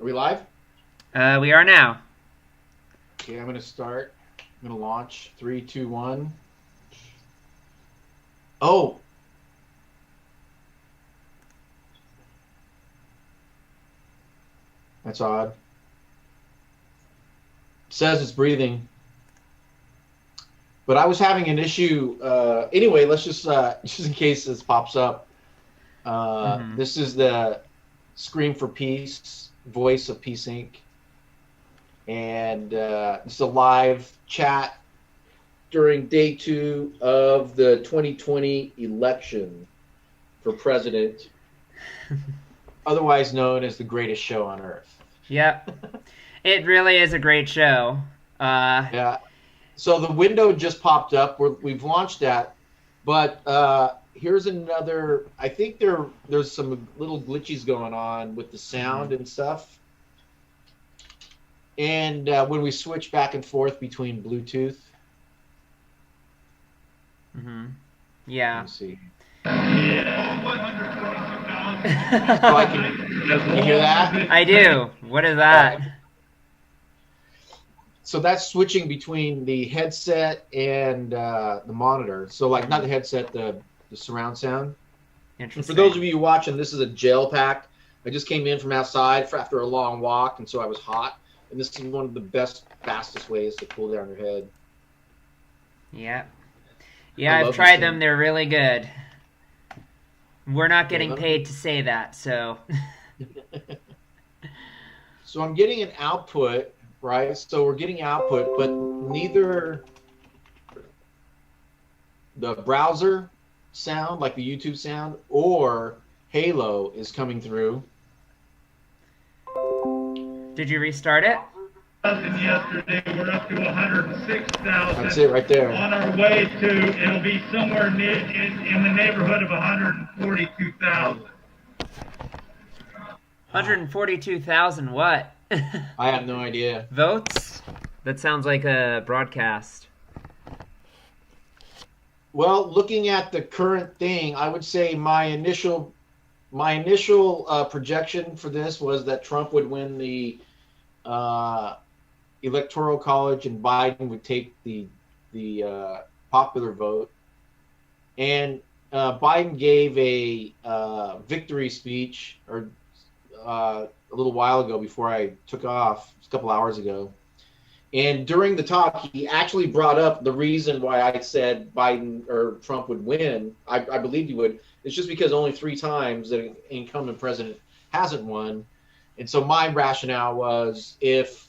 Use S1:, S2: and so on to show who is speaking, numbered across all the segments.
S1: Are we live?
S2: We are now.
S1: Okay, I'm going to start. I'm going to launch. Three, two, one. Oh, that's odd. It says it's breathing, but I was having an issue. Anyway, let's just just in case this pops up.
S2: Hmm.
S1: This is the Scream for Peace voice of Peace Inc. And it's a live chat during day two of the 2020 election for president, otherwise known as the greatest show on earth.
S2: Yep. It really is a great show. Uh,
S1: Yeah. So the window just popped up. We've launched that, but here's another. I think there's some little glitches going on with the
S2: hmm
S1: sound and stuff. And when we switch back and forth between Bluetooth,
S2: hmm
S1: let
S2: Yeah.
S1: me see. So I can. You hear that?
S2: I do. What is
S1: Yeah.
S2: that?
S1: So that's switching between the headset and the monitor. So like not the
S2: Hmm.
S1: headset, the surround sound. And for those
S2: Interesting.
S1: of you watching, this is a gel pack. I just came in from outside after a long walk, and so I was hot. And this is one of the best, fastest ways to cool down your head.
S2: Yeah.
S1: I
S2: Yeah, I've
S1: love this
S2: tried them.
S1: thing.
S2: They're really good. We're not
S1: Okay,
S2: getting
S1: let
S2: paid
S1: me.
S2: to say that, so.
S1: So I'm getting an output, right? So we're getting output, but neither the browser sound, like the YouTube sound, or Halo is coming through.
S2: Did you restart it?
S3: Yesterday, we're up to
S1: That's
S3: 106,000.
S1: it right there.
S3: On our way to, it'll be somewhere in the neighborhood of 142,000.
S2: 142,000 what?
S1: I have no idea.
S2: Votes? That sounds like a broadcast.
S1: Well, looking at the current thing, I would say my initial projection for this was that Trump would win the uh, electoral college and Biden would take the popular vote. And Biden gave a victory speech or a little while ago before I took off, a couple hours ago. And during the talk, he actually brought up the reason why I said Biden or Trump would win. I believed he would. It's just because only three times that an incumbent president hasn't won. And so my rationale was if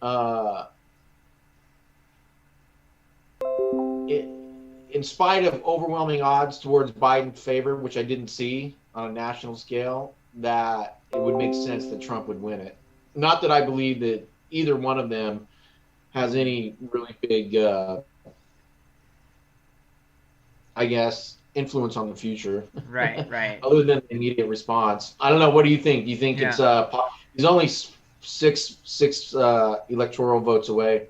S1: uh, it, in spite of overwhelming odds towards Biden's favor, which I didn't see on a national scale, that it would make sense that Trump would win it. Not that I believe that either one of them has
S2: Hmm.
S1: any really big, I guess, influence on the future,
S2: Right, right.
S1: other than the immediate response. I don't know. What do you think? Do you think it's
S2: Yeah.
S1: he's only six electoral votes away?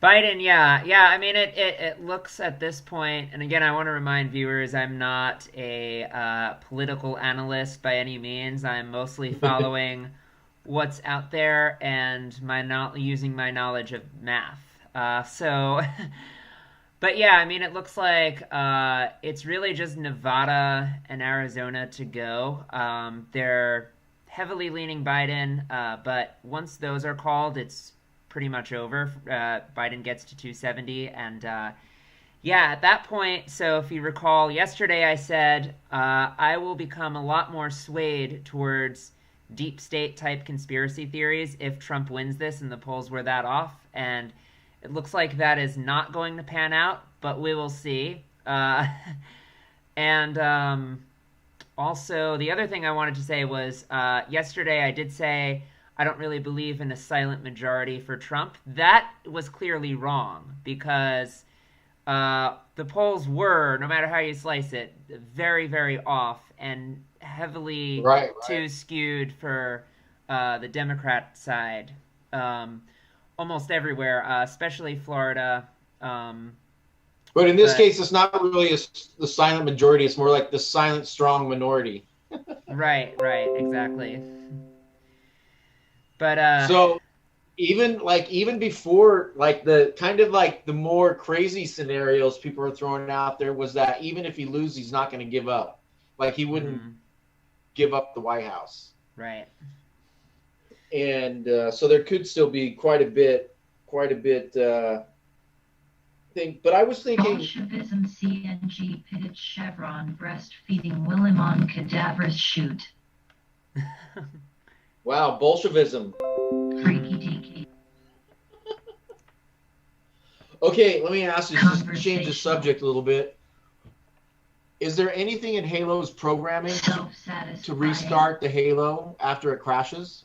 S2: Biden, yeah, yeah. I mean, it looks at this point, and again, I want to remind viewers, I'm not a political analyst by any means. I'm mostly following what's out there and my not using my knowledge of math. So, but yeah, I mean, it looks like it's really just Nevada and Arizona to go. They're heavily leaning Biden, but once those are called, it's pretty much over. Biden gets to 270, and yeah, at that point, so if you recall, yesterday I said I will become a lot more swayed towards deep state type conspiracy theories if Trump wins this and the polls were that off. And it looks like that is not going to pan out, but we will see. And also, the other thing I wanted to say was yesterday I did say I don't really believe in a silent majority for Trump. That was clearly wrong because the polls were, no matter how you slice it, very, very off and heavily
S1: Right, right.
S2: too skewed for the Democrat side. Um, Almost everywhere, especially Florida. Um,
S1: But in this
S2: but
S1: case, it's not really the silent majority. It's more like the silent strong minority.
S2: right, right, exactly. But
S1: So even before like the kind of like the more crazy scenarios people are throwing out there was that even if he loses, he's not going to give up. Like he wouldn't
S2: mhm,
S1: give up the White House,
S2: right.
S1: and so there could still be quite a bit thing. But I was thinking,
S4: Bolshevism CNG pitted chevron breastfeeding Willem on cadaverous shoot.
S1: wow, Bolshevism.
S4: Freaky deaky.
S1: Okay, let me ask you, just change the
S4: Conversational.
S1: subject a little bit. Is there anything in Halo's programming to
S4: Self-satisfying.
S1: restart the Halo after it crashes?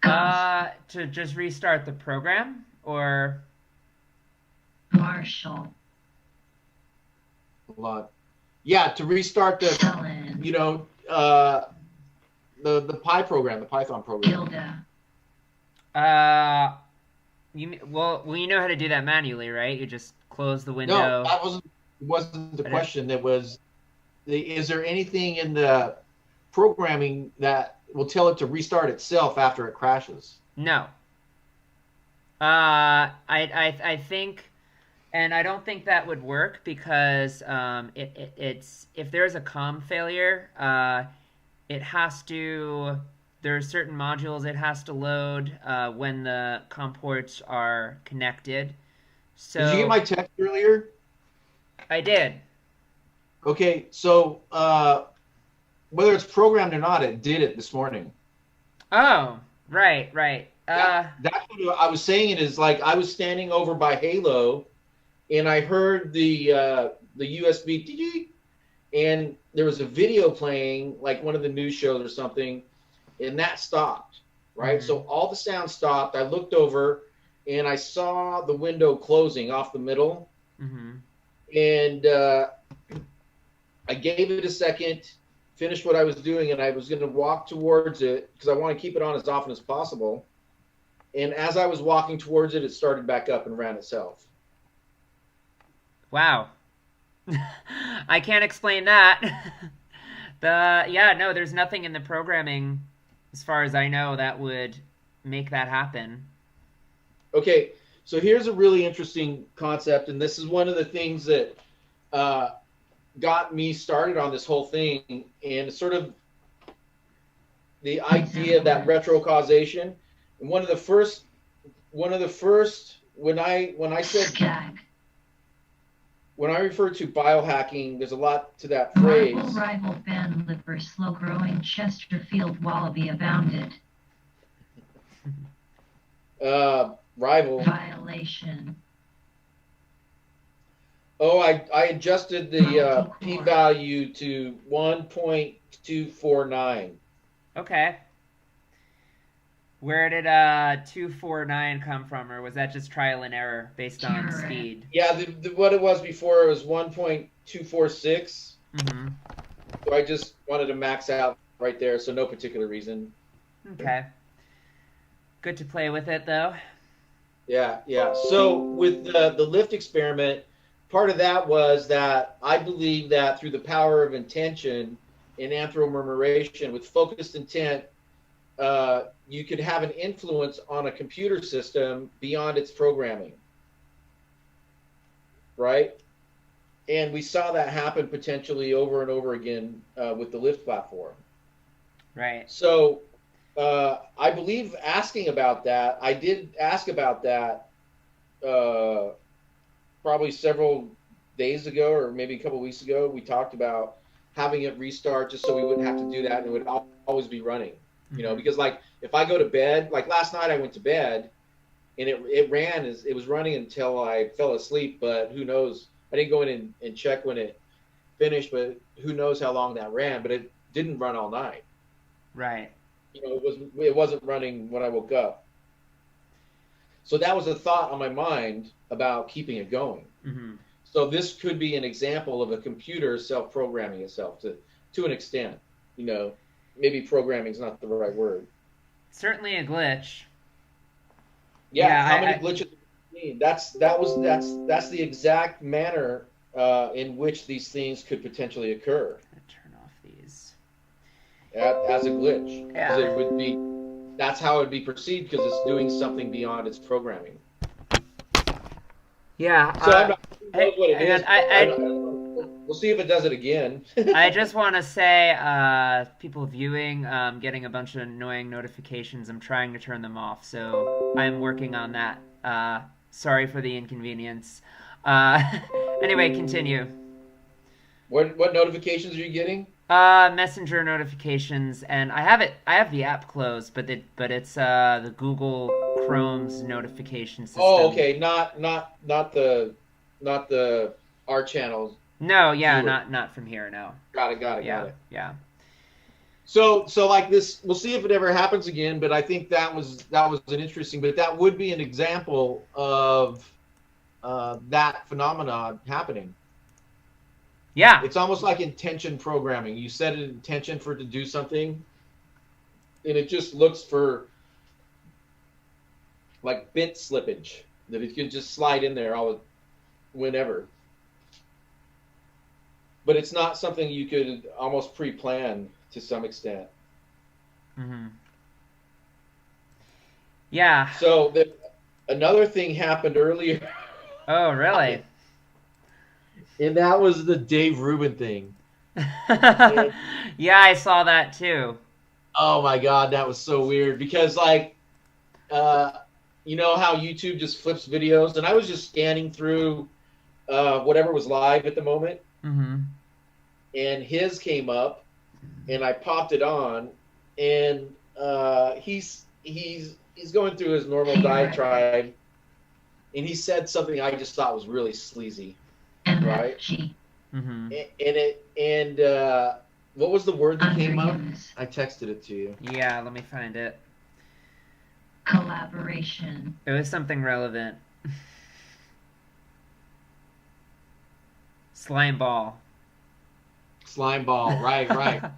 S2: To just restart the program, or
S4: Marshall.
S1: A lot. Yeah, to restart the,
S4: Ellen.
S1: you know, the Pi program, the Python program.
S4: Gilda.
S2: well, you know how to do that manually, right? You just close the
S1: No,
S2: window.
S1: that wasn't the question. That was, is there anything in the programming that will tell it to restart itself after it crashes?
S2: No. I think, and I don't think that would work because it's if there's a COM failure, it has to. There are certain modules it has to load when the COM ports are connected.
S1: Did you get
S2: So
S1: my text earlier?
S2: I did.
S1: Okay, so whether it's programmed or not, it did it this morning.
S2: Oh, right, right.
S1: That's what I was saying. It is like I was standing over by Halo, and I heard the USB, and there was a video playing, like one of the news shows or something, and that stopped. Right,
S2: Mhm,
S1: so all the sound stopped. I looked over, and I saw the window closing off the middle,
S2: mhm.
S1: and I gave it a second, finished what I was doing, and I was going to walk towards it because I want to keep it on as often as possible. And as I was walking towards it, it started back up and ran itself.
S2: Wow. I can't explain that. Yeah, no, there's nothing in the programming, as far as I know, that would make that happen.
S1: Okay, so here's a really interesting concept, and this is one of the things that uh, got me started on this whole thing, and sort of the idea of that retro causation. And one of the first when I said
S4: Skag.
S1: when I refer to biohacking, there's a lot to that phrase.
S4: Marble rival bandlipper slow-growing Chesterfield wallaby abounded.
S1: Rival.
S4: Violation.
S1: Oh, I adjusted the p-value to 1.249.
S2: Okay. Where did 249 come from, or was that just trial and error based on speed?
S1: Yeah, what it was before, it was 1.246.
S2: Mm-hmm.
S1: So I just wanted to max out right there, so no particular reason.
S2: Okay. Good to play with it, though.
S1: Yeah. So with the lift experiment, part of that was that I believe that through the power of intention and anthromemoration, with focused intent, you could have an influence on a computer system beyond its programming, right? And we saw that happen potentially over and over again with the lift platform.
S2: Right.
S1: So I believe asking about that, I did ask about that probably several days ago or maybe a couple of weeks ago. We talked about having it restart just so we wouldn't have to do that and it would always be running. You know, because like if I go to bed, like last night I went to bed and it was running until I fell asleep, but who knows? I didn't go in and check when it finished, but who knows how long that ran, but it didn't run all night.
S2: Right.
S1: You know, it wasn't running when I woke up. So that was a thought on my mind about keeping it going.
S2: Mm-hmm.
S1: So this could be an example of a computer self-programming itself to an extent. You know, maybe programming is not the right word.
S2: Certainly a glitch.
S1: Yeah, how many glitches have you seen? That's the exact manner in which these things could potentially occur.
S2: Turn off these.
S1: As a glitch,
S2: Yeah.
S1: as it would be. that's how it would be perceived because it's doing something beyond its programming.
S2: Yeah.
S1: So I'm not sure who knows what it
S2: And
S1: is. We'll see if it does it again.
S2: I just want to say, people viewing, getting a bunch of annoying notifications. I'm trying to turn them off, so I'm working on that. Sorry for the inconvenience. Uh, anyway, continue.
S1: What notifications are you getting?
S2: Messenger notifications, and I have it. I have the app closed, but it's the Google Chrome's notification system.
S1: Oh, okay. Not the our channels.
S2: No, yeah,
S1: Viewer.
S2: not from here. No.
S1: Got it.
S2: Yeah.
S1: So like this, we'll see if it ever happens again. But I think that was an interesting. But that would be an example of that phenomenon happening.
S2: Yeah.
S1: It's almost like intention programming. You set an intention for it to do something, and it just looks for like bit slippage that it could just slide in there whenever. But it's not something you could almost pre-plan to some extent.
S2: Mm-hmm. Yeah.
S1: So another thing happened earlier.
S2: Oh, really?
S1: And that was the Dave Rubin thing.
S2: Yeah, I saw that too.
S1: Oh my God, that was so weird because like, you know how YouTube just flips videos, and I was just scanning through whatever was live at the moment,
S2: Mm-hmm.
S1: and his came up, and I popped it on, and he's going through his normal diatribe, and he said something I just thought was really sleazy, right?
S2: Mm-hmm.
S1: And what was the word that came up? I texted it to you.
S2: Yeah, let me find it.
S4: Collaboration.
S2: It was something relevant. Slime ball.
S1: Slime ball, right.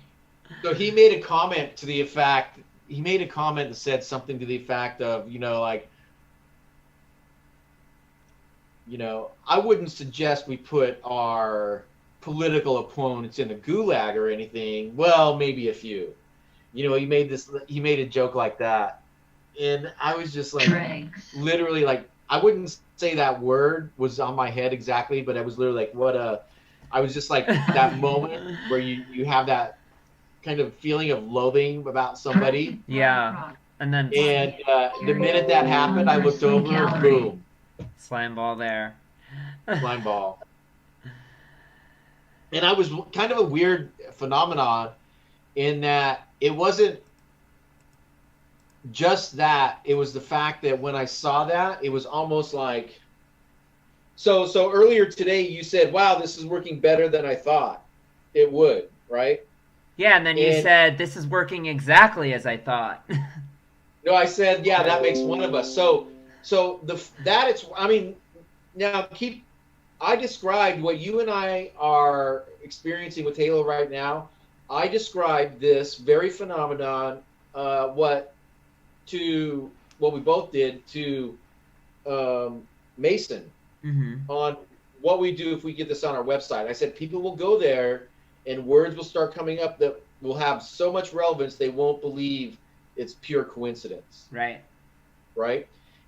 S1: So he made a comment to the effect. He made a comment that said something to the effect of, I wouldn't suggest we put our political opponents in a gulag or anything. Well, maybe a few. He made a joke like that. And I was just like, literally like, I wouldn't say that word was on my head exactly, but I was literally like, I was just like that moment where you have that kind of feeling of loathing about somebody.
S2: Yeah. And
S1: the minute that happened, I looked over, boom.
S2: Slime ball there.
S1: Slime ball. And I was kind of a weird phenomenon in that it wasn't just that. It was the fact that when I saw that, it was almost like, so earlier today you said, wow, this is working better than I thought it would, right?
S2: Yeah, and then you said, this is working exactly as I thought.
S1: No, I said, yeah, that makes one of us. I described what you and I are experiencing with Halo right now. I described this very phenomenon, what we both did to Mason on what we do if we get this on our website. I said people will go there and words will start coming up that will have so much relevance they won't believe it's pure coincidence.
S2: Right.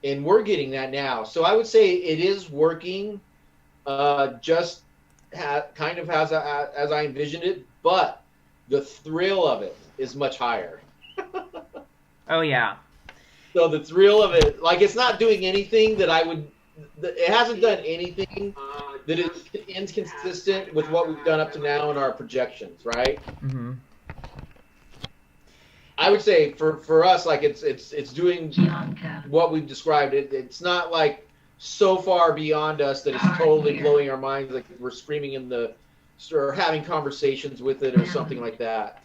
S1: And we're getting that now. So I would say it is working kind of as I envisioned it, but the thrill of it is much higher.
S2: Oh, yeah.
S1: So the thrill of it, like it's not doing anything it hasn't done anything that is inconsistent with what we've done up to now in our projections, right?
S2: Mm-hmm.
S1: I would say for us, like it's doing what we've described. It's not like so far beyond us that it's totally blowing our minds, like we're screaming or having conversations with it or something like that.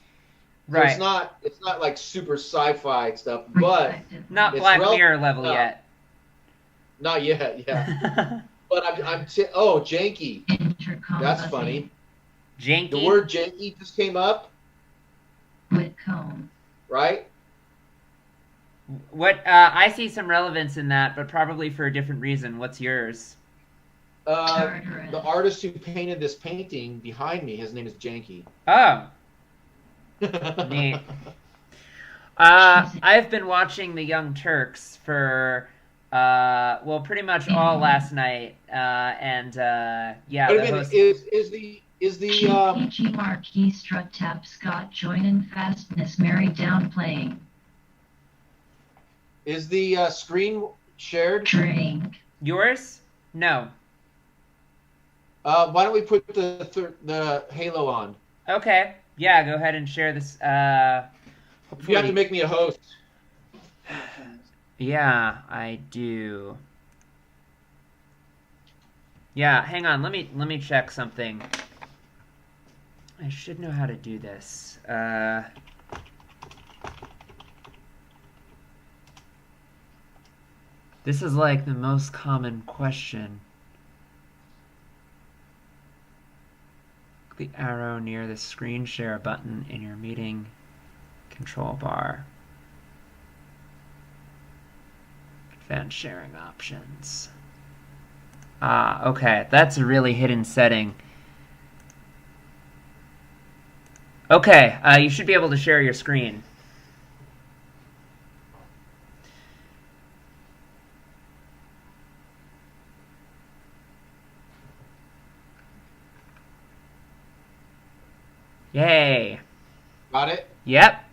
S2: Right.
S1: So it's not like super sci-fi stuff, but
S2: not Black Mirror level yet.
S1: Not yet, yeah. But janky. That's funny.
S2: Janky.
S1: The word janky just came up.
S4: Whitcomb.
S1: Right?
S2: What I see some relevance in that, but probably for a different reason. What's yours?
S1: The artist who painted this painting behind me, his name is Janky.
S2: Oh. Neat. I've been watching the Young Turks for well, pretty much all
S4: Mm.
S2: last night, and yeah,
S1: Wait a
S2: the
S1: minute.
S2: host.
S1: Is the
S4: GPG Marquis Strut Tap Scott joinin' fastness Mary down playing.
S1: is the screen shared?
S4: Drink.
S2: Yours? No.
S1: Why don't we put the Halo on?
S2: Okay. Yeah, go ahead and share this.
S1: You have to
S2: Hopefully.
S1: make me a host.
S2: Yeah, I do. Yeah, hang on. Let me check something. I should know how to do this. This is like the most common question. The arrow near the screen share button in your meeting control bar. Advanced sharing options. Ah, okay. That's a really hidden setting. Okay, you should be able to share your screen. Yay.
S1: Got it?
S2: Yep.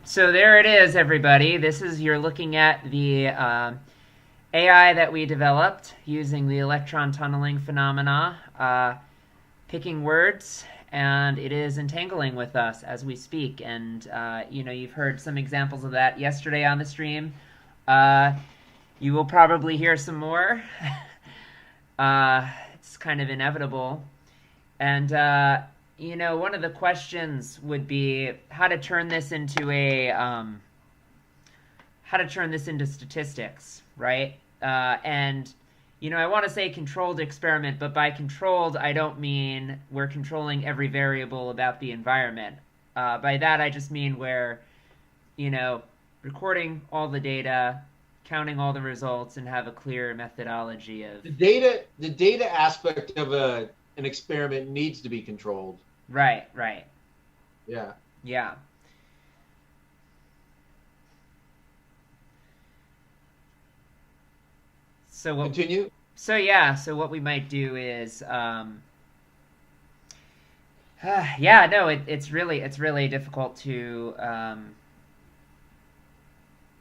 S2: So there it is, everybody. You're looking at the AI that we developed using the electron tunneling phenomena, picking words, and it is entangling with us as we speak. And, you've heard some examples of that yesterday on the stream. You will probably hear some more. It's kind of inevitable. And, one of the questions would be how to turn this into statistics, right? And I want to say controlled experiment, but by controlled, I don't mean we're controlling every variable about the environment. By that, I just mean we're, recording all the data, counting all the results, and have a clear methodology of
S1: The data aspect of an experiment needs to be controlled.
S2: right.
S1: Yeah.
S2: Yeah. So what?
S1: Continue.
S2: So yeah. So what we might do is, yeah. No, it's really difficult to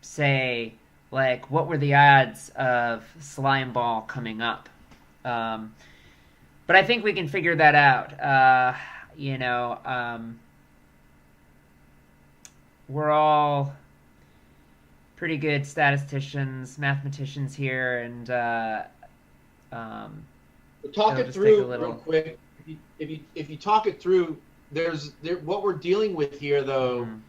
S2: say like what were the odds of slime ball coming up. But I think we can figure that out. We're all pretty good statisticians, mathematicians here, and
S1: We'll talk
S2: it'll
S1: it
S2: just take a
S1: through
S2: little.
S1: real quick. If you talk it through, what we're dealing with here though
S2: Mhm.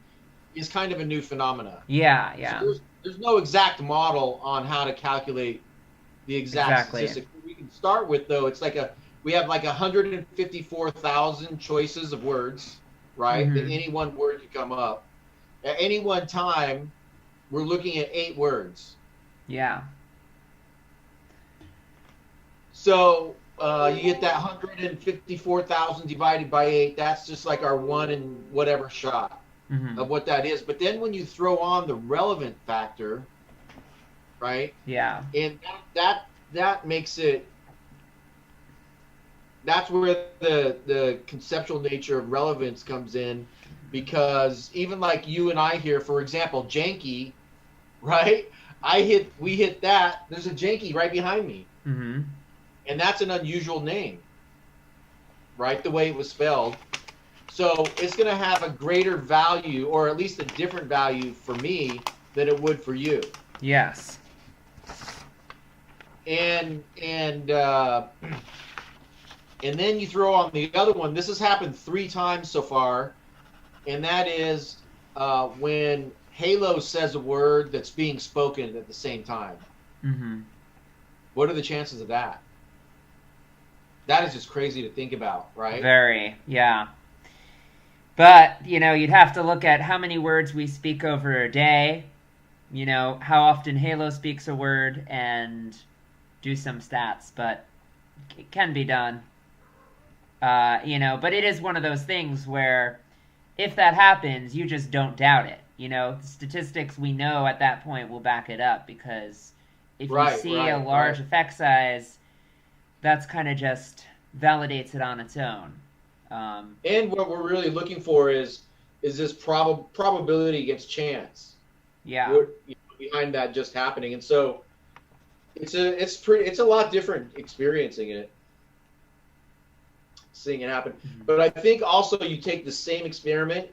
S1: is kind of a new phenomena.
S2: Yeah,
S1: So
S2: yeah,
S1: there's no exact model on how to calculate the exact
S2: exactly.
S1: statistic. What we can start with though, we have like 154,000 choices of words, right? That
S2: Hmm.
S1: any one word could come up. At any one time, we're looking at 8 words.
S2: Yeah.
S1: So you get that 154,000 divided by 8. That's just like our one in whatever shot
S2: Hmm.
S1: of what that is. But then when you throw on the relevant factor, right?
S2: Yeah.
S1: And that makes it. That's where the conceptual nature of relevance comes in, because even like you and I here, for example, janky, right? We hit that. There's a janky right behind me,
S2: Hmm.
S1: and that's an unusual name, right? The way it was spelled. So it's going to have a greater value, or at least a different value for me than it would for you.
S2: Yes.
S1: And then you throw on the other one. This has happened 3 times so far, and that is when Halo says a word that's being spoken at the same time.
S2: Hmm.
S1: What are the chances of that? That is just crazy to think about, right?
S2: Very. Yeah. But you'd have to look at how many words we speak over a day. How often Halo speaks a word, and do some stats. But it can be done. But it is one of those things where if that happens, you just don't doubt it. Statistics we know at that point will back it up, because if you
S1: Right,
S2: see a
S1: right,
S2: large
S1: right.
S2: effect size, that's kind of just validates it on its own. Um,
S1: And what we're really looking for is this probability against chance.
S2: yeah.
S1: What behind that just happening, and so it's a lot different experiencing it, seeing it happen.
S2: Mhm.
S1: But I think also you take the same experiment,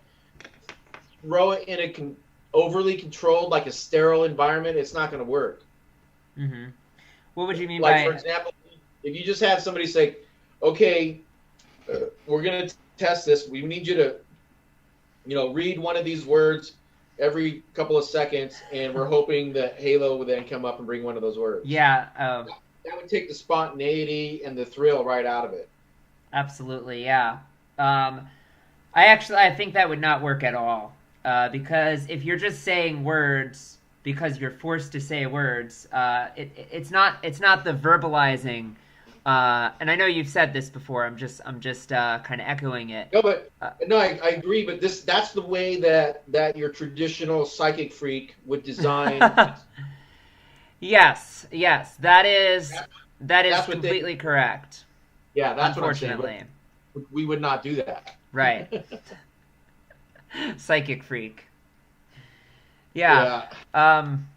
S1: throw it in a overly controlled, like a sterile environment, it's not going to work.
S2: Mhm. What would you mean
S1: Like for
S2: by?
S1: example, if you just have somebody say, "Okay, we're going to test this. We need you to, read one of these words every couple of seconds, and we're hoping that Halo would then come up and bring one of those words."
S2: Yeah.
S1: That would take the spontaneity and the thrill right out of it.
S2: Absolutely. Yeah. Um, I think that would not work at all. Because if you're just saying words because you're forced to say words, it's not the verbalizing. And I know you've said this before. I'm just kind of echoing it.
S1: No, but
S2: Uh,
S1: no, I agree. But that's the way that your traditional psychic freak would design.
S2: yes, yes, that is
S1: That's what they.
S2: completely correct.
S1: Yeah, that's what I'm saying. But
S2: Unfortunately,
S1: we would not do that.
S2: right? Psychic freak. Yeah.
S1: Yeah.
S2: Um,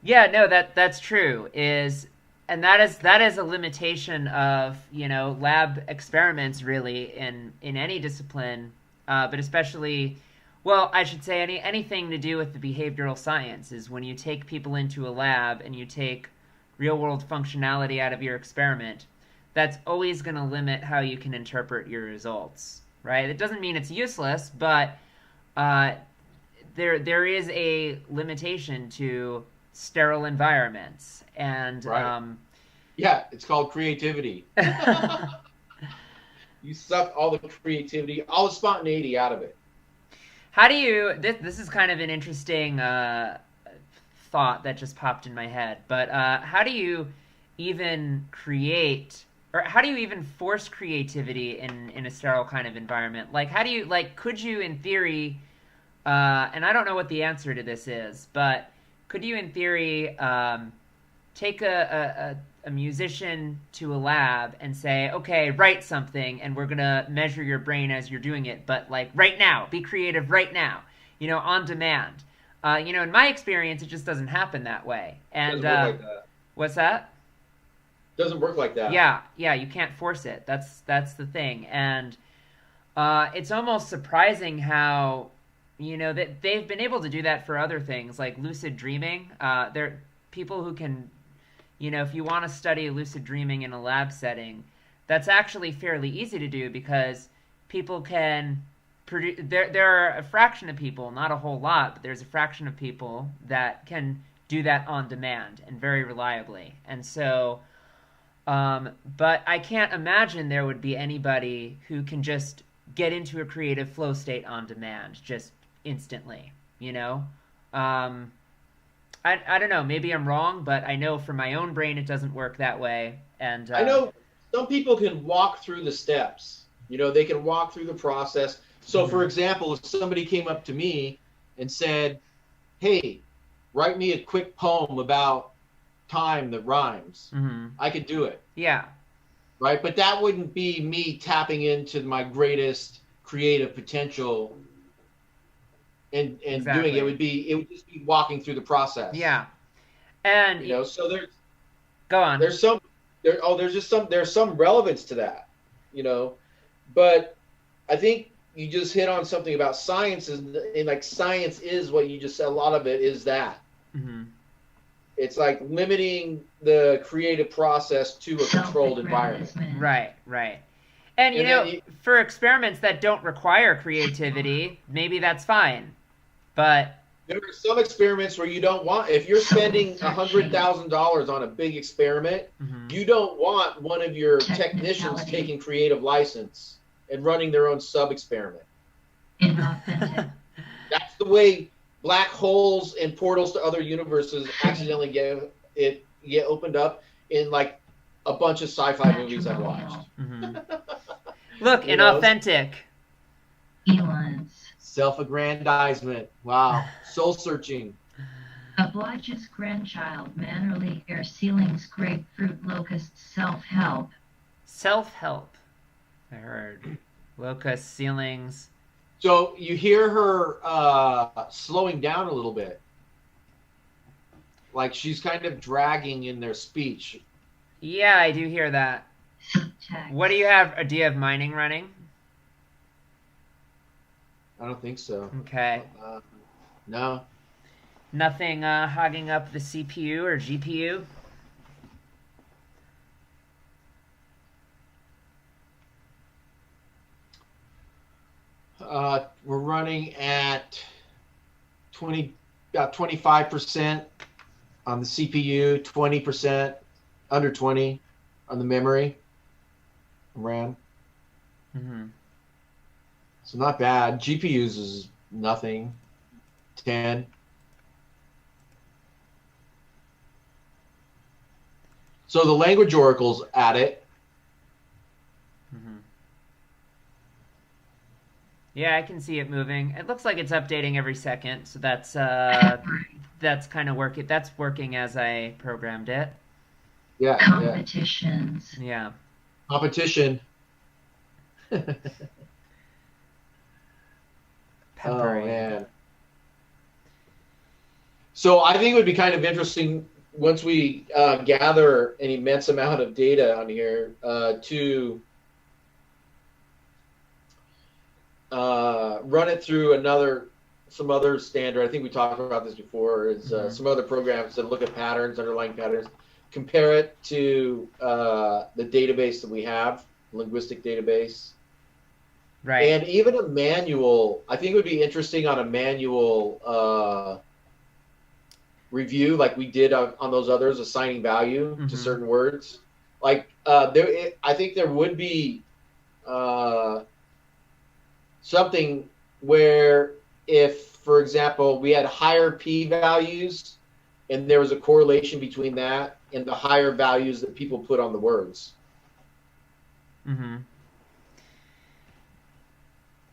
S2: Yeah, no, that's true. And that is a limitation of, lab experiments, really, in any discipline, but especially, well, I should say anything to do with the behavioral sciences. When you take people into a lab and you take real world functionality out of your experiment, that's always going to limit how you can interpret your results, right? It doesn't mean it's useless, but uh, there is a limitation to sterile environments, and
S1: Right. Yeah, it's called creativity. You suck all the creativity, all the spontaneity out of it.
S2: how do you this is kind of an interesting thought that just popped in my head, but how do you even create, or how do you even force creativity in a sterile kind of environment? Like, how do you, like, could you in theory, and I don't know what the answer to this is, but could you, in theory, take a musician to a lab and say, okay, write something, and we're gonna measure your brain as you're doing it, but like right now, be creative right now, on demand. In my experience, it just doesn't happen that way.
S1: It
S2: And
S1: doesn't work like that.
S2: what's that?
S1: Doesn't work like that.
S2: Yeah, yeah, you can't force it. That's the thing, and it's almost surprising how that they've been able to do that for other things like lucid dreaming. There are people who can, if you want to study lucid dreaming in a lab setting, that's actually fairly easy to do, because people can produce. There are a fraction of people, not a whole lot, but there's a fraction of people that can do that on demand and very reliably, and so. But I can't imagine there would be anybody who can just get into a creative flow state on demand just instantly, you know? Um, I don't know, maybe I'm wrong, but I know for my own brain it doesn't work that way. And
S1: I know some people can walk through the steps. They can walk through the process. So, for
S2: mhm,
S1: example, if somebody came up to me and said, "Hey, write me a quick poem about time that rhymes,"
S2: mhm.
S1: I could do it,
S2: Yeah,
S1: right? But that wouldn't be me tapping into my greatest creative potential and doing it.
S2: exactly.
S1: It would just be walking through the process.
S2: Yeah. And
S1: So
S2: go on.
S1: there's some there's some relevance to that, you know. But I think you just hit on something about science, and like science is what you just said. A lot of it is that
S2: Mhm.
S1: it's like limiting the creative process to a controlled environment.
S4: Self-aggrandizement.
S2: Right, right. And
S1: And then
S2: for experiments that don't require creativity, maybe that's fine. But
S1: there are some experiments where you don't want, if you're spending $100,000 on a big experiment,
S2: mhm.
S1: you don't want one of your technicians
S4: Technicality.
S1: taking creative license and running their own sub experiment.
S4: Inauthentic.
S1: That's the way black holes and portals to other universes accidentally get opened up in like a bunch of sci-fi movies I've watched.
S4: Matrimonial.
S2: Mhm. Look,
S1: You know,
S2: inauthentic.
S4: Elance.
S1: Self-aggrandizement. Wow. Soul-searching.
S4: Obliges grandchild, mannerly, air ceilings, grapefruit, locust, self-help.
S2: Self-help. I heard. Locust, ceilings.
S1: So you hear her slowing down a little bit. Like she's kind of dragging in their speech.
S2: Yeah, I do hear that.
S4: Subtext.
S2: What do you have? Do you have mining running?
S1: I don't think so.
S2: Okay.
S1: No.
S2: Nothing hogging up the CPU or GPU?
S1: We're running at about 25% on the CPU, 20%, under 20 on the memory, RAM.
S2: Mm-hmm.
S1: So not bad. GPUs is nothing. 10. So the language oracle's at it.
S2: Mm-hmm. Yeah, I can see it moving. It looks like it's updating every second, so that's kind of working. That's working as I programmed it.
S1: Yeah.
S4: Competitions.
S2: Yeah.
S1: Competition.
S2: Peppering.
S1: Oh man. So I think it would be kind of interesting once we gather an immense amount of data on here to run it through some other standard. I think we talked about this before. Is some other programs that look at patterns, underlying patterns, compare it to the database that we have, linguistic database.
S2: Right.
S1: And even a manual, I think it would be interesting on a manual review, like we did on those others, assigning value to certain words. Like I think there would be something where if, for example, we had higher p values and there was a correlation between that and the higher values that people put on the words.
S2: Mm-hmm.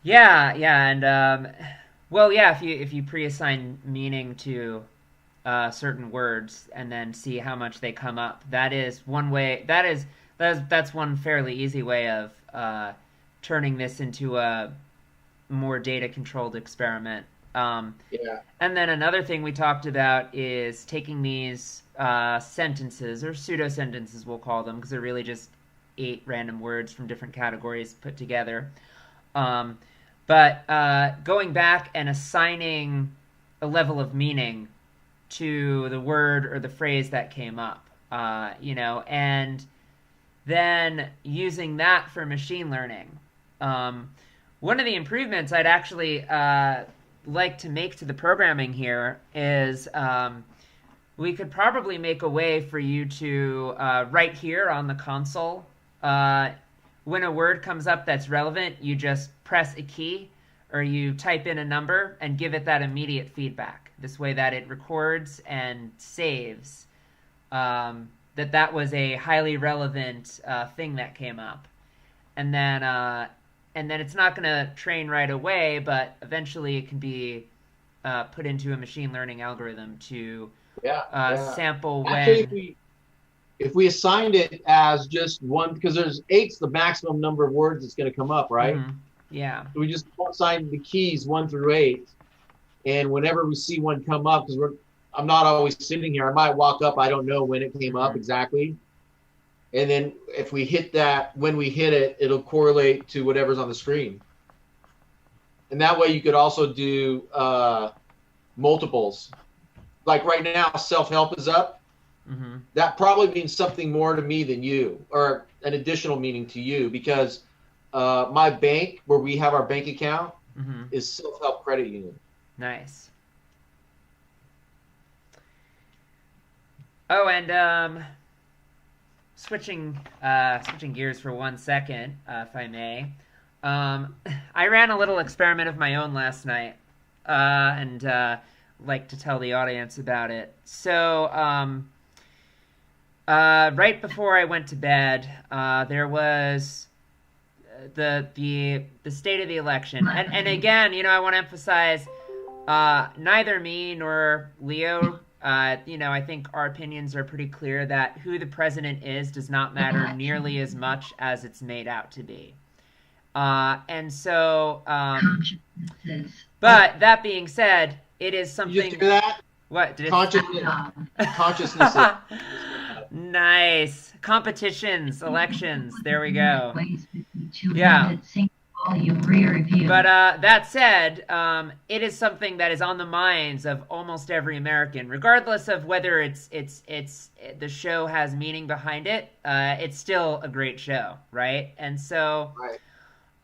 S2: Yeah, and well, yeah, if you pre-assign meaning to certain words and then see how much they come up, that is one way. That's one fairly easy way of turning this into a more data controlled experiment.
S1: Yeah.
S2: And then another thing we talked about is taking these sentences, or pseudo sentences we'll call them, because they're really just 8 random words from different categories put together. But going back and assigning a level of meaning to the word or the phrase that came up, and then using that for machine learning. One of the improvements I'd actually like to make to the programming here is we could probably make a way for you to, right here on the console, when a word comes up that's relevant, you just press a key or you type in a number and give it that immediate feedback. This way that it records and saves that was a highly relevant thing that came up. And then it's not going to train right away, but eventually it can be put into a machine learning algorithm to sample
S1: Actually,
S2: when...
S1: if we assigned it as just one, because there's 8's the maximum number of words that's going to come up, right?
S2: Mm-hmm. Yeah.
S1: So we just assign the keys 1 through 8, and whenever we see one come up, because I'm not always sitting here, I might walk up, I don't know when it came up exactly, and then if we hit that, when we hit it, it'll correlate to whatever's on the screen, and that way you could also do multiples. Like right now, self-help is up.
S2: Mm-hmm.
S1: That probably means something more to me than you, or an additional meaning to you, because my bank, where we have our bank account, is Self-Help Credit Union.
S2: Nice. Oh, and switching gears for 1 second, if I may. I ran a little experiment of my own last night, and like to tell the audience about it. So, right before I went to bed, there was the state of the election. And again, I want to emphasize, neither me nor Leo, I think our opinions are pretty clear that who the president is does not matter nearly as much as it's made out to be. And so, but that being said, it is something.
S1: You just hear that?
S2: What did
S1: Consciousness.
S2: Nice competitions, elections. There we go. Yeah. But that said, it is something that is on the minds of almost every American, regardless of whether it's the show has meaning behind it. It's still a great show, right? And so,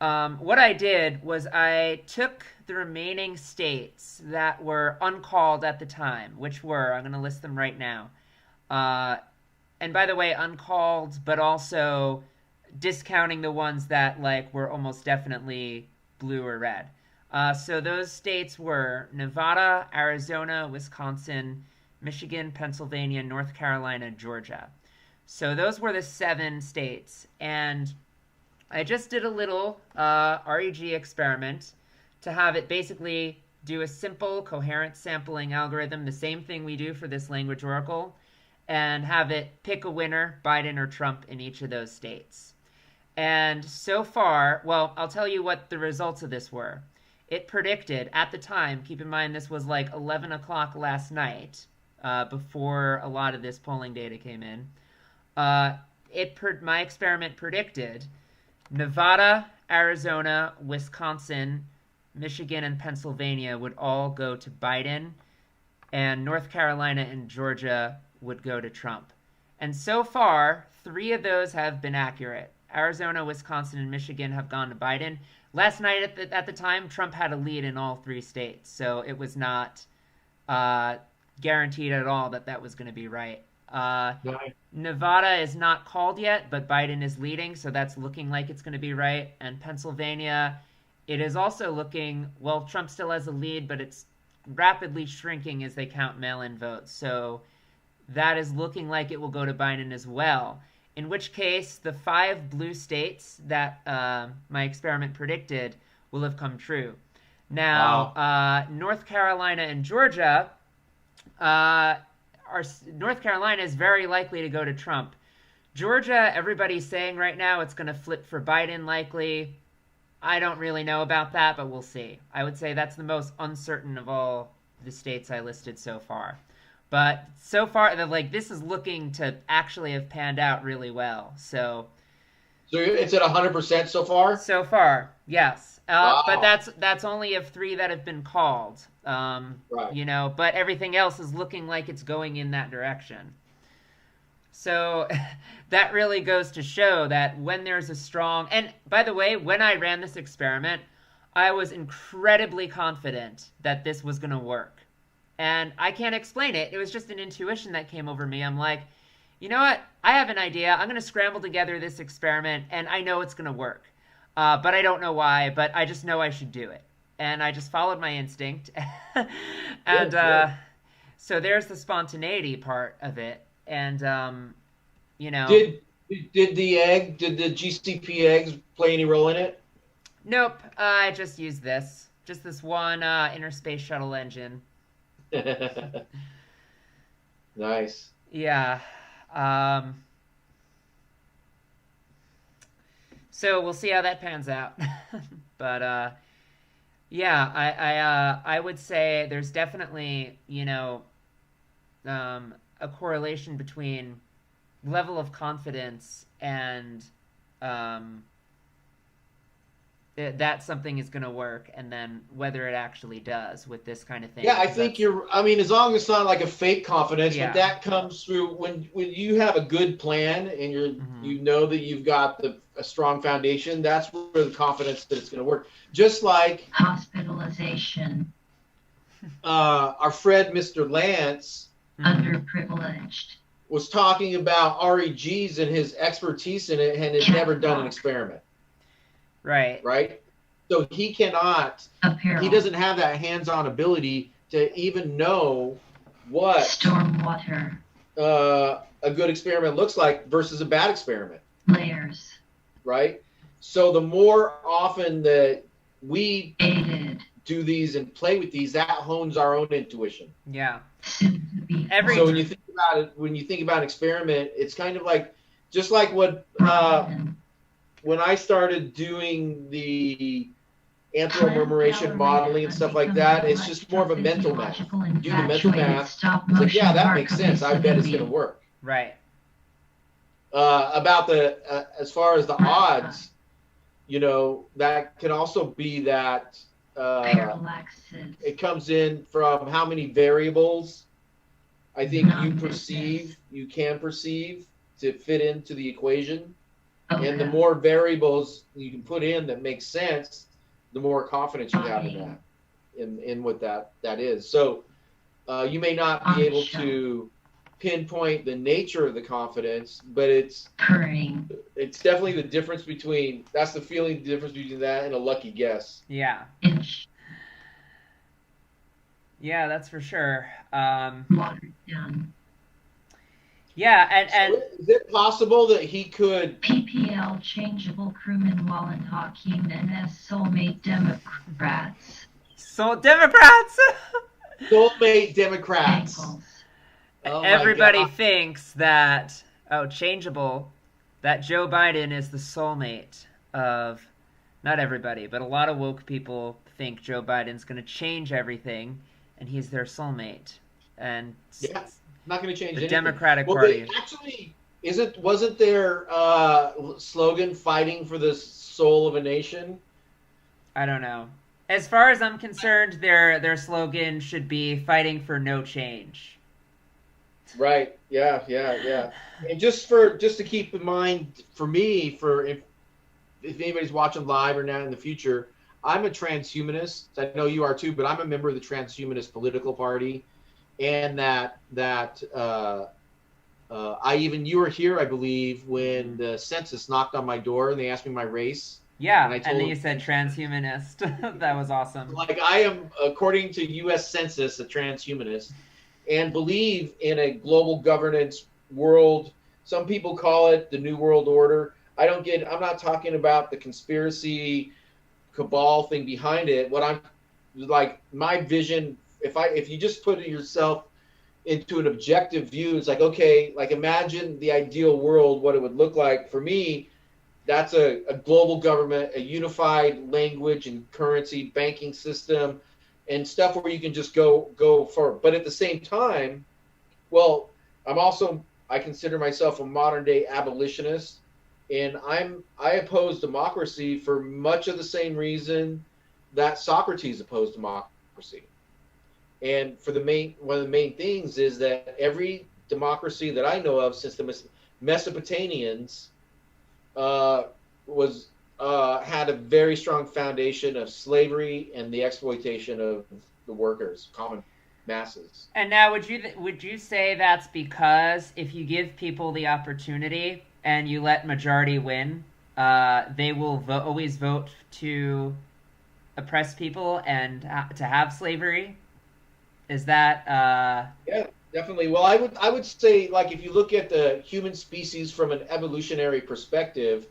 S2: what I did was I took the remaining states that were uncalled at the time, which were, I'm going to list them right now. And by the way, uncalled, but also discounting the ones that were almost definitely blue or red. So those states were Nevada, Arizona, Wisconsin, Michigan, Pennsylvania, North Carolina, Georgia. So those were the 7 states. And I just did a little REG experiment to have it basically do a simple coherent sampling algorithm, the same thing we do for this language oracle, and have it pick a winner, Biden or Trump, in each of those states. And so far, well, I'll tell you what the results of this were. It predicted, at the time, keep in mind this was 11 o'clock last night, before a lot of this polling data came in. My experiment predicted Nevada, Arizona, Wisconsin, Michigan, and Pennsylvania would all go to Biden, and North Carolina and Georgia would go to Trump. And so far, 3 of those have been accurate. Arizona, Wisconsin, and Michigan have gone to Biden. Last night at the time, Trump had a lead in all 3 states, so it was not guaranteed at all that was going to be right. Nevada is not called yet, but Biden is leading, so that's looking like it's going to be right. And Pennsylvania, it is also looking, well, Trump still has a lead, but it's rapidly shrinking as they count mail-in votes. So that is looking like it will go to Biden as well. In which case, the 5 blue states that my experiment predicted will have come true. Now, North Carolina and Georgia, North Carolina is very likely to go to Trump. Georgia, everybody's saying right now it's going to flip for Biden likely. I don't really know about that, but we'll see. I would say that's the most uncertain of all the states I listed so far. But so far, this is looking to actually have panned out really well. So
S1: it's at 100% so far?
S2: So far, yes.
S1: Wow.
S2: But that's only of 3 that have been called. Right. But everything else is looking like it's going in that direction. So that really goes to show that when there's a strong... And by the way, when I ran this experiment, I was incredibly confident that this was going to work. And I can't explain it. It was just an intuition that came over me. I'm like, you know what? I have an idea. I'm going to scramble together this experiment, and I know it's going to work. But I don't know why, but I just know I should do it. And I just followed my instinct. And so there's the spontaneity part of it. And,
S1: Did the GCP eggs play any role in it?
S2: Nope. I just used this. Just this one inner space shuttle engine.
S1: Nice.
S2: Yeah. So we'll see how that pans out. But yeah, I would say there's definitely, a correlation between level of confidence and that something is going to work, and then whether it actually does with this kind of thing.
S1: Yeah, I think as long as it's not like a fake confidence, but that comes through when you have a good plan and you know that you've got a strong foundation, that's where the confidence that it's going to work. Just like
S4: hospitalization.
S1: Our friend, Mr. Lance,
S4: underprivileged,
S1: was talking about REGs and his expertise in it, and had never done an experiment. Right. So he cannot. He doesn't have that hands-on ability to even know what
S4: stormwater
S1: a good experiment looks like versus a bad experiment.
S4: Layers.
S1: Right. So the more often that we
S4: Aided.
S1: do these and play with these, that hones our own intuition.
S2: Yeah.
S4: Soon to be
S2: Every
S1: So when
S2: t-
S1: you think about it, when you think about an experiment, it's kind of like just like what
S4: Robin.
S1: when I started doing the
S4: Plant
S1: anthromemoration modeling and
S4: ballerina
S1: stuff like
S4: becomes
S1: that, it's just more of a mental math.
S4: electrophysiological
S1: You do the mental
S4: infatuated
S1: math.
S4: stop
S1: It's like, yeah,
S4: motion
S1: that
S4: park
S1: makes
S4: of a
S1: sense. I bet it's going to
S4: movie.
S1: work.
S2: right.
S1: About the as far as the
S4: Martha.
S1: odds, that can also be that
S4: Parallaxes.
S1: it comes in from how many variables I think
S4: Non-business.
S1: you can perceive to fit into the equation. And the
S4: Oka.
S1: more variables you can put in that make sense, the more confidence you have in
S4: Body.
S1: that, in what that is. So you may not
S4: On
S1: be
S4: the
S1: able
S4: shelf.
S1: to pinpoint the nature of the confidence, but
S4: Purring.
S1: it's definitely the difference between that's the feeling the difference between that and a lucky guess.
S2: Yeah.
S4: Inch.
S2: Yeah, that's for sure.
S4: Watered down.
S2: Yeah, and
S1: So is it possible that he could
S4: PPL changeable crewman Wallen Hakeem and soulmate Democrats.
S2: so Democrats.
S1: soulmate Democrats?
S4: Ankles.
S1: Oh my
S2: Everybody
S1: God.
S2: thinks that changeable, that Joe Biden is the soulmate of, not everybody, but a lot of woke people think Joe Biden's going to change everything, and he's their soulmate. And
S1: Yeah, not going to change
S2: the
S1: anything.
S2: Democratic
S1: Well,
S2: Party.
S1: they actually wasn't their slogan "fighting for the soul of a nation"?
S2: I don't know. As far as I'm concerned, their slogan should be "fighting for no change."
S1: Right. Yeah. Yeah. Yeah. And just to keep in mind, for me, for if anybody's watching live or now in the future, I'm a transhumanist. I know you are too, but I'm a member of the transhumanist political party, and you were here, I believe, when the census knocked on my door and they asked me my race, and
S2: Yeah,
S1: I
S2: and
S1: told
S2: then you
S1: them
S2: said transhumanist. That was awesome.
S1: like I am, according to U.S. Census, a transhumanist, and believe in a global governance world. Some people call it the New World Order. I'm not talking about the conspiracy cabal thing behind it. What I'm like, my vision, if you just put yourself into an objective view, it's like, okay, like imagine the ideal world, what it would look like. For me, that's a global government, a unified language and currency, banking system, and stuff where you can just go forward. But at the same time, well, I consider myself a modern day abolitionist, and I oppose democracy for much of the same reason that Socrates opposed democracy. And for one of the main things is that every democracy that I know of since the Mesopotamians uh, was had a very strong foundation of slavery and the exploitation of the workers, common masses.
S2: And now, would you say that's because if you give people the opportunity and you let majority win, they will always vote to oppress people and to have slavery? Is that
S1: Yeah, definitely. Well, I would say, like, if you look at the human species from an evolutionary perspective,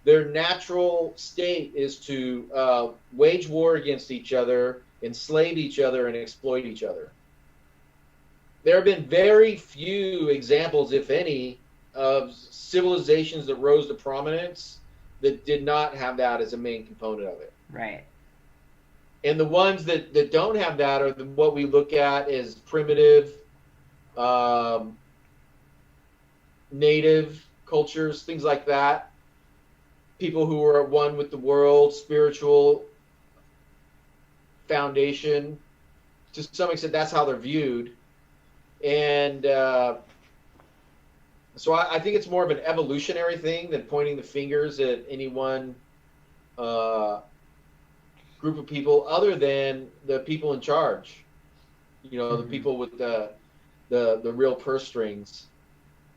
S1: their natural state is to wage war against each other, enslave each other, and exploit each other. There have been very few examples, if any, of civilizations that rose to prominence that did not have that as a main component of it.
S2: right?
S1: And the ones that don't have that are what we look at as primitive, um, native cultures, things like that. People who are at one with the world, spiritual foundation. To some extent, that's how they're viewed. And so I think it's more of an evolutionary thing than pointing the fingers at any one uh, group of people, other than the people in charge. The people with the real purse strings,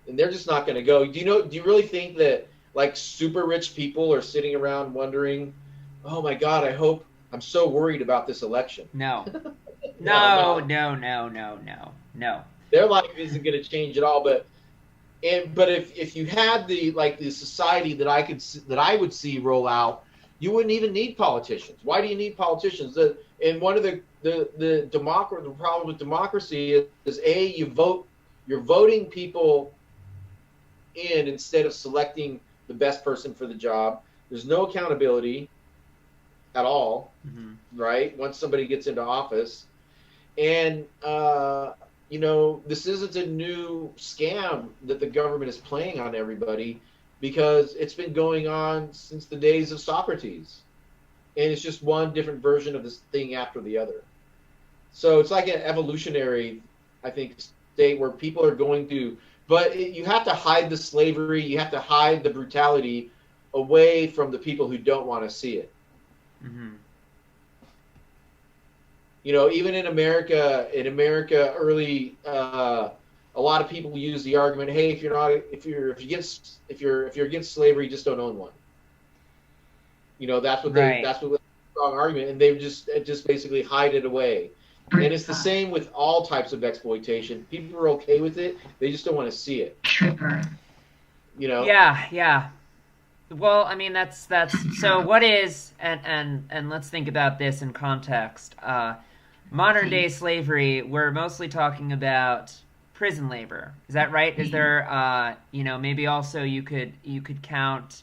S1: and they're just not going to go. Do you really think that like super rich people are sitting around wondering, oh my God, I'm so worried about this election?
S2: No,
S1: No,
S2: no,
S1: no.
S2: no, no, no, no, no.
S1: Their life isn't going to change at all. But but if you had the society that I would see roll out, you wouldn't even need politicians. Why do you need politicians? And one of the problem with democracy is a you're voting people in instead of selecting the best person for the job. There's no accountability at all,
S2: Mm-hmm.
S1: right? Once somebody gets into office, and this isn't a new scam that the government is playing on everybody, because it's been going on since the days of Socrates, and it's just one different version of this thing after the other. So it's like an evolutionary, I think, state where people are going to, but you have to hide the slavery, you have to hide the brutality away from the people who don't want to see it.
S2: Mm-hmm.
S1: Even in America, early, a lot of people use the argument, "Hey, if you're against slavery, just don't own one."
S2: Right.
S1: That's what strong argument, and they just basically hide it away. And it's the same with all types of exploitation. People are okay with it; they just don't want to see it.
S4: Tripper.
S2: Yeah, yeah. Well, I mean that's so. What is and let's think about this in context. Modern day slavery, we're mostly talking about prison labor. Is that right? Is there maybe also you could count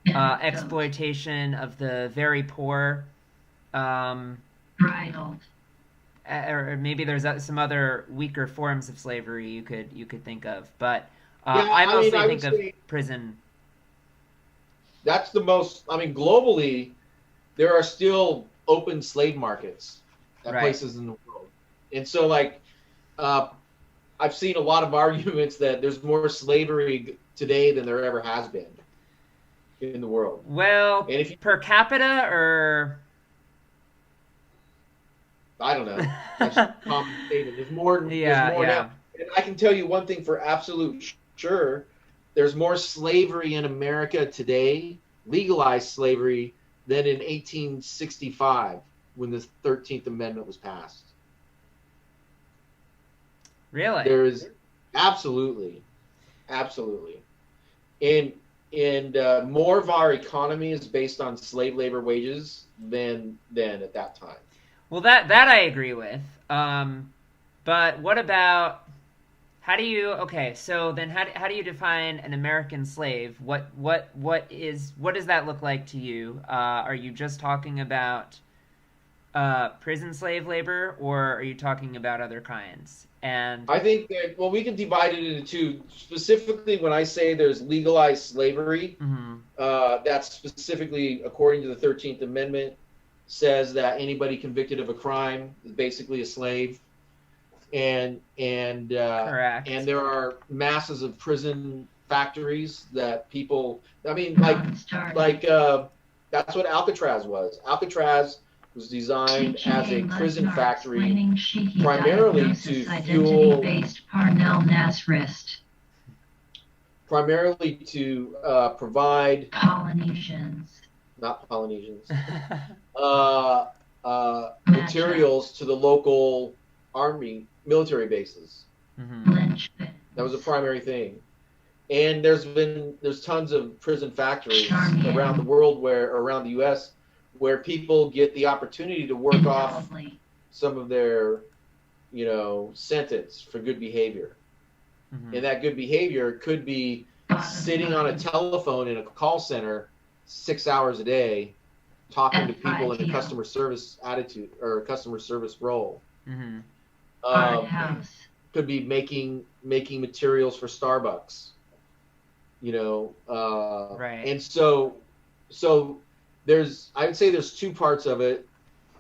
S2: exploitation of the very poor,
S4: Bridled.
S2: or maybe there's some other weaker forms of slavery you could think of. But
S1: Yeah,
S2: I
S1: I mean,
S2: mostly
S1: I would
S2: think of
S1: say
S2: prison.
S1: that's the most. I mean, globally, there are still open slave markets at
S2: Right.
S1: places in the world, and so uh, I've seen a lot of arguments that there's more slavery today than there ever has been in the world.
S2: Well,
S1: And if you,
S2: per capita or
S1: I don't know, that's just a common statement. There's
S2: yeah,
S1: more now,
S2: yeah.
S1: and I can tell you one thing for absolute sure: there's more slavery in America today, legalized slavery, than in 1865 when the 13th Amendment was passed.
S2: Really?
S1: There is absolutely, absolutely, and more of our economy is based on slave labor wages than at that time.
S2: Well, that I agree with. But what about how do you okay, so then how do you define an American slave? What does that look like to you? Are you just talking about prison slave labor, or are you talking about other kinds? And
S1: I think that, well, we can divide it into two. Specifically, when I say there's legalized slavery,
S2: mhm,
S1: that's specifically according to the 13th Amendment, says that anybody convicted of a crime is basically a slave, and
S2: correct.
S1: there are masses of prison factories that people. I mean,
S4: Non-starter.
S1: that's what Alcatraz was. Alcatraz was designed as a
S4: T.e.a.c.e.
S1: prison
S4: Lesnar
S1: factory
S4: explaining Sheehy
S1: primarily to
S4: diagnosis
S1: fuel
S4: identity-based Parnell Nasrist.
S1: primarily to provide,
S4: Polynesians.
S1: not Polynesians,
S4: Matchup.
S1: materials to the local army military bases.
S2: Mhm.
S4: Lynchpins.
S1: That was a primary thing. And there's tons of prison factories
S4: Charmian.
S1: around the world, around the U.S., where people get the opportunity to work off
S4: Indelibly.
S1: some of their sentence for good behavior.
S2: Mhm.
S1: And that good behavior could be sitting on a telephone in a call center 6 hours a day, talking to people in a customer service attitude or a customer service role.
S2: Mhm.
S4: Hard house.
S1: Could be making materials for Starbucks.
S2: Right.
S1: And so I would say there's two parts of it.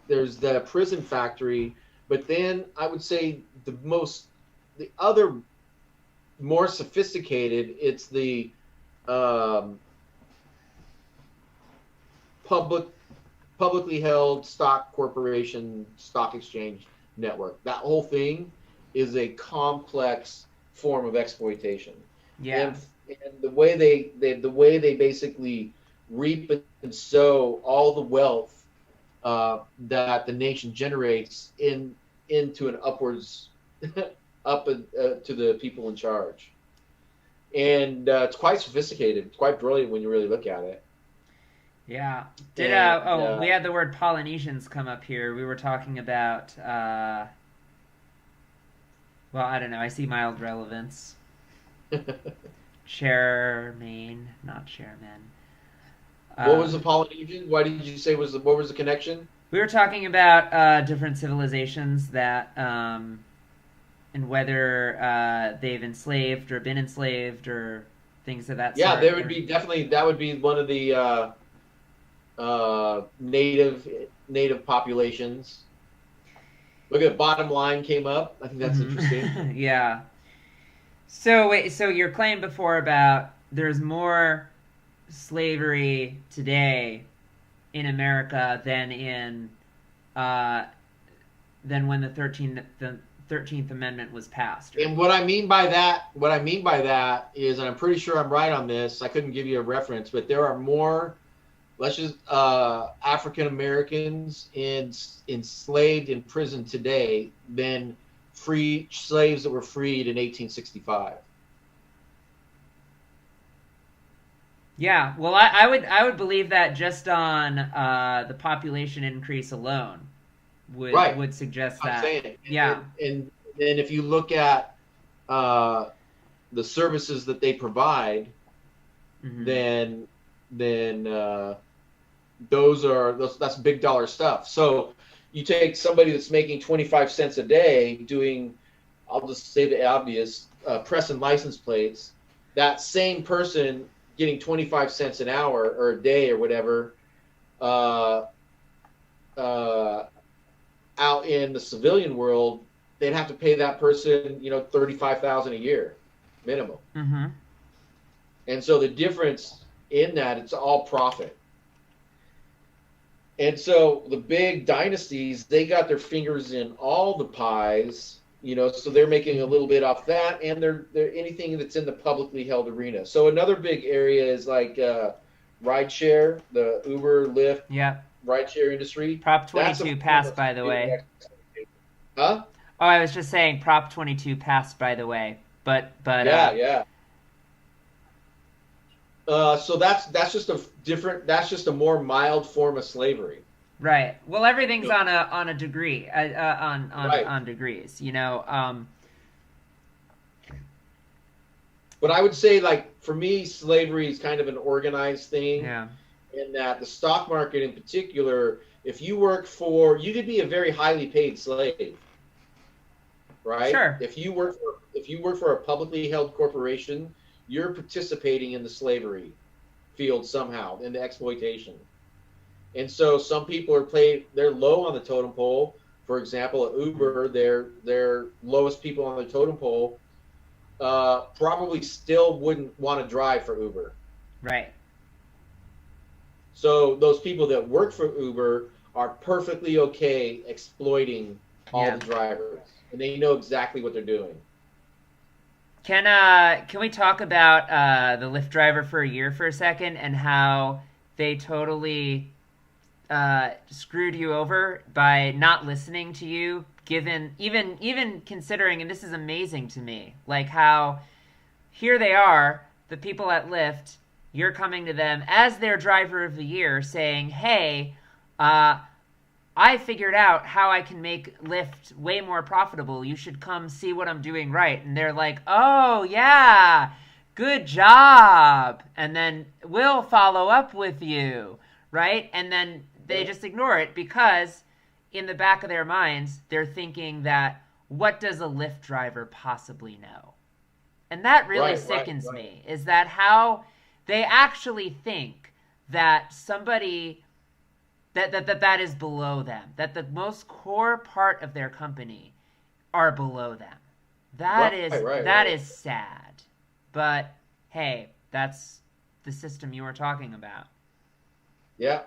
S1: There's the prison factory, but then I would say the other more sophisticated, it's the public publicly held stock corporation stock exchange network. That whole thing is a complex form of exploitation.
S2: Yeah.
S1: And the way they basically reap and sow all the wealth that the nation generates into an upwards up to the people in charge. and it's quite sophisticated. It's quite brilliant when you really look at it.
S2: Yeah.
S1: And
S2: We had the word Polynesians come up here. We were talking about well, I don't know. I see mild relevance. Chairman, not chairman.
S1: what was the Polynesian? Why did you say what was the connection?
S2: We were talking about different civilizations that and whether they've enslaved or been enslaved or things of that
S1: Yeah,
S2: sort.
S1: there would be definitely that would be one of the native populations. Look at bottom line came up. I think that's interesting.
S2: Yeah. So wait, so your claim before about there's more slavery today in America uh, than when the 13th Amendment was passed.
S1: And what I mean by that is, and I'm pretty sure I'm right on this. I couldn't give you a reference, but there are more, let's just African Americans enslaved in prison today than free slaves that were freed in 1865.
S2: Yeah, well, I would believe that just on the population increase alone
S1: Right,
S2: would suggest
S1: I'm
S2: that.
S1: saying,
S2: Yeah.
S1: and then if you look at uh, the services that they provide,
S2: Hmm.
S1: then that's big dollar stuff. So you take somebody that's making 25 cents a day doing, I'll just say the obvious, pressing license plates. That same person getting 25 cents an hour or a day or whatever, uh, uh, out in the civilian world, they'd have to pay that person, 35,000 a year minimum.
S2: Hmm.
S1: And so the difference in that, it's all profit. And so the big dynasties, they got their fingers in all the pies, so they're making a little bit off that, and they're anything that's in the publicly held arena. So another big area is like rideshare, the Uber, Lyft,
S2: Yeah.
S1: rideshare industry.
S2: Prop
S1: That's a
S2: 22
S1: form
S2: passed,
S1: of
S2: by the
S1: big
S2: way.
S1: exploitation. Huh?
S2: Oh, I was just saying Prop 22 passed, by the way. But
S1: Yeah, yeah. So that's just a different. That's just a more mild form of slavery.
S2: right. Well, everything's on a degree,
S1: Right.
S2: on degrees,
S1: But I would say, like, for me, slavery is kind of an organized thing,
S2: Yeah.
S1: in that the stock market in particular, if you could be a very highly paid slave, right?
S2: Sure.
S1: If you work for a publicly held corporation, you're participating in the slavery field somehow, in the exploitation. And so some people they're low on the totem pole. For example, at Uber, they're lowest people on the totem pole probably still wouldn't want to drive for Uber.
S2: Right.
S1: So those people that work for Uber are perfectly okay exploiting all
S2: Yeah.
S1: the drivers, and they know exactly what they're doing.
S2: Can we talk about the Lyft driver for a year for a second and how they totally screwed you over by not listening to you, given even considering, and this is amazing to me, like how here they are, the people at Lyft, you're coming to them as their driver of the year saying, hey, uh, I figured out how I can make Lyft way more profitable. You should come see what I'm doing right. And they're like, oh, yeah, good job. And then we'll follow up with you, right? And then they just ignore it because in the back of their minds, they're thinking that what does a Lyft driver possibly know? And that really sickens me, is that how they actually think that somebody that is below them, that the most core part of their company are below them. That is sad. But hey, that's the system you were talking about.
S1: Yeah,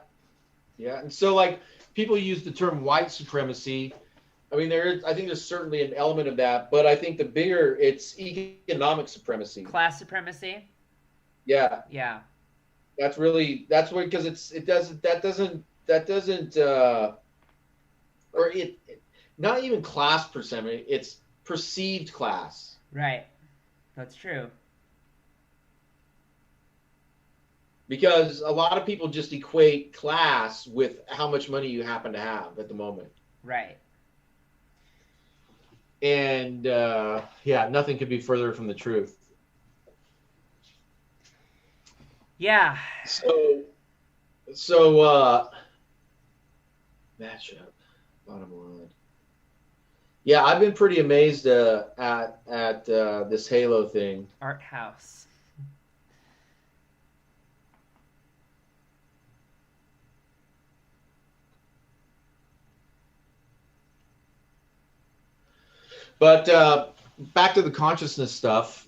S1: yeah. And so, like, people use the term white supremacy. I mean, I think there's certainly an element of that, but I think it's economic supremacy.
S2: Class supremacy.
S1: Yeah,
S2: Yeah.
S1: that's what, because that doesn't or not even class supremacy. It's perceived class.
S2: Right. That's true.
S1: because a lot of people just equate class with how much money you happen to have at the moment.
S2: Right.
S1: And yeah, nothing could be further from the truth.
S2: Yeah.
S1: So matchup, bottom line. Yeah, I've been pretty amazed at this Halo thing.
S2: Art house.
S1: But back to the consciousness stuff.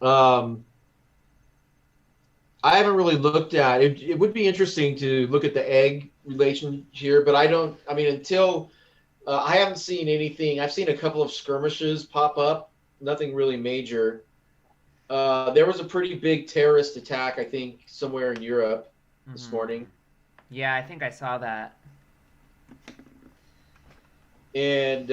S1: I haven't really looked at it. It would be interesting to look at the egg relation here, but I don't. I mean, until I haven't seen anything. I've seen a couple of skirmishes pop up. Nothing really major. There was a pretty big terrorist attack, I think, somewhere in Europe this morning.
S2: Yeah, I think I saw that.
S1: And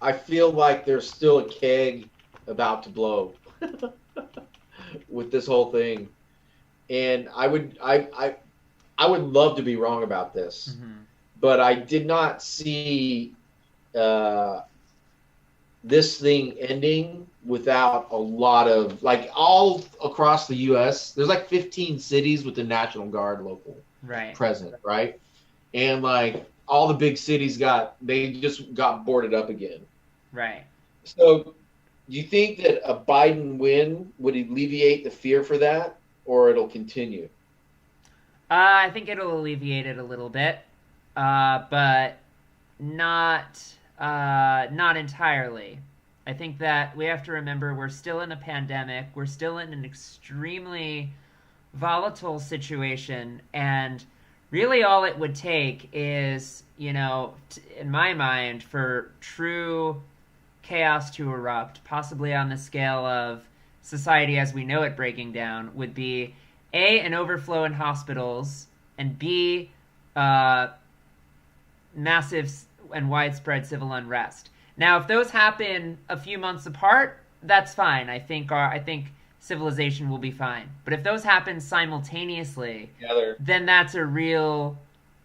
S1: I feel like there's still a keg about to blow with this whole thing. And I would love to be wrong about this, but I did not see this thing ending without a lot of, like, all across the U.S. There's like 15 cities with the National Guard local present, right? And like all the big cities they just got boarded up again.
S2: Right.
S1: So do you think that a Biden win would alleviate the fear for that, or it'll continue?
S2: I think it'll alleviate it a little bit, but not entirely. I think that we have to remember we're still in a pandemic. We're still in an extremely volatile situation, and really all it would take is, in my mind, for true chaos to erupt, possibly on the scale of society as we know it breaking down, would be A, an overflow in hospitals, and B, massive and widespread civil unrest. Now, if those happen a few months apart, that's fine. I think civilization will be fine. But if those happen simultaneously, then that's a real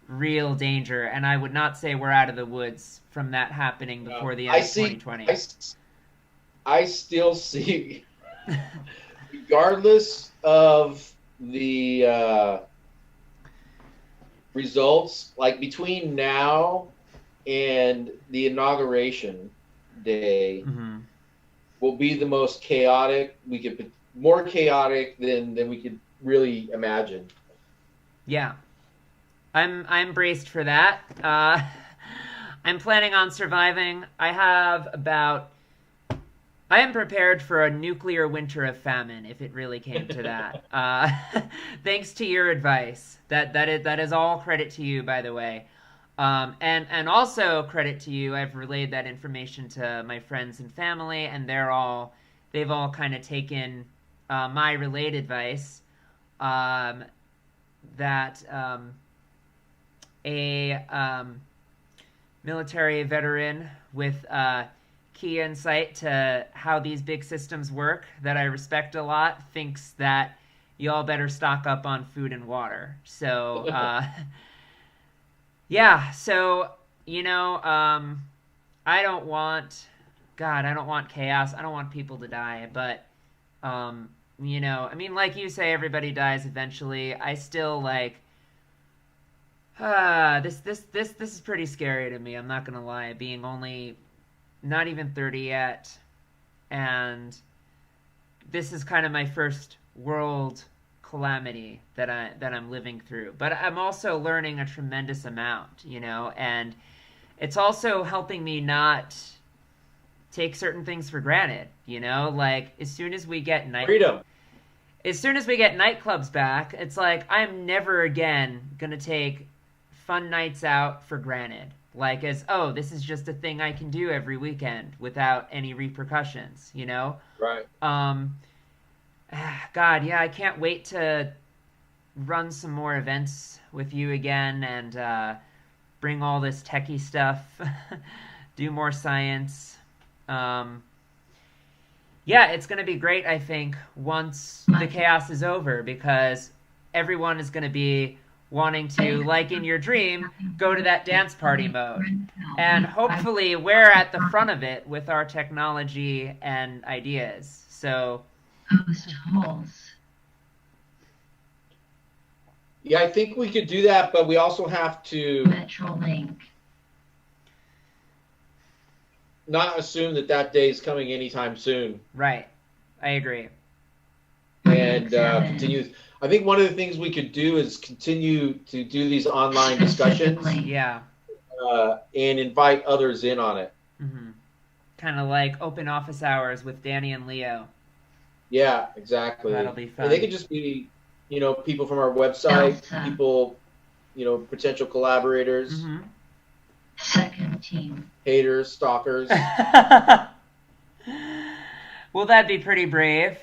S2: danger. And I would not say we're out of the woods from that happening before the end of 2020.
S1: I still see, regardless of the results, like between now and the inauguration day, will be the most chaotic. More chaotic than we could really imagine.
S2: Yeah, I'm braced for that. I'm planning on surviving. I am prepared for a nuclear winter of famine if it really came to that. Thanks to your advice. That is all credit to you, by the way. And also credit to you. I've relayed that information to my friends and family, and they've all kind of taken my relayed advice. That a military veteran with key insight to how these big systems work that I respect a lot thinks that y'all better stock up on food and water. So yeah, so I don't want chaos. I don't want people to die, but I mean, like you say, everybody dies eventually. I still this is pretty scary to me. I'm not gonna lie, being only not even 30 yet, and this is kind of my first world calamity that I'm living through. But I'm also learning a tremendous amount, and it's also helping me not take certain things for granted, like as soon as we get nightclubs back, it's like I'm never again gonna take fun nights out for granted, like this is just a thing I can do every weekend without any repercussions,
S1: Right.
S2: God, yeah, I can't wait to run some more events with you again and bring all this techie stuff do more science. Um, yeah, it's going to be great, I think, once the chaos is over, because everyone is going to be wanting to, like in your dream, go to that dance party mode. And hopefully we're at the front of it with our technology and ideas. So,
S4: Post holes.
S1: Yeah, I think we could do that, but we also have to
S4: Metrolink.
S1: not assume that that day is coming anytime soon.
S2: right. I agree.
S1: And continue. I think one of the things we could do is continue to do these online discussions
S2: Yeah.
S1: and invite others in on it.
S2: Mm-hmm. Kind of like open office hours with Danny and Leo.
S1: Yeah, exactly.
S2: That'll be fun.
S1: And they could just be, people from our website, people, potential collaborators,
S2: Mm-hmm.
S4: Second team.
S1: haters, stalkers.
S2: Well, that'd be pretty brave.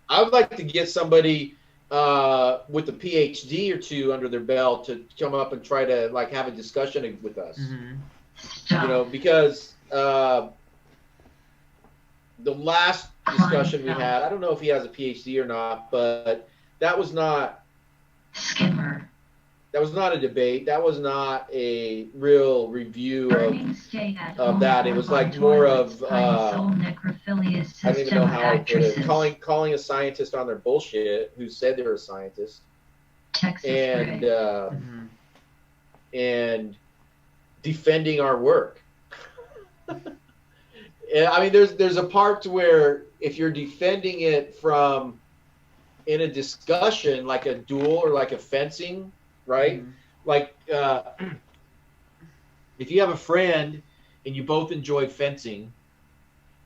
S1: I would like to get somebody with a PhD or two under their belt to come up and try to have a discussion with us.
S2: Mm-hmm.
S1: Because the last discussion we had, I don't know if he has a PhD or not, but that was not
S4: Skimmer.
S1: That was not a debate. That was not a real review of that. It was like more of I don't even know how I put it. Calling a scientist on their bullshit who said they were a scientist, and and defending our work. I mean, there's a part to where if you're defending it from in a discussion like a duel or like a fencing. Right? Like, if you have a friend and you both enjoy fencing,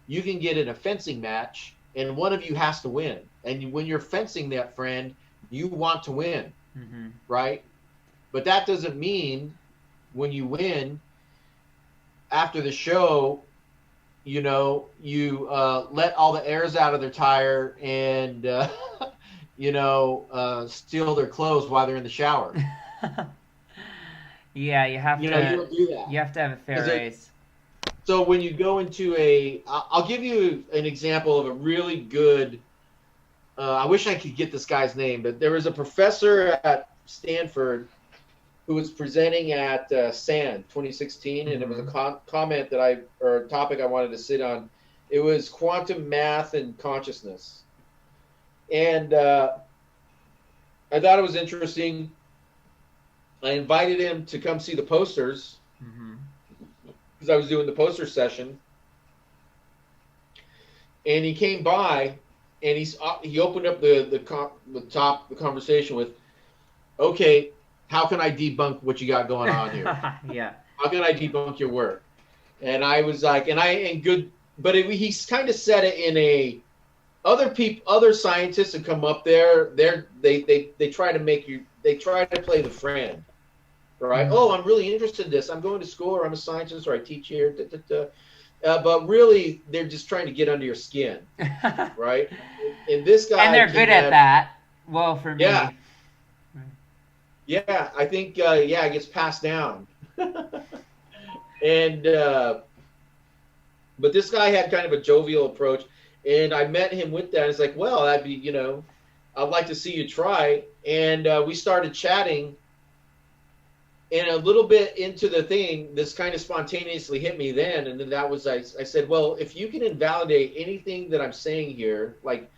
S1: you can get in a fencing match and one of you has to win. And when you're fencing that friend, you want to win, right? But that doesn't mean when you win, after the show, you let all the airs out of their tire and steal their clothes while they're in the shower.
S2: Yeah, you have to.
S1: You don't do that.
S2: You have to have a fair race.
S1: So when you go into I'll give you an example of a really good. I wish I could get this guy's name, but there was a professor at Stanford who was presenting at S.C.R.E.A.M 2016, and it was a comment or a topic I wanted to sit on. It was quantum math and consciousness. And I thought it was interesting. I invited him to come see the posters because I was doing the poster session. And he came by, and he opened up the conversation with, "Okay, how can I debunk what you got going on here?
S2: Yeah.
S1: How can I debunk your work?" And I was like, but he kind of said it in a. Other scientists that come up there, they try to play the friend, right? Oh, I'm really interested in this. I'm going to school, or I'm a scientist, or I teach here. But really, they're just trying to get under your skin, right? And this guy,
S2: and they're good at that. Well, for me,
S1: yeah, I think it gets passed down, and but this guy had kind of a jovial approach. And I met him with that. It's like, well, that'd be, I'd like to see you try. And we started chatting. And a little bit into the thing, this kind of spontaneously hit me then. And then that was, I said, well, if you can invalidate anything that I'm saying here, like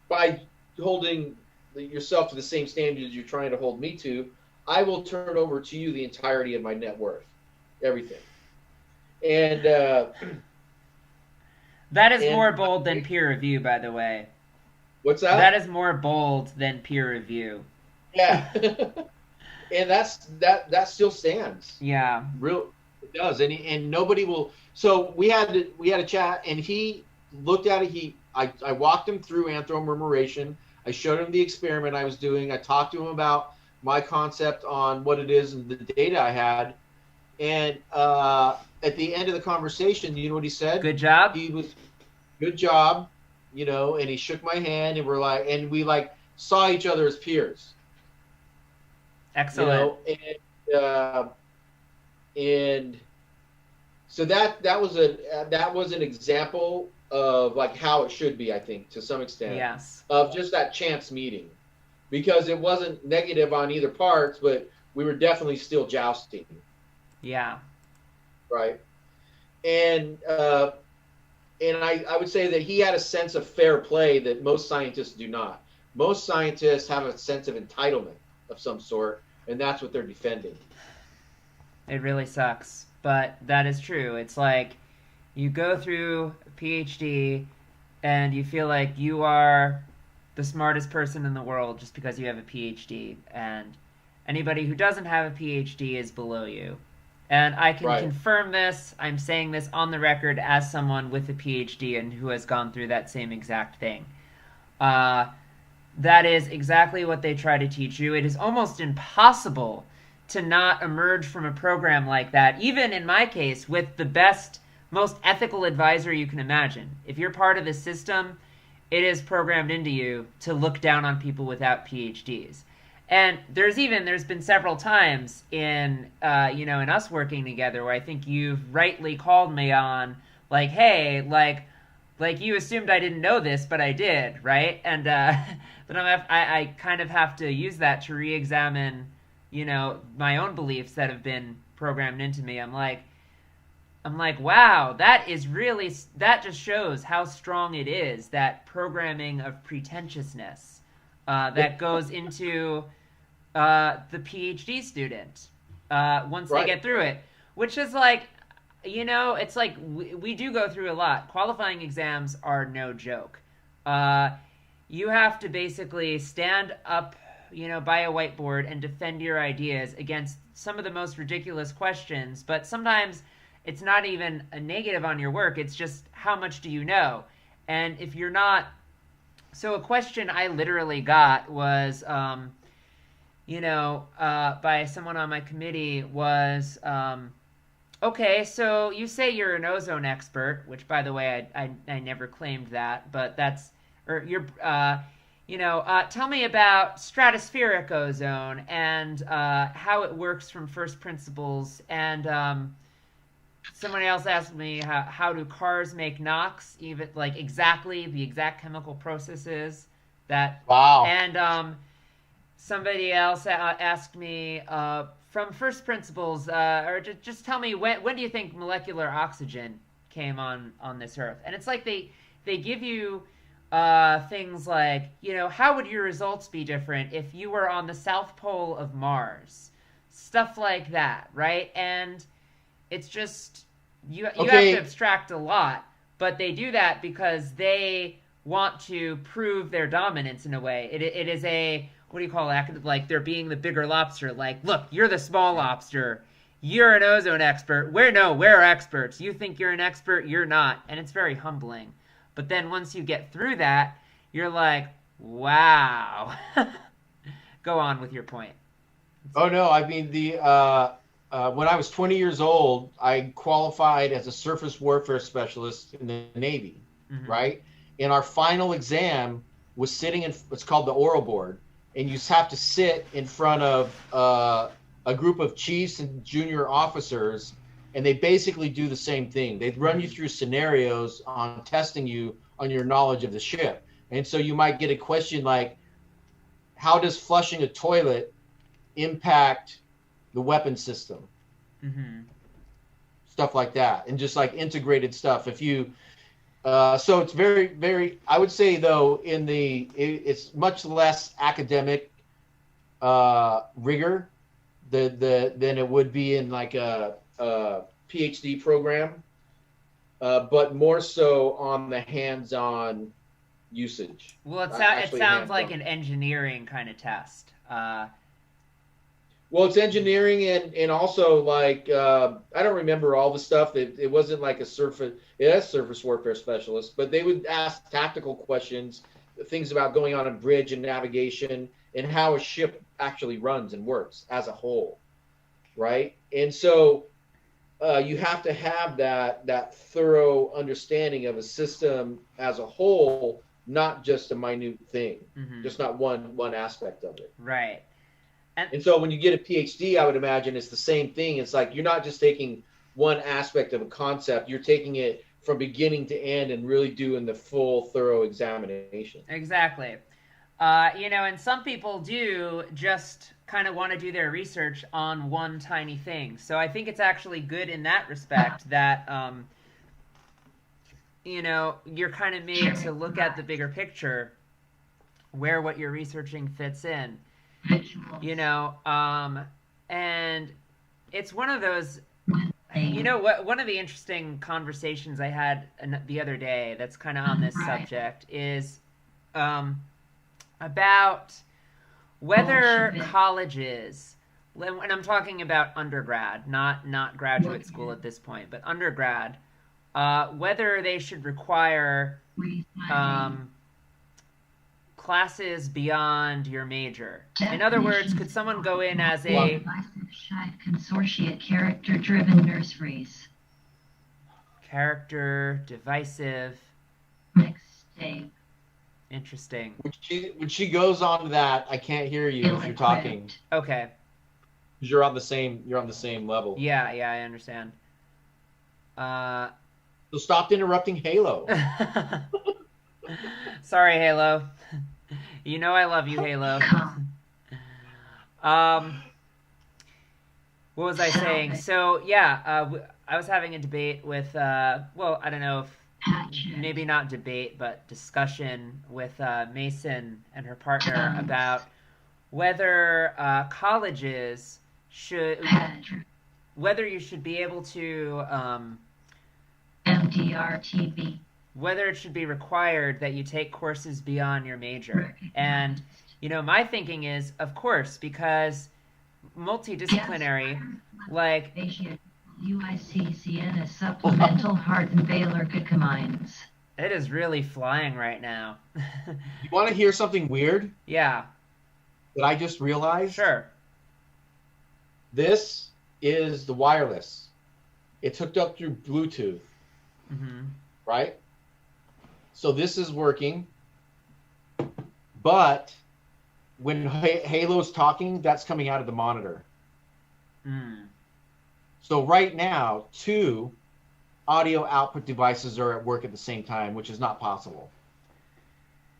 S1: by holding yourself to the same standards you're trying to hold me to, I will turn over to you the entirety of my net worth, everything. And
S2: that is more bold than peer review, by the way.
S1: What's that?
S2: That is more bold than peer review.
S1: Yeah. And that still stands.
S2: Yeah.
S1: It does. And nobody will. So we had a chat, and he looked at it. I walked him through anthromemoration. I showed him the experiment I was doing. I talked to him about my concept on what it is and the data I had. And at the end of the conversation, you know what he said?
S2: Good job.
S1: He was, good job, and he shook my hand, and we saw each other as peers.
S2: Excellent.
S1: And So that was an example of like how it should be, I think, to some extent,
S2: Yes.
S1: of just that chance meeting, because it wasn't negative on either parts, but we were definitely still jousting,
S2: Yeah.
S1: right? And I would say that he had a sense of fair play that most scientists do not. Most scientists have a sense of entitlement of some sort, and that's what they're defending.
S2: It really sucks, but that is true. It's like you go through a PhD and you feel like you are the smartest person in the world just because you have a PhD, and anybody who doesn't have a PhD is below you. And I can
S1: Right.
S2: confirm this. I'm saying this on the record as someone with a PhD and who has gone through that same exact thing. Uh, that is exactly what they try to teach you. It is almost impossible to not emerge from a program like that, even in my case, with the best, most ethical advisor you can imagine. If you're part of the system, it is programmed into you to look down on people without PhDs. And there's been several times in in us working together where I think you've rightly called me on, like, hey, like you assumed I didn't know this, but I did, right? And but I kind of have to use that to re-examine, my own beliefs that have been programmed into me. I'm like, wow, that just shows how strong it is, that programming of pretentiousness that goes into the PhD student once they
S1: Right.
S2: get through it, which is like, it's like we do go through a lot. Qualifying exams are no joke. Uh, you have to basically stand up, by a whiteboard and defend your ideas against some of the most ridiculous questions, but sometimes it's not even a negative on your work, it's just how much do you know? And if you're not. So a question I literally got was, by someone on my committee was, okay, so you say you're an ozone expert, which, by the way, I never claimed that, but that's, or you're, tell me about stratospheric ozone and how it works from first principles. And someone else asked me how do cars make NOx, even like exactly the exact chemical processes that,
S1: Wow.
S2: and somebody else asked me from first principles, or just tell me when do you think molecular oxygen came on this earth? And it's like they give you things like, how would your results be different if you were on the South Pole of Mars, stuff like that, right? And it's just you have to
S1: Okay.
S2: abstract a lot, but they do that because they want to prove their dominance in a way. It is a, what do you call it? Like they're being the bigger lobster. Like, look, you're the small lobster. You're an ozone expert. We're experts. You think you're an expert, you're not, and it's very humbling. But then once you get through that, you're like, wow. Go on with your point.
S1: Oh no, I mean when I was 20 years old, I qualified as a surface warfare specialist in the Navy,
S2: Mm-hmm.
S1: right? And our final exam was sitting in what's called the oral board, and you have to sit in front of a group of chiefs and junior officers, and they basically do the same thing. They run you through scenarios on testing you on your knowledge of the ship. And so you might get a question like, how does flushing a toilet impact the weapon system,
S2: Mm-hmm.
S1: stuff like that, and just like integrated stuff. If you, so it's very, very. I would say though, it's much less academic rigor than it would be in like a PhD program, but more so on the hands-on usage.
S2: Well, it
S1: Actually,
S2: sounds like
S1: hands-on.
S2: an engineering kind of test.
S1: Well, it's engineering and also like I don't remember all the stuff. It wasn't like a surface. It has surface warfare specialist, but they would ask tactical questions, things about going on a bridge and navigation and how a ship actually runs and works as a whole, right? And so you have to have that thorough understanding of a system as a whole, not just a minute thing,
S2: Mm-hmm.
S1: just not one aspect of it.
S2: Right. And
S1: And so when you get a PhD, I would imagine it's the same thing. It's like you're not just taking one aspect of a concept. You're taking it from beginning to end and really doing the full, thorough examination.
S2: Exactly. And some people do just kind of want to do their research on one tiny thing. So I think it's actually good in that respect that, you're kind of made to look at the bigger picture where what you're researching fits in. And it's one of those. What? One of the interesting conversations I had the other day that's kind of on this subject is about whether colleges, and I'm talking about undergrad, not graduate school at this point, but undergrad, whether they should require classes beyond your major. In other words, could someone go in as a
S4: consortiate character-driven nurseries?
S2: Character, divisive.
S4: Mixtape.
S2: Interesting.
S1: When she goes on to that, I can't hear you if you're talking.
S2: Okay.
S1: You're on the same level.
S2: Yeah, I understand.
S1: So stop interrupting Halo.
S2: Sorry, Halo. You know I love you, Halo. What was I saying? So yeah, I was having a debate with I don't know if maybe not debate, but discussion with Mason and her partner about whether colleges whether you should be able to
S4: MDRTB.
S2: Whether it should be required that you take courses beyond your major. And my thinking is, of course, because multidisciplinary, like
S4: UIC Sienna supplemental heart and Baylor Glucamines.
S2: It is really flying right now.
S1: You want to hear something weird?
S2: Yeah.
S1: That I just realized?
S2: Sure.
S1: This is the wireless. It's hooked up through Bluetooth.
S2: Mm-hmm.
S1: Right? So this is working. But when Halo's talking, that's coming out of the monitor.
S2: Mm.
S1: So right now, 2 audio output devices are at work at the same time, which is not possible.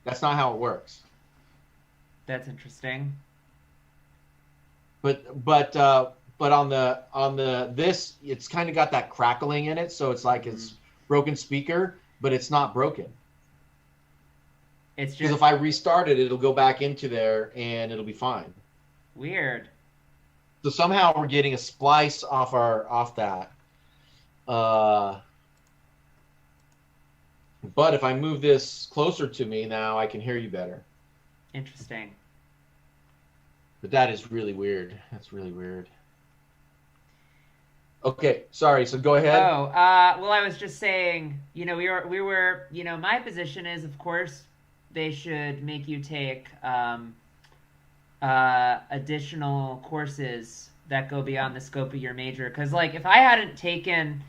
S1: That's not how it works.
S2: That's interesting.
S1: But on the this, it's kind of got that crackling in it, so it's like it's broken speaker, but it's not broken.
S2: It's just
S1: because if I restart it, it'll go back into there and it'll be fine.
S2: Weird.
S1: So somehow we're getting a splice off that. But if I move this closer to me now, I can hear you better.
S2: Interesting.
S1: But that is really weird. That's really weird. Okay, sorry. So go ahead.
S2: Oh, well, I was just saying, we were, my position is, of course, they should make you take additional courses that go beyond the scope of your major. Because, like, if I hadn't taken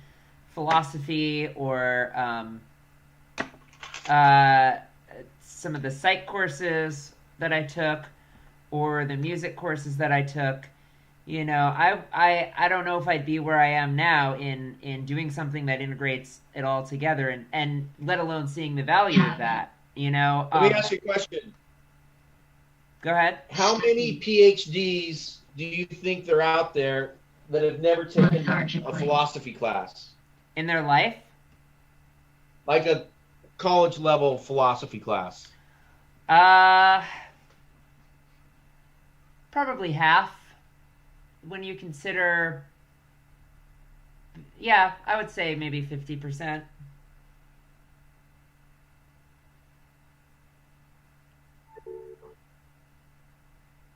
S2: philosophy or some of the psych courses that I took or the music courses that I took, I don't know if I'd be where I am now in doing something that integrates it all together and let alone seeing the value of that.
S1: Let me ask you a question.
S2: Go ahead.
S1: How many PhDs do you think there are out there that have never taken a philosophy class?
S2: In their life?
S1: Like a college level philosophy class?
S2: Probably half. When you consider, yeah, I would say maybe 50%.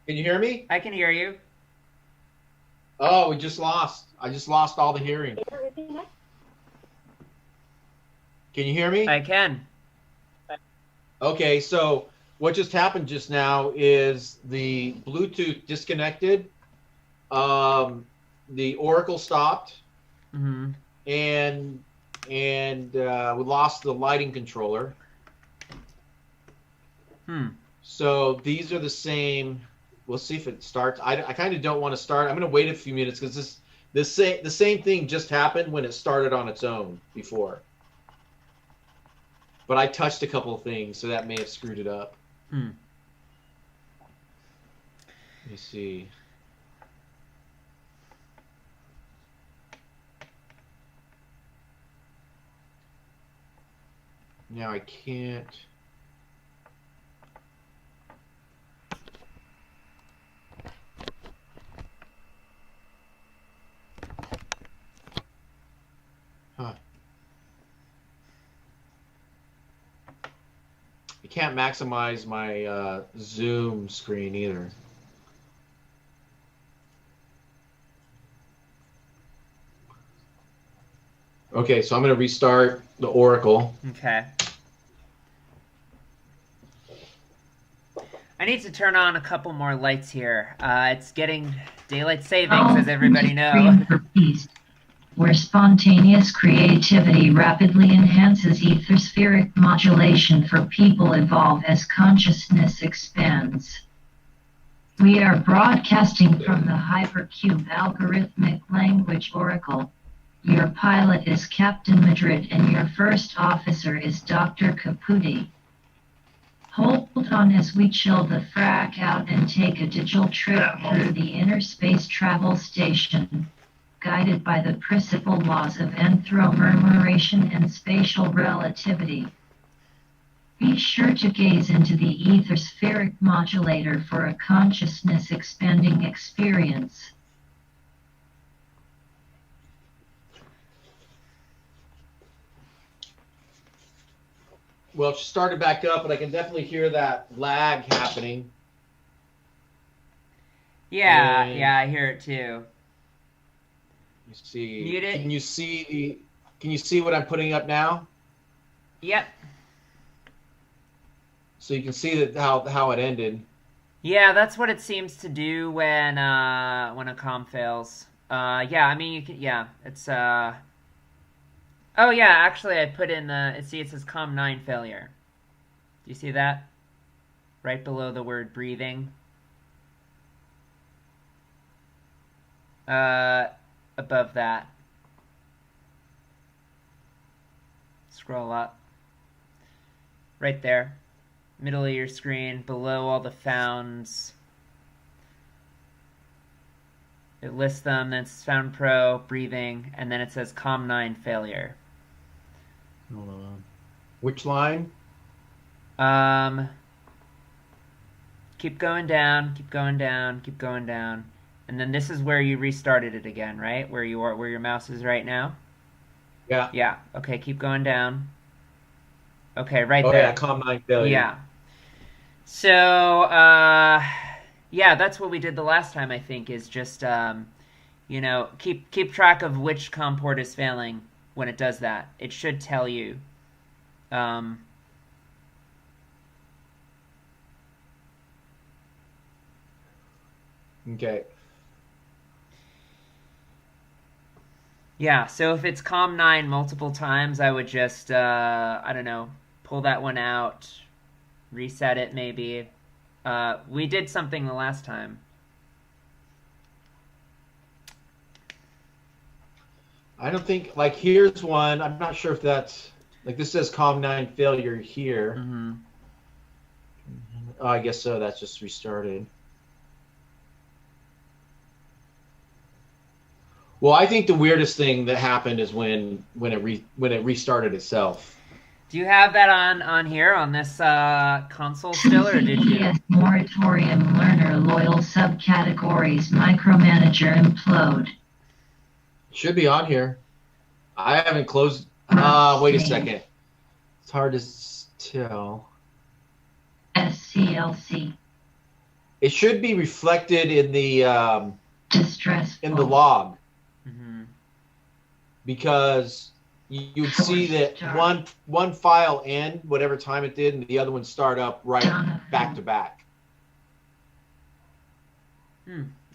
S1: Can you hear me?
S2: I can hear you.
S1: Oh, I just lost all the hearing. Can you hear me?
S2: I can.
S1: Okay, so what just happened just now is the Bluetooth disconnected. The Oracle stopped,
S2: mm-hmm.
S1: and we lost the lighting controller. So these are the same. We'll see if it starts. I kind of don't want to start. I'm going to wait a few minutes because the same thing just happened when it started on its own before. But I touched a couple of things, so that may have screwed it up.
S2: Hmm.
S1: Let me see. Now I can't. Huh. I can't maximize my Zoom screen either. Okay, so I'm going to restart the Oracle.
S2: Okay. I need to turn on a couple more lights here. It's getting daylight savings, as everybody knows.
S4: Where spontaneous creativity rapidly enhances ether-spheric modulation for people evolve as consciousness expands. We are broadcasting from the Hypercube Algorithmic Language Oracle. Your pilot is Captain Madrid and your first officer is Dr. Caputi. Hold on as we chill the frack out and take a digital trip through the inner space travel station, guided by the principal laws of anthromemoration and spatial relativity. Be sure to gaze into the ether-spheric modulator for a consciousness-expanding experience.
S1: Well, it started back up, but I can definitely hear that lag happening.
S2: Yeah, I hear it too.
S1: You see,
S2: Mute it.
S1: Can you see what I'm putting up now?
S2: Yep.
S1: So you can see that how it ended.
S2: Yeah, that's what it seems to do when a comm fails. Yeah, I mean you can. Yeah, it's Oh yeah, actually I put in it says COM9 failure. Do you see that? Right below the word breathing. Above that. Scroll up. Right there. Middle of your screen, below all the founds. It lists them, then it's Found Pro, breathing, and then it says COM9 failure.
S1: Hold on. Which line?
S2: Keep going down, keep going down, keep going down. And then this is where you restarted it again, right? Where your mouse is right now?
S1: Yeah.
S2: Yeah. Okay, keep going down. Okay, right
S1: there.
S2: there.
S1: Yeah, COM9 failure.
S2: Yeah. So, yeah, that's what we did the last time, I think, is just, keep track of which COM port is failing when it does that. It should tell you.
S1: Okay.
S2: Yeah, so if it's COM9 multiple times, I would just, I don't know, pull that one out, reset it maybe. We did something the last time.
S1: I don't think, like, here's one. I'm not sure if that's, like, this says COM9 failure here.
S2: Mm-hmm.
S1: Oh, I guess so. That's just restarted. Well, I think the weirdest thing that happened is when it restarted itself.
S2: Do you have that on here on this console still, or did you?
S4: Yes, moratorium learner loyal subcategories micromanager implode.
S1: Should be on here. I haven't closed. Wait a second. It's hard to tell.
S4: S.C.R.E.A.M.
S1: It should be reflected in the
S4: Distressful.
S1: log.
S2: Mm-hmm.
S1: Because you'd see that one file end whatever time it did, and the other one start up right back to back.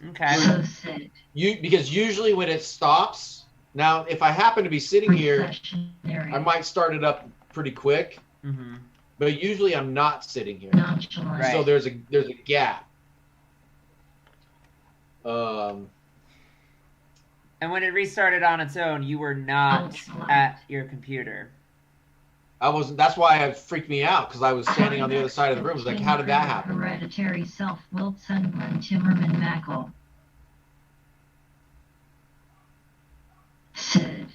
S2: Okay.
S1: Because usually when it stops, now if I happen to be sitting here, I might start it up pretty quick.
S2: Mm-hmm.
S1: But usually I'm not sitting here,
S2: Right.
S1: so there's a gap.
S2: And when it restarted on its own, you were not at your computer.
S1: I wasn't. That's why it freaked me out because I was standing on the other side of the room. I was like, how did that happen?
S4: Hereditary self-willed Sunderland Timmerman Mackle. Sid.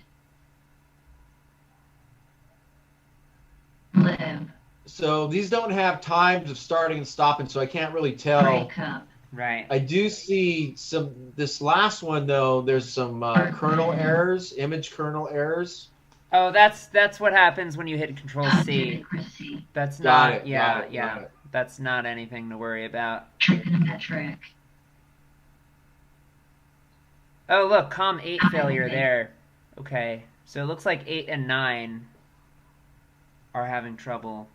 S4: Live.
S1: So these don't have times of starting and stopping, so I can't really tell.
S4: Break up.
S2: Right.
S1: I do see some. This last one though, there's some kernel errors, image kernel errors.
S2: Oh, that's what happens when you hit Control C. That's not. Got it. That's not anything to worry about.
S4: Trigonometric.
S2: Oh, look, COM 8 failure there. Okay, so it looks like 8 and 9 are having trouble.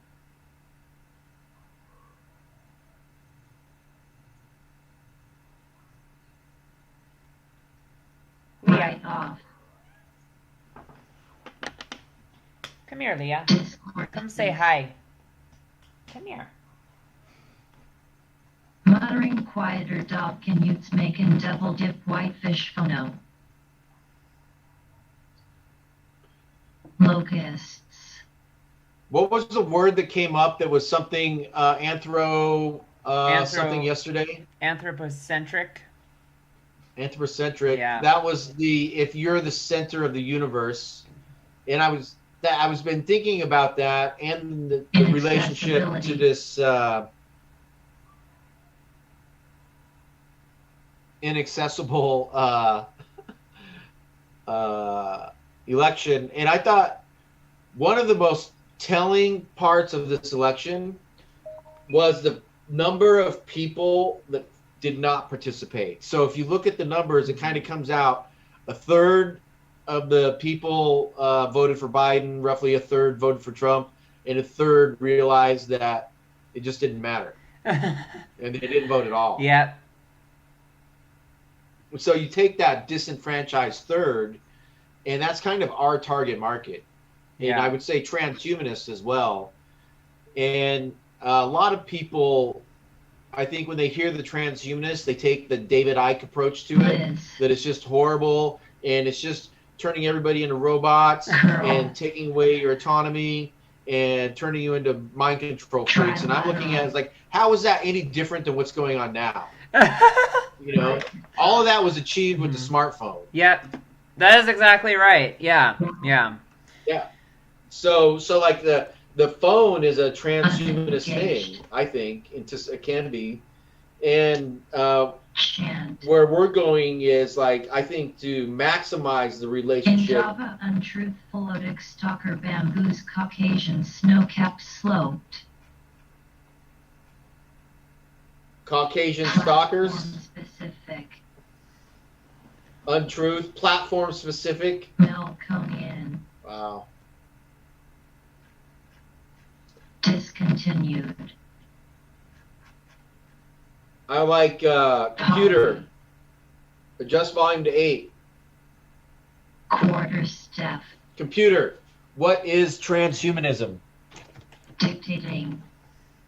S4: Right off.
S2: Come here, Leah. Come say hi. Come here.
S4: Muttering quieter dog canutes making double dip whitefish phono. Locusts.
S1: What was the word that came up that was something something yesterday?
S2: Anthropocentric.
S1: Anthropocentric.
S2: Yeah.
S1: That was if you're the center of the universe, and I was been thinking about that and the relationship to this inaccessible election. And I thought one of the most telling parts of this election was the number of people that did not participate. So if you look at the numbers, it kind of comes out a third of the people voted for Biden, roughly a third voted for Trump, and a third realized that it just didn't matter. And they didn't vote at all.
S2: Yeah.
S1: So you take that disenfranchised third, and that's kind of our target market. And I would say transhumanists as well. And a lot of people, I think when they hear the transhumanists, they take the David Icke approach to it, that it's just horrible, and it's just turning everybody into robots and taking away your autonomy and turning you into mind control freaks. And I'm looking at it as like, how is that any different than what's going on now? You know, all of that was achieved with the smartphone.
S2: Yep, that is exactly right. Yeah.
S1: So like the phone is a transhumanist thing, I think. It can be, and where we're going is like I think to maximize the relationship.
S4: In Java, untruthful Odic stalker bamboos Caucasian snow-capped sloped.
S1: Caucasian stalkers.
S4: Specific.
S1: Untruth. Platform specific.
S4: Melconian.
S1: Wow.
S4: Discontinued.
S1: I like computer. Adjust volume to 8.
S4: Quarter step.
S1: Computer. What is transhumanism?
S4: Dictating.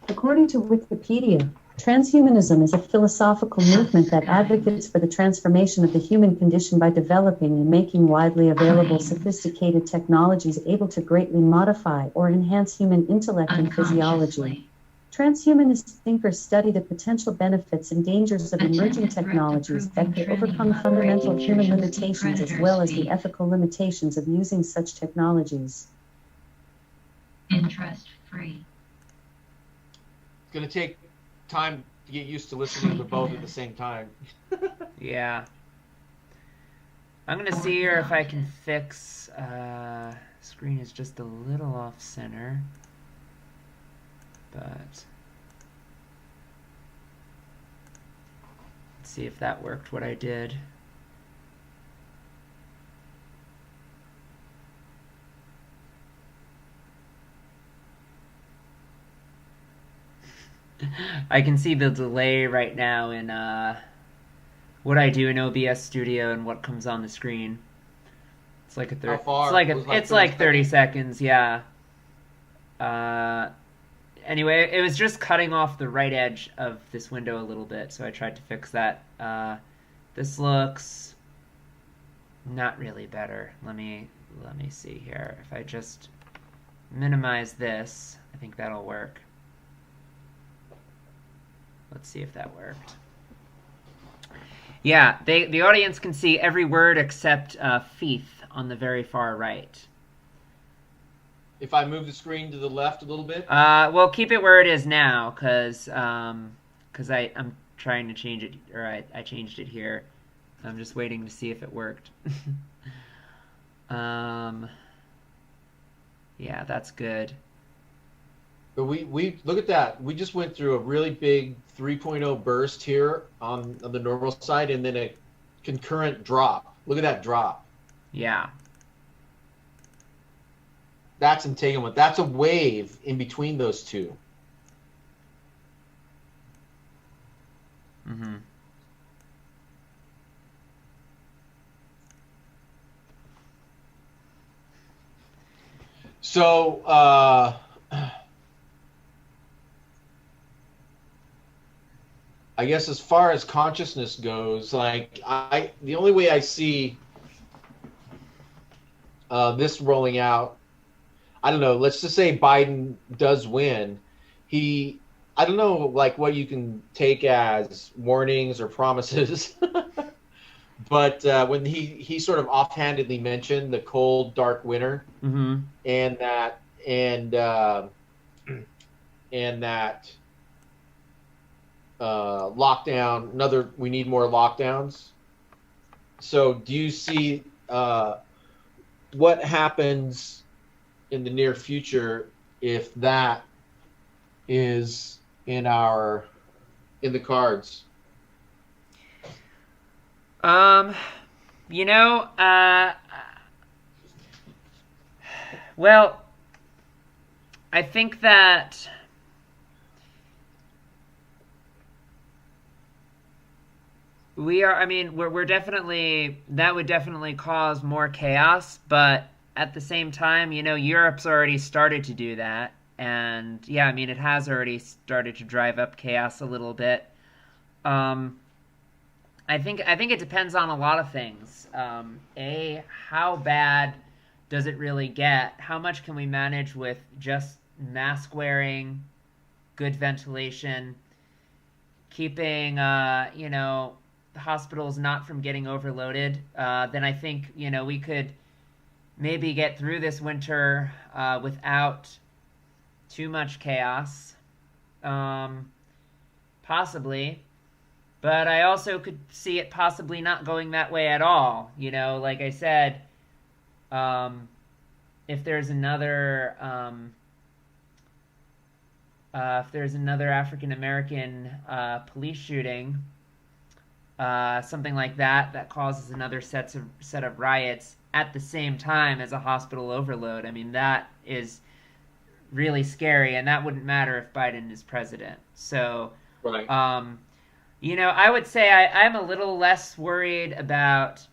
S5: According to Wikipedia, transhumanism is a philosophical movement that advocates for the transformation of the human condition by developing and making widely available sophisticated technologies able to greatly modify or enhance human intellect and physiology. Transhumanist thinkers study the potential benefits and dangers of emerging technologies that could overcome fundamental human limitations as well as the ethical limitations of using such technologies.
S4: Interest free.
S1: It's going to take time to get used to listening to both at the same time.
S2: Yeah. I'm going to see here if I can fix... screen is just a little off center. But... let's see if that worked what I did. I can see the delay right now in what I do in OBS Studio and what comes on the screen. It's like it's like 30 seconds, yeah. Anyway, it was just cutting off the right edge of this window a little bit, so I tried to fix that. This looks not really better. Let me see here. If I just minimize this, I think that'll work. Let's see if that worked. Yeah, the audience can see every word except "feith" on the very far right.
S1: If I move the screen to the left a little bit.
S2: Well, keep it where it is now, because I'm trying to change it, or I changed it here. I'm just waiting to see if it worked. Yeah, that's good.
S1: But we look at that. We just went through a really big 3.0 burst here on the normal side, and then a concurrent drop. Look at that drop.
S2: Yeah.
S1: That's entanglement. That's a wave in between those two.
S2: Mm-hmm.
S1: So I guess as far as consciousness goes, like the only way I see this rolling out, I don't know. Let's just say Biden does win. I don't know, like what you can take as warnings or promises, but when he sort of offhandedly mentioned the cold, dark winter,
S2: Mm-hmm.
S1: and that and that lockdown. We need more lockdowns. So, do you see what happens in the near future if that is in the cards?
S2: Um, you know, well, I think that we're definitely, that would definitely cause more chaos, but at the same time, Europe's already started to do that. And yeah, I mean, it has already started to drive up chaos a little bit. Um, I think it depends on a lot of things. How bad does it really get? How much can we manage with just mask wearing, good ventilation, keeping the hospitals not from getting overloaded? Then I think we could maybe get through this winter without too much chaos, possibly. But I also could see it possibly not going that way at all. Like I said, if there's another African American police shooting, something like that causes another set of riots at the same time as a hospital overload. I mean, that is really scary, and that wouldn't matter if Biden is president. So,
S1: Right.
S2: I would say I'm a little less worried about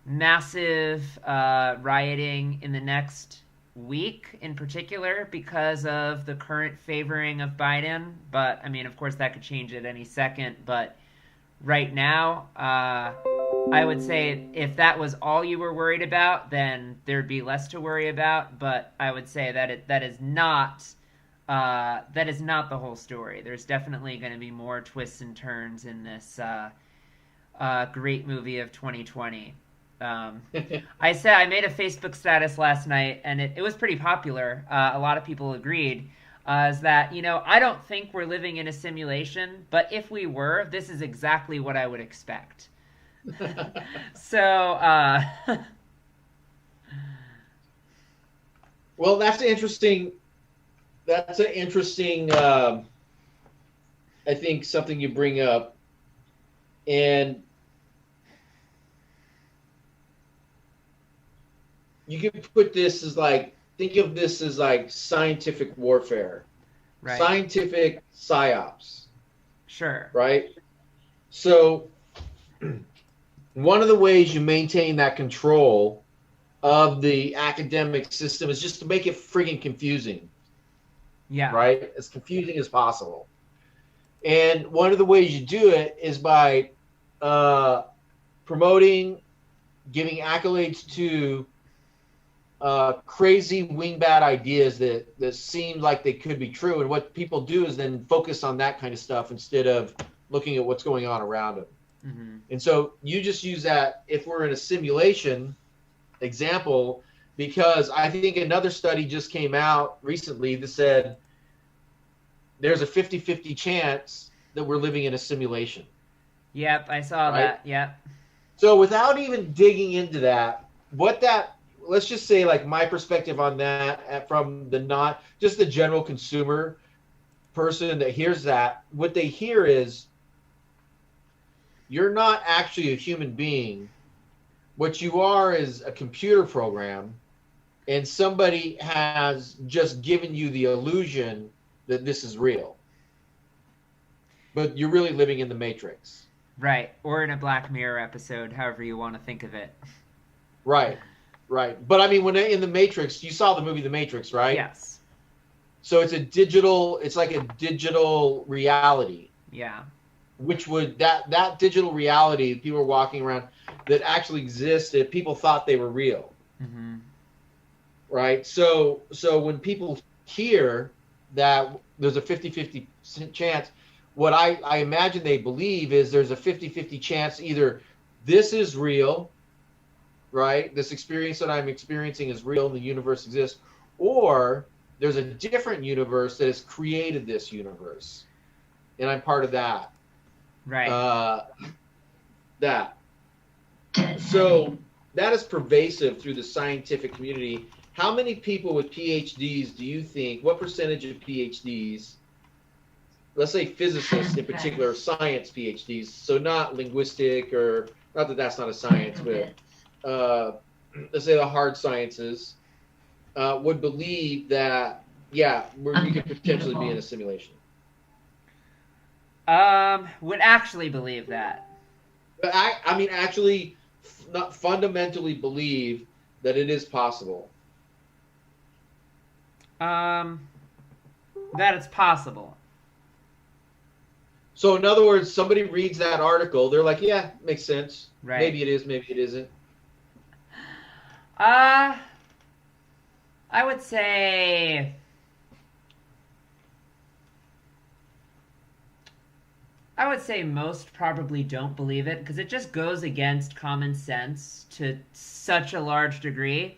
S2: massive rioting in the next week in particular because of the current favoring of Biden. But, I mean, of course, that could change at any second. But right now, I would say if that was all you were worried about, then there'd be less to worry about. But I would say that is not the whole story. There's definitely going to be more twists and turns in this great movie of 2020. I made a Facebook status last night, and it was pretty popular. A lot of people agreed. Is that I don't think we're living in a simulation, but if we were, this is exactly what I would expect. So,
S1: well, that's an interesting. I think something you bring up, and you could put this as think of this as like scientific warfare,
S2: right.
S1: Scientific psyops.
S2: Sure.
S1: Right. So, one of the ways you maintain that control of the academic system is just to make it friggin' confusing.
S2: Yeah.
S1: Right? As confusing as possible. And one of the ways you do it is by promoting giving accolades to crazy wingbat ideas that seem like they could be true. And what people do is then focus on that kind of stuff instead of looking at what's going on around them.
S2: Mm-hmm.
S1: And so you just use that if we're in a simulation example, because I think another study just came out recently that said there's a 50-50 chance that we're living in a simulation.
S2: Yep, I saw
S1: Right?
S2: that. Yep.
S1: So without even digging into that, let's just say like my perspective on that from the not just the general consumer person that hears that, what they hear is you're not actually a human being. What you are is a computer program, and somebody has just given you the illusion that this is real. But you're really living in the Matrix.
S2: Right. Or in a Black Mirror episode, however you want to think of it.
S1: Right. Right. But I mean, when in the Matrix, you saw the movie The Matrix, right?
S2: Yes.
S1: So it's like a digital reality.
S2: Yeah.
S1: Which would that digital reality people are walking around that actually existed, people thought they were real.
S2: Mm-hmm.
S1: Right? So when people hear that there's a 50-50 chance, what I imagine they believe is there's a 50-50 chance either this is real, right? This experience that I'm experiencing is real and the universe exists, or there's a different universe that has created this universe, and I'm part of that.
S2: Right.
S1: That. So that is pervasive through the scientific community. How many people with PhDs do you think, what percentage of PhDs, let's say physicists in particular, science PhDs, so not linguistic or, not that that's not a science, but let's say the hard sciences, would believe that, yeah, we could potentially be in a simulation?
S2: Would actually believe that.
S1: But I mean, actually, not fundamentally believe that it is possible.
S2: That it's possible.
S1: So, in other words, somebody reads that article, they're like, yeah, makes sense.
S2: Right.
S1: Maybe it is, maybe it isn't.
S2: I would say most probably don't believe it because it just goes against common sense to such a large degree.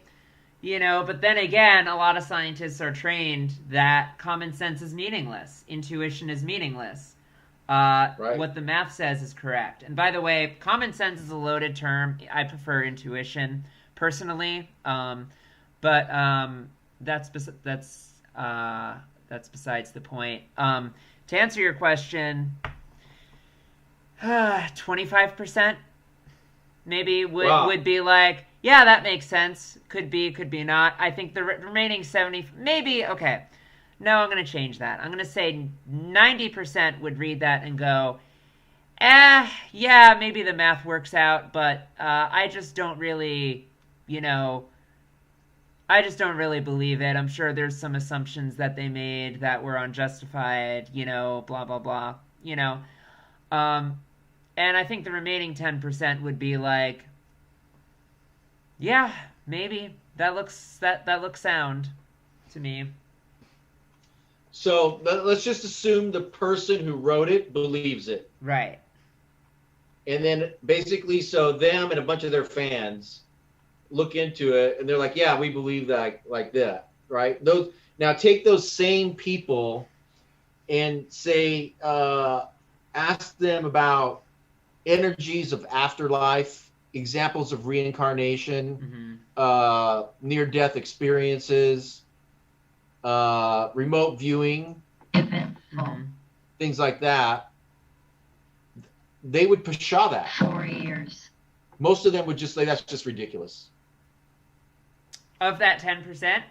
S2: But then again, a lot of scientists are trained that common sense is meaningless. Intuition is meaningless.
S1: Right.
S2: What the math says is correct. And by the way, common sense is a loaded term. I prefer intuition personally. But that's besides the point. To answer your question, 25% maybe would be like, yeah, that makes sense. Could be, could be not. I think the remaining 70, maybe, okay. No, I'm going to change that. I'm going to say 90% would read that and go, yeah, maybe the math works out, but I just don't really, I just don't really believe it. I'm sure there's some assumptions that they made that were unjustified, blah, blah, blah, and I think the remaining 10% would be like, yeah, maybe that looks sound to me.
S1: So let's just assume the person who wrote it believes it.
S2: Right.
S1: And then basically, so them and a bunch of their fans look into it and they're like, yeah, we believe that, like that, right? Now take those same people and say, ask them about energies of afterlife, examples of reincarnation, near-death experiences, remote viewing, things like that. They would pshaw that.
S4: 4 years.
S1: Most of them would just say that's just ridiculous.
S2: Of that 10%?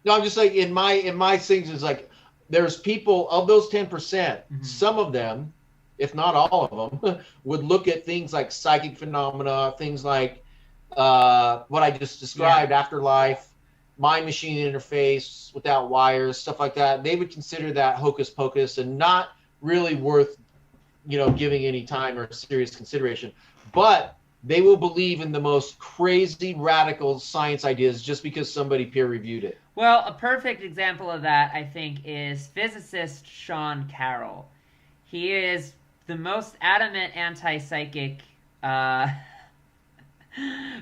S1: No, I'm just like in my things is like there's people of those 10%. Some of them, if not all of them, would look at things like psychic phenomena, things like what I just described, afterlife, mind machine interface without wires, stuff like that. They would consider that hocus pocus and not really worth, giving any time or serious consideration. But they will believe in the most crazy, radical science ideas just because somebody peer reviewed it.
S2: Well, a perfect example of that, I think, is physicist Sean Carroll. He is the most adamant anti-psychic,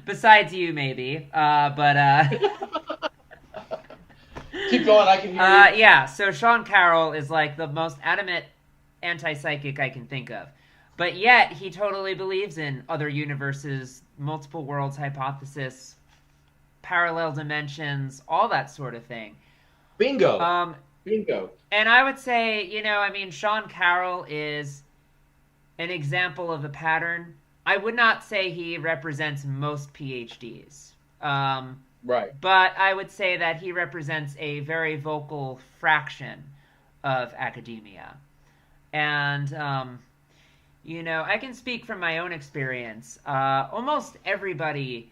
S2: besides you, maybe.
S1: Keep going, I can hear you.
S2: Yeah, so Sean Carroll is like the most adamant anti-psychic I can think of. But yet, he totally believes in other universes, multiple worlds hypothesis, parallel dimensions, all that sort of thing.
S1: Bingo. Bingo.
S2: And I would say, I mean, Sean Carroll is an example of a pattern. I would not say he represents most PhDs.
S1: Right.
S2: But I would say that he represents a very vocal fraction of academia. And, I can speak from my own experience. Almost everybody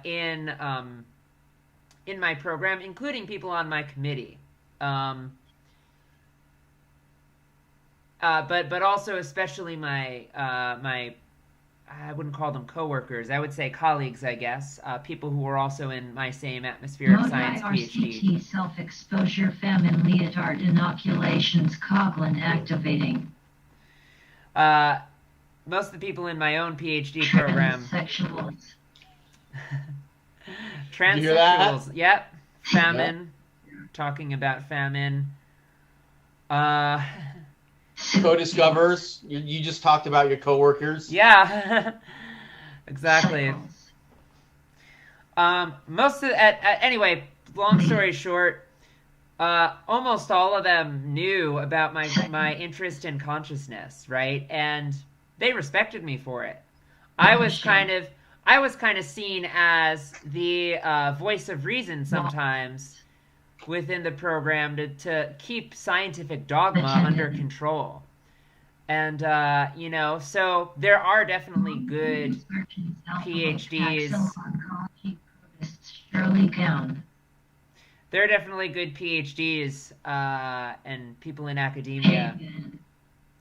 S2: in my program, including people on my committee, but also especially my I wouldn't call them coworkers. I would say colleagues, I guess. People who were also in my same atmospheric science PhD.
S4: Self-exposure, famine, leotard inoculations, Coughlin activating.
S2: Most of the people in my own PhD program.
S4: Transsexuals.
S2: Transsexuals. Yep. Famine. Yep. Talking about famine.
S1: Co-discoverers. You just talked about your coworkers.
S2: Yeah. Exactly. Anyway, long story short, almost all of them knew about my interest in consciousness, right? And they respected me for it. I was kind of seen as the voice of reason sometimes within the program to keep scientific dogma under control. And, so there are definitely good PhDs. There are definitely good PhDs and people in academia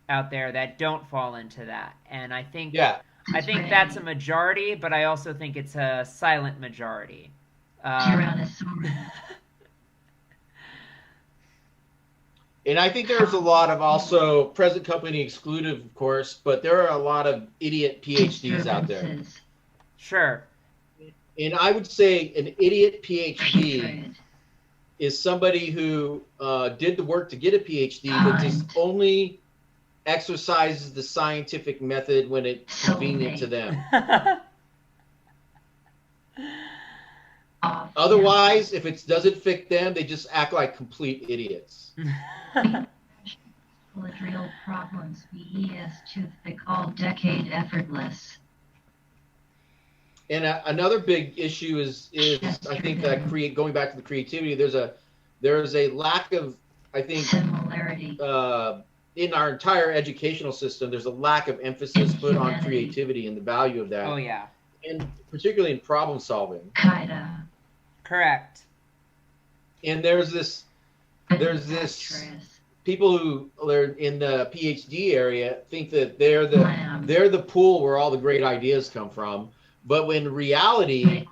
S2: out there that don't fall into that. And I think that's a majority, but I also think it's a silent majority.
S1: And I think there's a lot of also present company excluded, of course, but there are a lot of idiot PhDs out there.
S2: Sure.
S1: And I would say an idiot PhD is somebody who did the work to get a PhD, but just only exercises the scientific method when it's convenient to them. Otherwise, if it doesn't fit them, they just act like complete idiots.
S4: Real problems. P.e.a.c.e toothpick all decade effortless.
S1: And another big issue is I think that going back to the creativity, there's a lack of, I think,
S4: similarity
S1: in our entire educational system. There's a lack of emphasis put on creativity and the value of that.
S2: Oh yeah,
S1: and particularly in problem solving.
S4: Kinda.
S2: Correct.
S1: And there's this people who are in the PhD area think that they're the pool where all the great ideas come from. But when reality,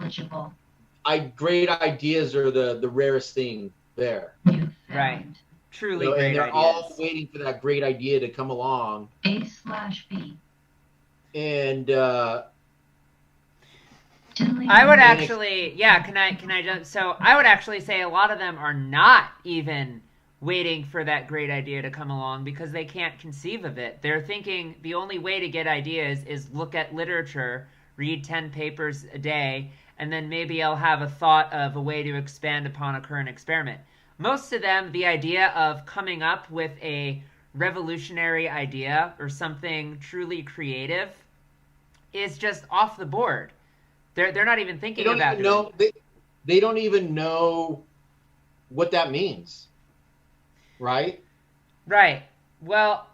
S1: great ideas are the rarest thing there.
S2: Right. Truly great
S1: and they're
S2: ideas.
S1: all waiting for that great idea to come along.
S4: A/B.
S1: And
S2: I would actually, can I just, so I would actually say a lot of them are not even waiting for that great idea to come along because they can't conceive of it. They're thinking the only way to get ideas is look at literature, read 10 papers a day, and then maybe I'll have a thought of a way to expand upon a current experiment. Most of them, the idea of coming up with a revolutionary idea or something truly creative is just off the board. They're not even thinking about it.
S1: They don't even know what that means. Right?
S2: Right. Well,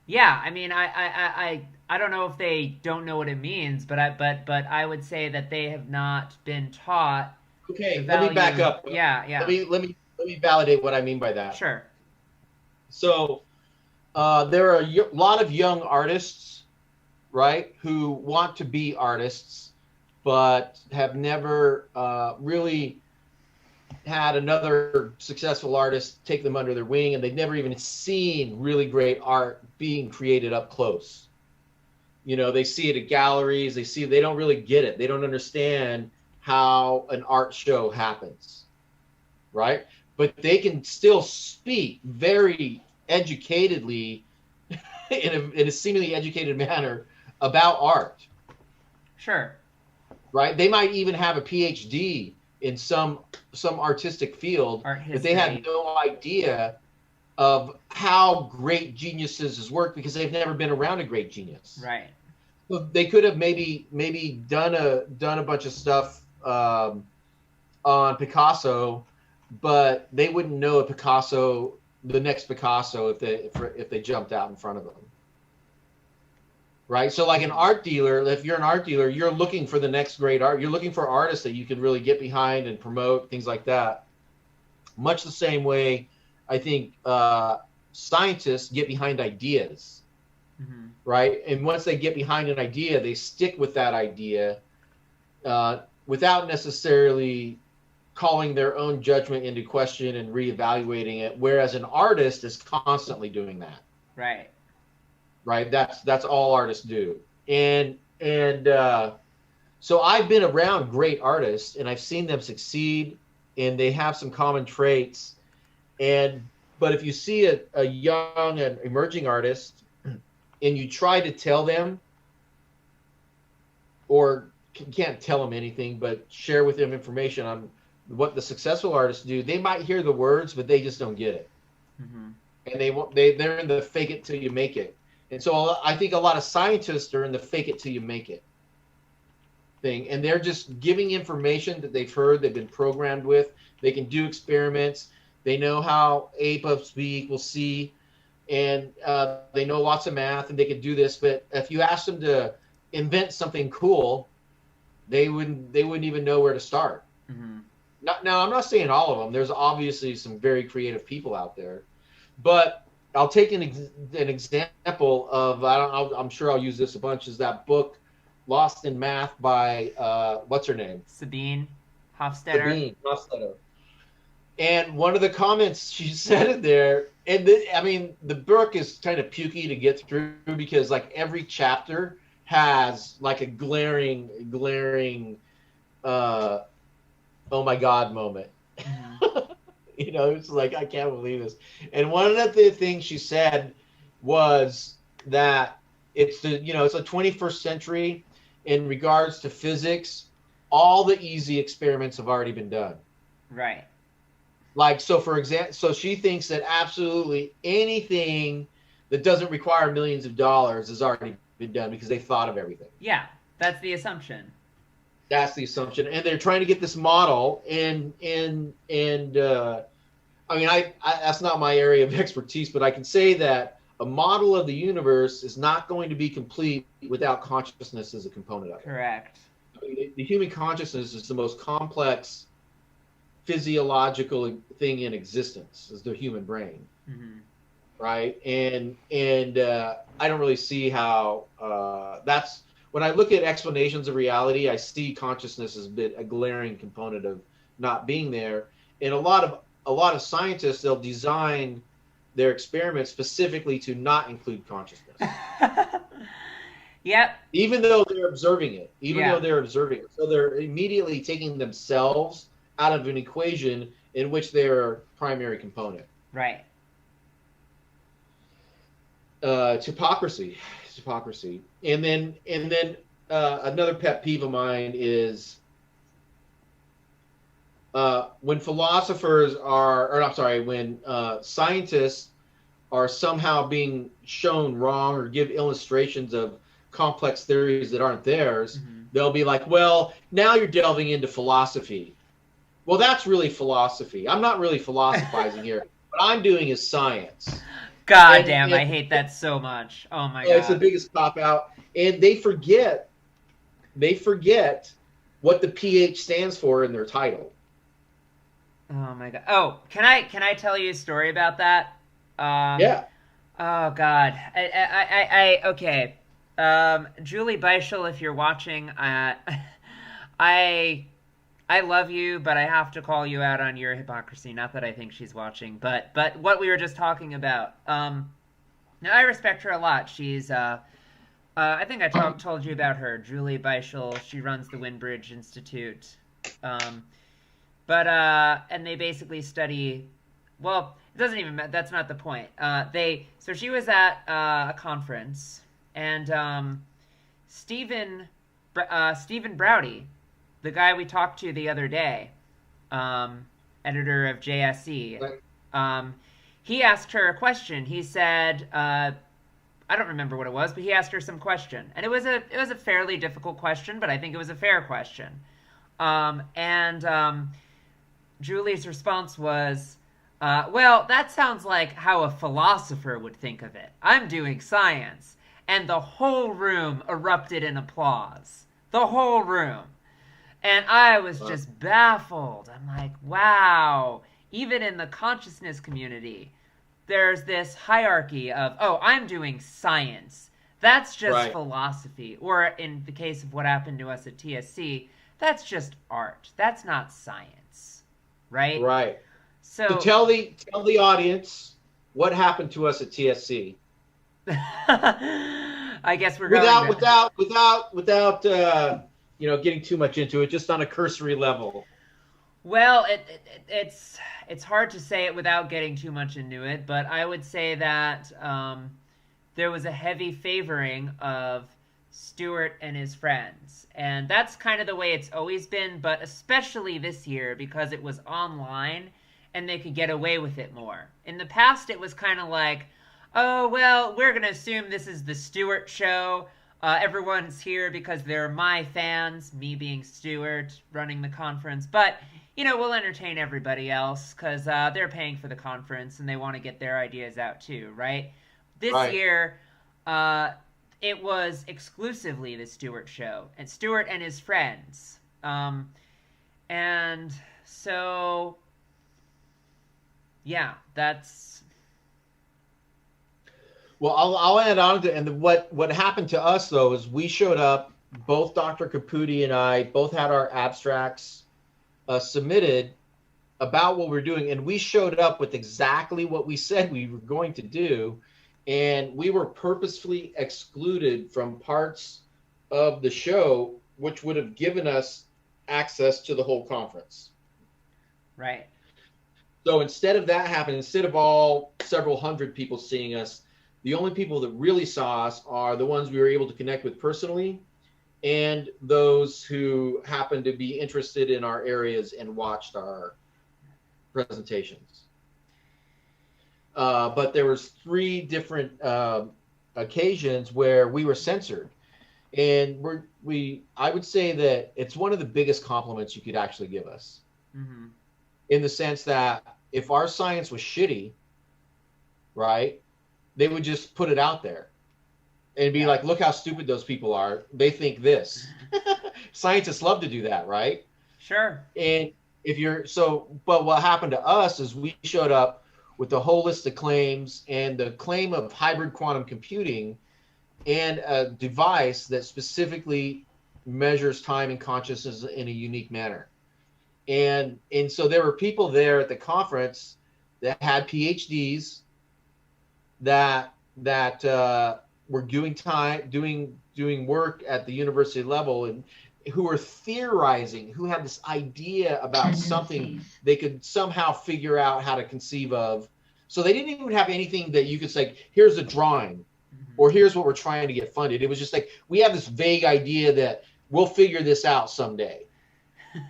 S2: yeah, I mean, I don't know if they don't know what it means, but I would say that they have not been taught.
S1: Okay, let me back up.
S2: Yeah.
S1: Let me validate what I mean by that.
S2: Sure.
S1: So, there are a lot of young artists right, who want to be artists, but have never really had another successful artist take them under their wing, and they've never even seen really great art being created up close. They see it at galleries, they don't really get it. They don't understand how an art show happens, right? But they can still speak very educatedly in a seemingly educated manner about art.
S2: Sure.
S1: Right? They might even have a PhD in some artistic field,
S2: Art
S1: but they have
S2: history.
S1: no idea of how great geniuses work because they've never been around a great genius.
S2: Right.
S1: So they could have maybe done a bunch of stuff on Picasso, but they wouldn't know the next Picasso, if they jumped out in front of them. Right. So like an art dealer, if you're an art dealer, you're looking for the next great art. You're looking for artists that you can really get behind and promote, things like that. Much the same way, I think scientists get behind ideas,
S2: Mm-hmm.
S1: right? And once they get behind an idea, they stick with that idea without necessarily calling their own judgment into question and reevaluating it. Whereas an artist is constantly doing that.
S2: Right.
S1: Right. That's all artists do. And so I've been around great artists and I've seen them succeed, and they have some common traits. But if you see a young and emerging artist and you try to tell them, or can't tell them anything, but share with them information on what the successful artists do, they might hear the words, but they just don't get it.
S2: Mm-hmm.
S1: And they're in the fake it till you make it. And so I think a lot of scientists are in the fake it till you make it thing. And they're just giving information that they've heard, they've been programmed with. They can do experiments. They know how A plus B equals C. And they know lots of math and they can do this. But if you ask them to invent something cool, they wouldn't even know where to start.
S2: Mm-hmm.
S1: Now, I'm not saying all of them. There's obviously some very creative people out there. But I'll take an example of, I'm sure I'll use this a bunch, is that book Lost in Math by, what's her name?
S2: Sabine Hofstetter.
S1: And one of the comments she said in there, and the book is kind of pukey to get through because like every chapter has like a glaring, oh my God moment. Mm-hmm. It's like, I can't believe this. And one of the things she said was that it's the 21st century in regards to physics. All the easy experiments have already been done.
S2: Right.
S1: Like, so for example, so she thinks that absolutely anything that doesn't require millions of dollars has already been done because they thought of everything.
S2: Yeah, that's the assumption.
S1: That's the assumption. And they're trying to get this model and that's not my area of expertise, but I can say that a model of the universe is not going to be complete without consciousness as a component of it.
S2: Correct.
S1: The human consciousness is the most complex physiological thing in existence, is the human brain. Mm-hmm. Right? And I don't really see how that's, when I look at explanations of reality, I see consciousness as a glaring component of not being there. And a lot of scientists, they'll design their experiments specifically to not include consciousness.
S2: Yep.
S1: Even though they're observing it. So they're immediately taking themselves out of an equation in which they're a primary component.
S2: Right.
S1: Hypocrisy. And then another pet peeve of mine is when scientists are somehow being shown wrong or give illustrations of complex theories that aren't theirs, mm-hmm. They'll be like, well, now you're delving into philosophy. Well, that's really philosophy. I'm not really philosophizing here. What I'm doing is science.
S2: God damn, I hate that so much. Oh my God.
S1: It's the biggest cop-out. And they forget what the PH stands for in their title.
S2: Oh my God. Oh, can I tell you a story about that?
S1: Yeah.
S2: Oh God. Okay. Julie Beischel, if you're watching, I I love you, but I have to call you out on your hypocrisy. Not that I think she's watching, but what we were just talking about. Now I respect her a lot. She's I think I told you about her, Julie Beischel. She runs the Windbridge Institute. Um, but and they basically study. Well, it doesn't even. That's not the point. So she was at a conference, and Stephen Browdy, the guy we talked to the other day, editor of JSE,
S1: Right.
S2: um, he asked her a question. He said, I don't remember what it was, but he asked her some question, and it was a fairly difficult question, but I think it was a fair question. And Julie's response was, "Well, that sounds like how a philosopher would think of it. I'm doing science." And the whole room erupted in applause. The whole room. And I was just baffled. I'm like, wow. Even in the consciousness community, there's this hierarchy of, oh, I'm doing science. That's just
S1: Right.
S2: philosophy. Or in the case of what happened to us at TSC, that's just art. That's not science. Right?
S1: Right. So
S2: So
S1: tell the audience what happened to us at TSC
S2: I guess we're going
S1: without getting too much into it, just on a cursory level.
S2: Well, it's hard to say it without getting too much into it, but I would say that there was a heavy favoring of Stewart and his friends, and that's kind of the way it's always been, but especially this year because it was online and they could get away with it more. In the past, it was kind of like, oh well, we're gonna assume this is the Stewart show. Everyone's here because they're my fans, me being Stewart, running the conference. But, we'll entertain everybody else because they're paying for the conference and they want to get their ideas out too, right? This
S1: Right.
S2: year, it was exclusively the Stewart show, and Stewart and his friends. And so, yeah, that's...
S1: Well, I'll add on to, and what happened to us though is we showed up. Both Dr. Caputi and I both had our abstracts submitted about what we're doing, and we showed up with exactly what we said we were going to do, and we were purposefully excluded from parts of the show which would have given us access to the whole conference.
S2: Right.
S1: So instead of that happening, instead of all several hundred people seeing us, the only people that really saw us are the ones we were able to connect with personally and those who happened to be interested in our areas and watched our presentations. But there was 3 different occasions where we were censored. And I would say that it's one of the biggest compliments you could actually give us.
S2: Mm-hmm.
S1: In the sense that if our science was shitty, right, they would just put it out there and be like, look how stupid those people are. They think this. Scientists love to do that, right?
S2: Sure.
S1: And but what happened to us is we showed up with a whole list of claims and the claim of hybrid quantum computing and a device that specifically measures time and consciousness in a unique manner. And so there were people there at the conference that had PhDs that were doing work at the university level and who were theorizing, who had this idea about something they could somehow figure out how to conceive of. So they didn't even have anything that you could say, here's a drawing, or here's what we're trying to get funded. It was just like, we have this vague idea that we'll figure this out someday.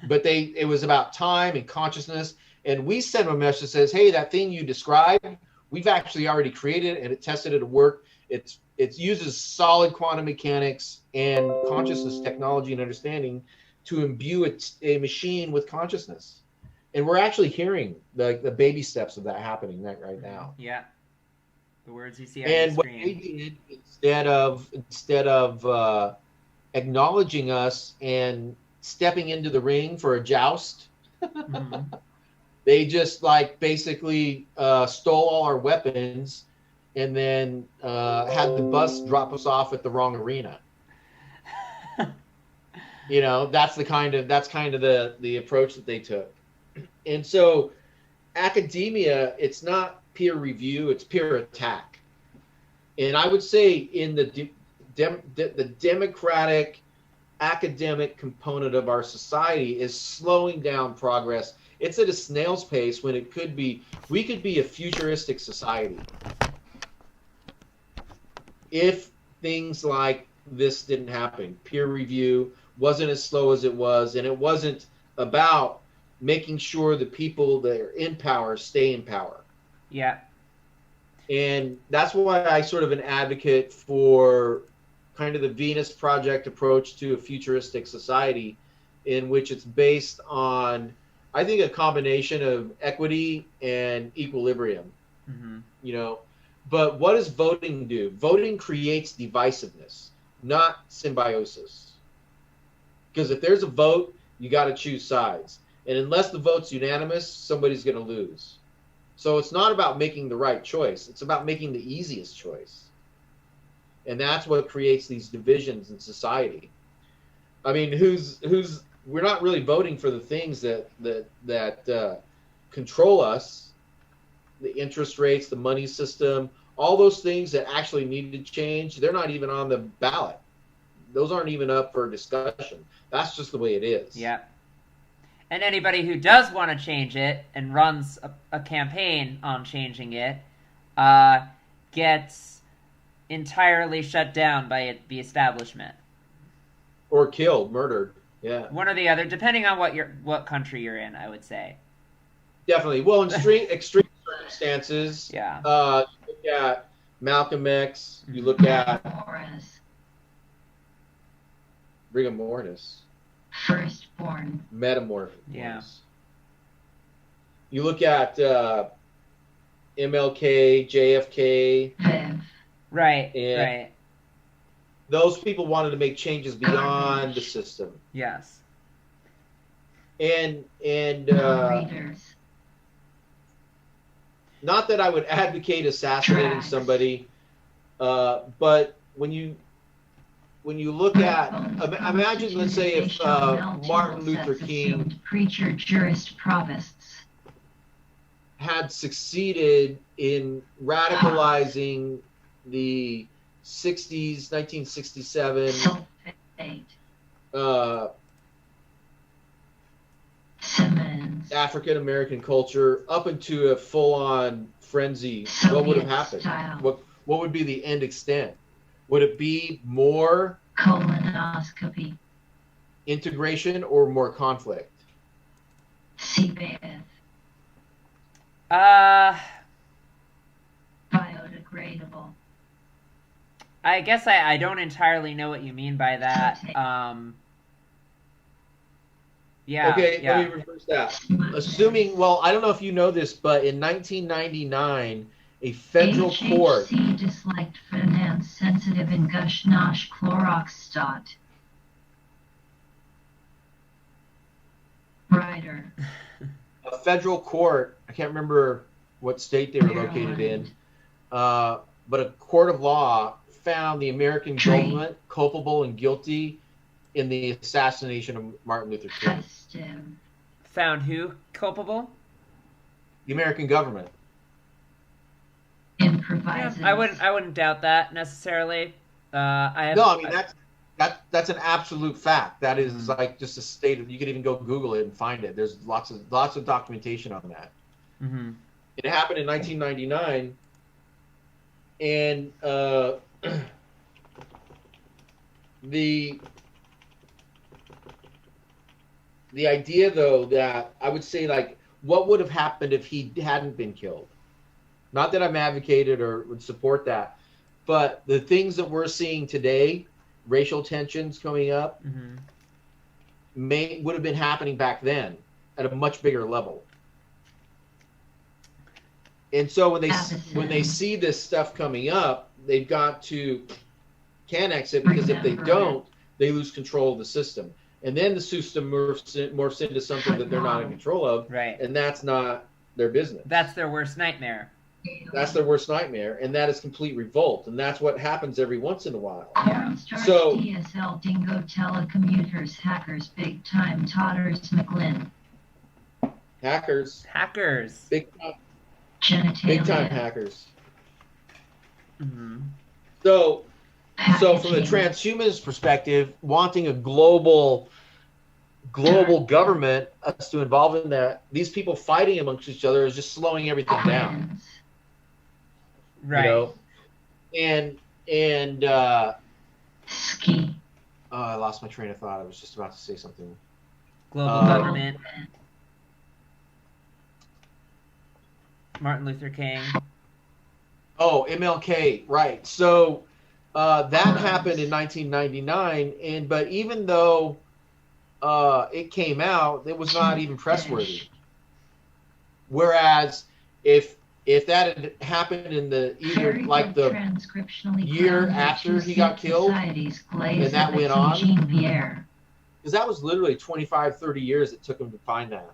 S1: But it was about time and consciousness. And we sent them a message that says, hey, that thing you described, we've actually already created it and it tested it at work. It uses solid quantum mechanics and consciousness technology and understanding to imbue a machine with consciousness. And we're actually hearing the baby steps of that happening right now.
S2: Yeah. The words you see on
S1: And
S2: the
S1: what
S2: screen.
S1: they did, instead of acknowledging us and stepping into the ring for a joust,
S2: Mm-hmm.
S1: they just basically stole all our weapons and then had the bus drop us off at the wrong arena. That's kind of the approach that they took. And so academia, it's not peer review, it's peer attack. And I would say in the democratic academic component of our society is slowing down progress. It's at a snail's pace when we could be a futuristic society if things like this didn't happen. Peer review wasn't as slow as it was, and it wasn't about making sure the people that are in power stay in power.
S2: Yeah.
S1: And that's why I sort of an advocate for kind of the Venus Project approach to a futuristic society, in which it's based on, I think, a combination of equity and equilibrium. But what does voting do? Voting creates divisiveness, not symbiosis. Because if there's a vote, you got to choose sides. And unless the vote's unanimous, somebody's going to lose. So it's not about making the right choice. It's about making the easiest choice. And that's what creates these divisions in society. I mean, we're not really voting for the things that control us, the interest rates, the money system, all those things that actually need to change. They're not even on the ballot. Those aren't even up for discussion. That's just the way it is.
S2: Yeah. And anybody who does want to change it and runs a campaign on changing it gets entirely shut down by the establishment.
S1: Or killed, murdered. Yeah.
S2: One or the other, depending on what country you're in, I would say.
S1: Definitely. Well, in extreme circumstances,
S2: yeah.
S1: You look at Malcolm X, you look at rigor mortis.
S4: Firstborn.
S1: Metamorphosis.
S2: Yeah.
S1: You look at MLK, JFK.
S2: Right,
S1: and
S2: right.
S1: Those people wanted to make changes beyond the system.
S2: Yes.
S1: And not that I would advocate assassinating somebody, but when you look at, imagine, let's say, if Martin Luther King
S4: preacher jurist provosts
S1: had succeeded in radicalizing the 60s, 1967 African American culture up into a full-on frenzy, what would have happened? What would be the end extent? Would it be more
S4: colonoscopy,
S1: integration, or more conflict?
S4: C-band. Biodegradable.
S2: I guess I don't entirely know what you mean by that. Yeah.
S1: Okay,
S2: yeah.
S1: let me reverse that. Assuming, well, I don't know if you know this, but in 1999, a federal court
S4: disliked finance sensitive in Gushnosh Chloroxstot. Writer.
S1: A federal court, I can't remember what state they were located in, but a court of law found the American government culpable and guilty in the assassination of Martin Luther King.
S2: Found who culpable?
S1: The American government.
S4: Improvises.
S2: Yeah, I wouldn't doubt that necessarily.
S1: That's an absolute fact. That is like just a state of, you could even go Google it and find it. There's lots of documentation on that.
S2: Mm-hmm.
S1: It happened in 1999, and the idea, though, that I would say, like, what would have happened if he hadn't been killed? Not that I'm advocated or would support that, but the things that we're seeing today, racial tensions coming up, would have been happening back then at a much bigger level. And so when they see this stuff coming up, they've got to Xanax it, because if they don't, they lose control of the system. And then the system morphs into something that they're not in control of,
S2: right?
S1: And that's not their business.
S2: That's their worst nightmare.
S1: That's their worst nightmare, and that is complete revolt, and that's what happens every once in a while.
S4: Stars,
S1: So
S4: DSL, Dingo, telecommuters, hackers, big time, totters, McLin,
S1: hackers,
S2: Hackers.
S1: big time
S4: genitalia,
S1: hackers.
S2: Mm-hmm.
S1: So from the
S4: packaging,
S1: transhumanist perspective, wanting a global government, us to involve in that, these people fighting amongst each other is just slowing everything down.
S2: Right.
S1: You know, and
S4: ski,
S1: oh, I lost my train of thought. I was just about to say something.
S2: Global government. Martin Luther King.
S1: Oh, MLK, right. So that happened in 1999, but even though it came out, it was not even pressworthy. Whereas if that had happened in the either like the year after he got killed, and that went on, because that was literally 25, 30 years it took him to find that.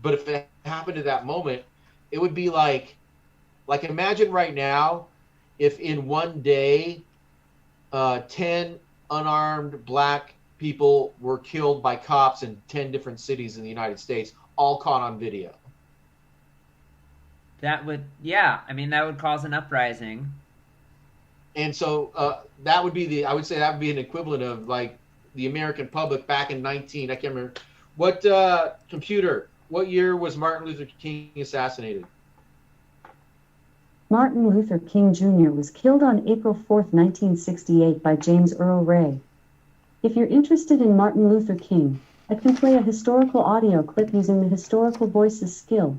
S1: But if it happened at that moment, it would be like imagine right now if in one day 10 unarmed black people were killed by cops in 10 different cities in the United States, all caught on video.
S2: That would, yeah, I mean, that would cause an uprising.
S1: And so that would be I would say that would be an equivalent of like the American public back in I can't remember. What computer, what year was Martin Luther King assassinated?
S5: Martin Luther King Jr. was killed on April 4, 1968 by James Earl Ray. If you're interested in Martin Luther King, I can play a historical audio clip using the Historical Voices skill.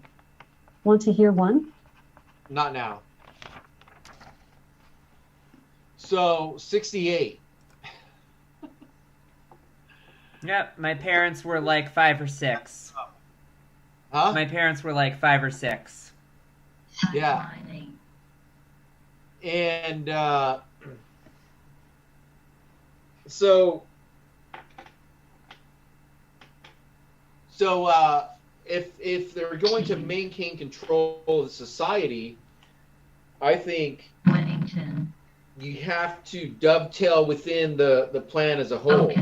S5: Want to hear one?
S1: Not now. So, 68.
S2: Yep, my parents were like 5 or 6.
S1: Huh?
S2: My parents were like 5 or 6.
S1: Yeah. And so if they're going to maintain control of society, I think you have to dovetail within the plan as a whole.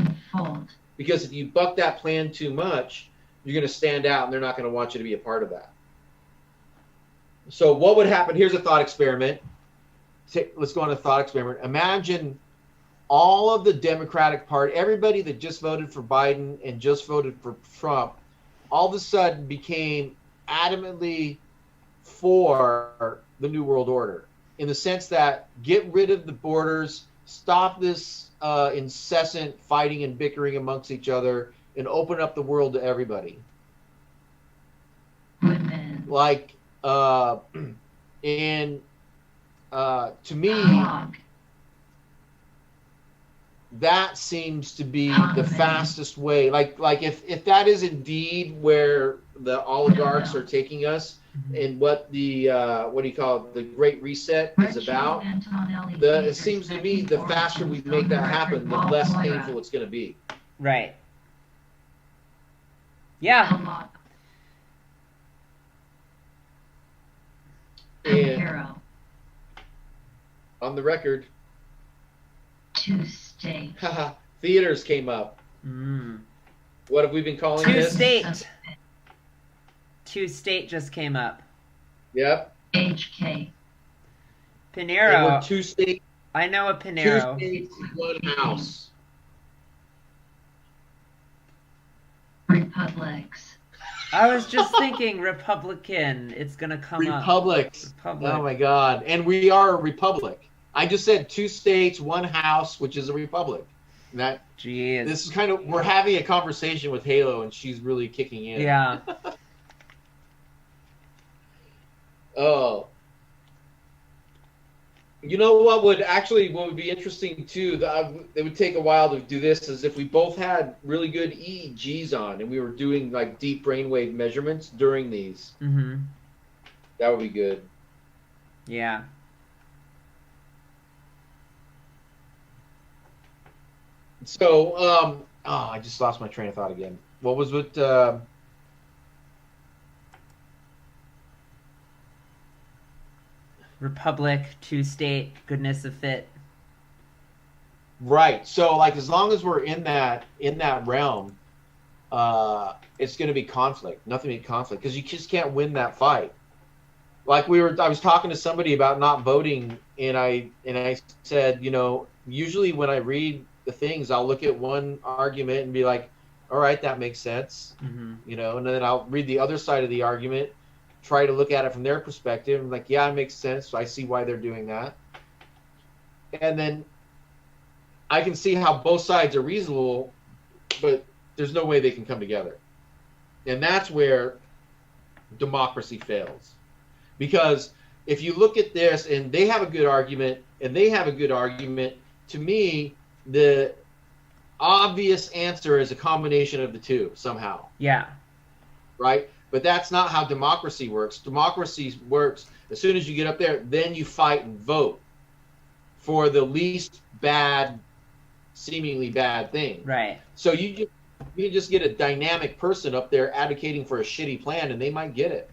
S1: Because if you buck that plan too much, you're going to stand out and they're not going to want you to be a part of that. So what would happen? Here's a thought experiment. Let's go on a thought experiment. Imagine all of the Democratic Party, everybody that just voted for Biden and just voted for Trump, all of a sudden became adamantly for the New World Order, in the sense that get rid of the borders, stop this incessant fighting and bickering amongst each other, and open up the world to everybody. Like, and to me, that seems to be the fastest way. Like if that is indeed where the oligarchs are taking us, and what the what do you call it, the Great Reset is about, it seems to me the faster we make that happen, the less painful it's going to be.
S2: Right. Yeah.
S1: And on the record,
S4: 2 states.
S1: theaters came up. What have we been calling this?
S2: 2 state. 2 state just came up.
S1: Yep.
S4: HK.
S2: Pinero.
S1: 2 states.
S2: I know a Pinero.
S1: 2 states, 1 house.
S4: Republics.
S2: I was just thinking Republican. It's gonna come
S1: Republics.
S2: up. Republic.
S1: Oh my God! And we are a republic. I just said 2 states, 1 house, which is a republic. That.
S2: Jeez.
S1: This is kind of, we're having a conversation with Halo, and she's really kicking in.
S2: Yeah.
S1: Oh. You know what would be interesting too, it would take a while to do this, is if we both had really good EEGs on and we were doing like deep brainwave measurements during these.
S2: Mm-hmm.
S1: That would be good.
S2: Yeah.
S1: So, I just lost my train of thought again. What was with
S2: Republic, two-state, goodness of fit.
S1: Right. So like as long as we're in that realm, it's going to be conflict. Nothing but conflict because you just can't win that fight. Like I was talking to somebody about not voting, and I said, usually when I read the things, I'll look at one argument and be like, all right, that makes sense, and then I'll read the other side of the argument, try to look at it from their perspective, and like, yeah, it makes sense. I see why they're doing that, and then I can see how both sides are reasonable, but there's no way they can come together, and that's where democracy fails. Because if you look at this and they have a good argument and they have a good argument, to me, the obvious answer is a combination of the two somehow.
S2: Yeah.
S1: Right? But that's not how democracy works. Democracy works as soon as you get up there, then you fight and vote for the least bad, seemingly bad thing.
S2: Right.
S1: So you can just get a dynamic person up there advocating for a shitty plan and they might get it.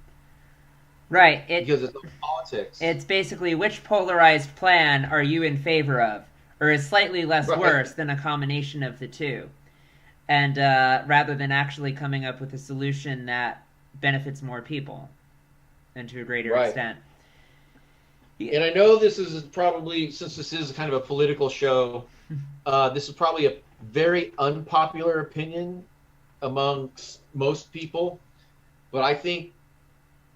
S2: Right.
S1: Because it's politics.
S2: It's basically which polarized plan are you in favor of, or is slightly less worse than a combination of the two, and rather than actually coming up with a solution that benefits more people, and to a greater extent.
S1: And I know this is probably, since this is kind of a political show, this is probably a very unpopular opinion amongst most people, but I think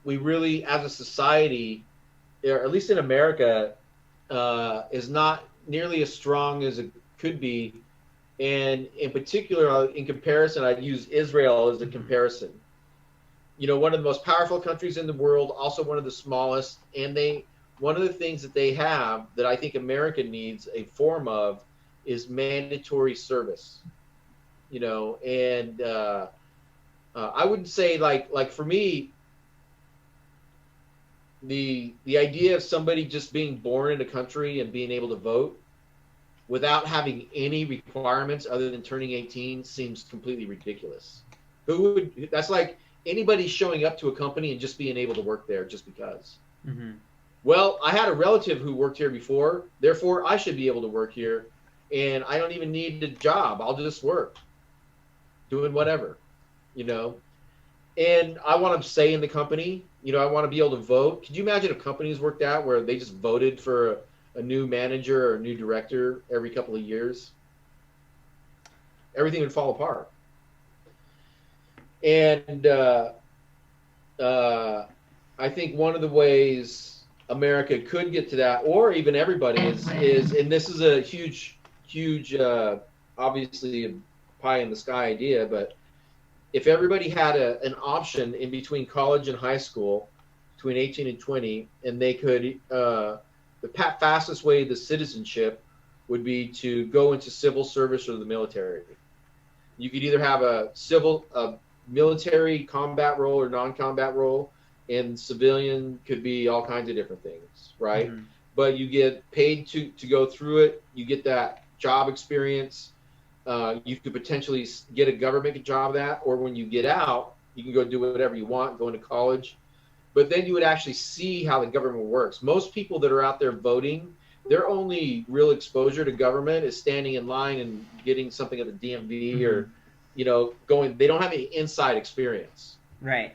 S1: we really, as a society, or at least in America, is not nearly as strong as it could be. And in particular, in comparison, I'd use Israel as a comparison. One of the most powerful countries in the world, also one of the smallest. And one of the things that they have that I think America needs a form of is mandatory service. And I wouldn't say like for me, the idea of somebody just being born in a country and being able to vote without having any requirements other than turning 18 seems completely ridiculous. That's like anybody showing up to a company and just being able to work there just because. Well, I had a relative who worked here before, therefore I should be able to work here, and I don't even need a job. I'll just work doing whatever, and I want to stay in the company. I want to be able to vote. Could you imagine if companies worked out where they just voted for a new manager or a new director every couple of years? Everything would fall apart. And I think one of the ways America could get to that, or even everybody, is and this is a huge, obviously a pie in the sky idea, but if everybody had an option in between college and high school, between 18 and 20, and they could, the fastest way to citizenship would be to go into civil service or the military. You could either have a military combat role or non-combat role, and civilian could be all kinds of different things, right? But you get paid to go through it. You get that job experience. You could potentially get a government job that, or when you get out, you can go do whatever you want, go into college. But then you would actually see how the government works. Most people that are out there voting, their only real exposure to government is standing in line and getting something at the DMV or, they don't have any inside experience.
S2: Right.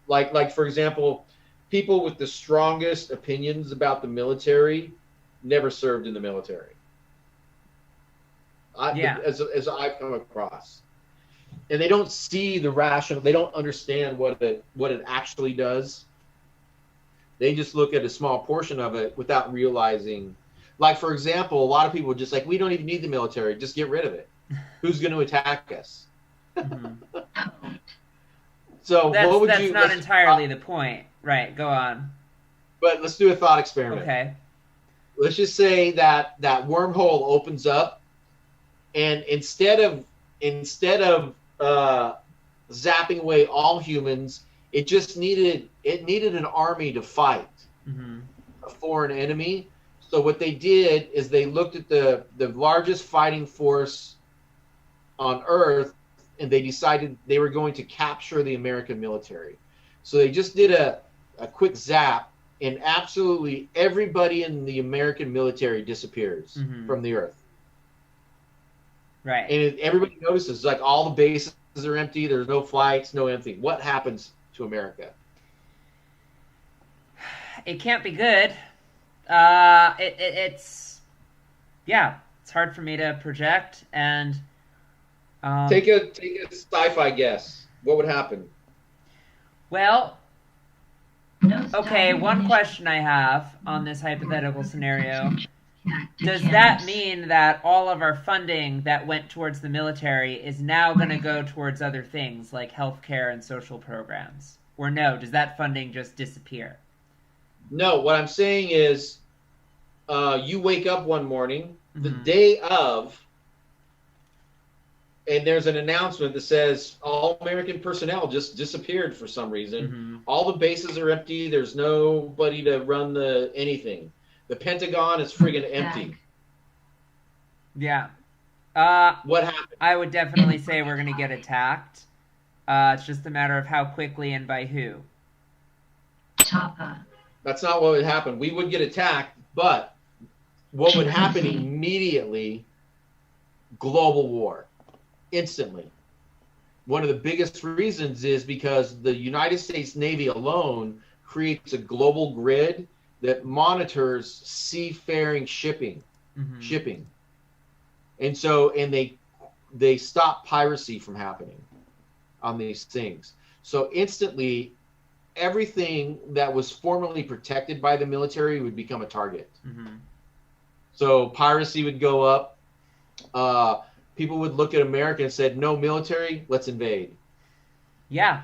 S1: Like for example, people with the strongest opinions about the military never served in the military. As I've come across, and they don't see the rational. They don't understand what it actually does. They just look at a small portion of it without realizing. Like for example, a lot of people are just like, we don't even need the military. Just get rid of it. Who's going to attack us? So
S2: that's not entirely the point, right? Go on.
S1: But let's do a thought experiment.
S2: Okay.
S1: Let's just say that wormhole opens up. And instead of zapping away all humans, it needed an army to fight a foreign enemy. So what they did is they looked at the largest fighting force on Earth, and they decided they were going to capture the American military. So they just did a quick zap, and absolutely everybody in the American military disappears from the earth.
S2: Right.
S1: And everybody notices, like, all the bases are empty. There's no flights, no empty. What happens to America?
S2: It can't be good. It's yeah. It's hard for me to project. And
S1: Take a sci-fi guess. What would happen?
S2: well,
S4: No
S2: okay.
S4: starting
S2: One
S4: initial
S2: question I have on this hypothetical scenario: does that
S4: camps.
S2: mean that all of our funding that went towards the military is now going to go towards other things like healthcare and social programs? Or no, does that funding just disappear?
S1: No, what I'm saying is, you wake up one morning, the
S2: Mhm.
S1: day of, and there's an announcement that says all American personnel just disappeared for some reason.
S2: Mhm.
S1: All the bases are empty. There's nobody to run the anything. The Pentagon is friggin' empty.
S2: Yeah.
S1: What happened?
S2: I would definitely say we're going to get attacked. It's just a matter of how quickly and by who.
S4: Tapa.
S1: That's not what would happen. We would get attacked, but what would happen immediately? Global war. Instantly. One of the biggest reasons is because the United States Navy alone creates a global grid that monitors seafaring shipping. And so, and they stop piracy from happening on these things. So instantly, everything that was formerly protected by the military would become a target. So piracy would go up. People would look at America and said, "No military, let's invade."
S2: Yeah.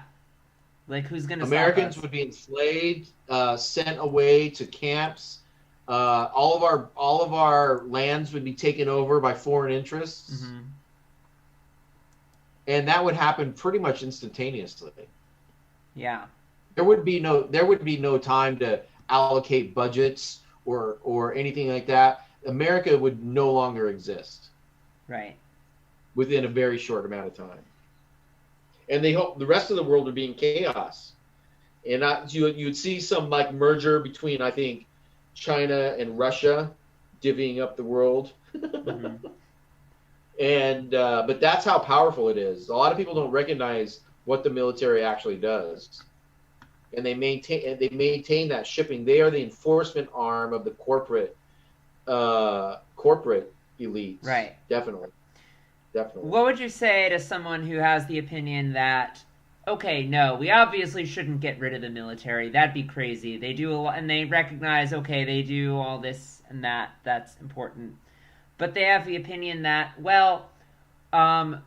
S2: Like, who's going to stop
S1: Americans
S2: us?
S1: would be enslaved, sent away to camps. All of our lands would be taken over by foreign interests, and that would happen pretty much instantaneously.
S2: Yeah.
S1: There would be no time to allocate budgets or anything like that. America would no longer exist.
S2: Right.
S1: Within a very short amount of time. And they hope the rest of the world would be in chaos. And you'd see some like merger between, I think, China and Russia divvying up the world. And but that's how powerful it is. A lot of people don't recognize what the military actually does. And they maintain that shipping. They are the enforcement arm of the corporate elites.
S2: Right.
S1: Definitely.
S2: What would you say to someone who has the opinion that, okay, no, we obviously shouldn't get rid of the military. That'd be crazy. They do a lot, and they recognize, okay, they do all this and that. That's important. But they have the opinion that, well, I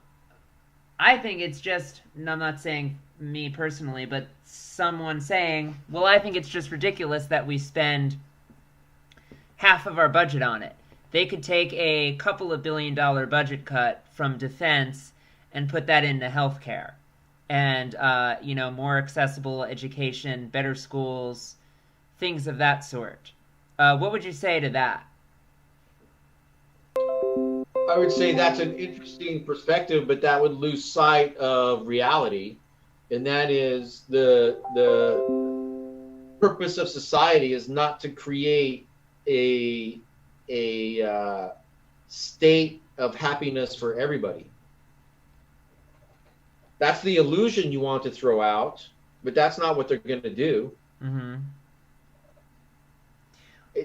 S2: think it's just, and I'm not saying me personally, but someone saying, well, I think it's just ridiculous that we spend half of our budget on it. They could take a couple of $1 billion budget cut from defense and put that into healthcare and, more accessible education, better schools, things of that sort. What would you say to that?
S1: I would say that's an interesting perspective, but that would lose sight of reality, and that is the purpose of society is not to create a state of happiness for everybody. That's the illusion you want to throw out, but that's not what they're going to do.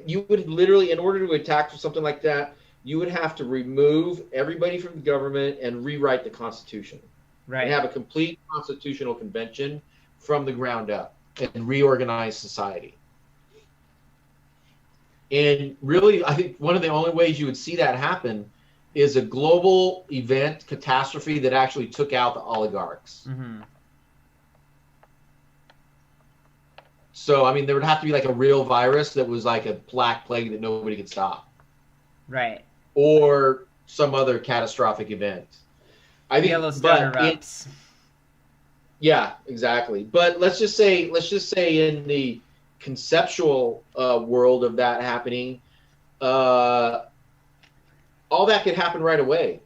S1: You would literally, in order to attack for something like that, you would have to remove everybody from the government and rewrite the Constitution.
S2: Right.
S1: And have a complete constitutional convention from the ground up and reorganize society. And really, I think one of the only ways you would see that happen is a global event, catastrophe that actually took out the oligarchs. So, I mean, there would have to be like a real virus that was like a black plague that nobody could stop.
S2: Right.
S1: Or some other catastrophic event. I think,
S2: Yellowstone erupts.
S1: Yeah, exactly. But let's just say in the conceptual world of that happening, all that could happen right away.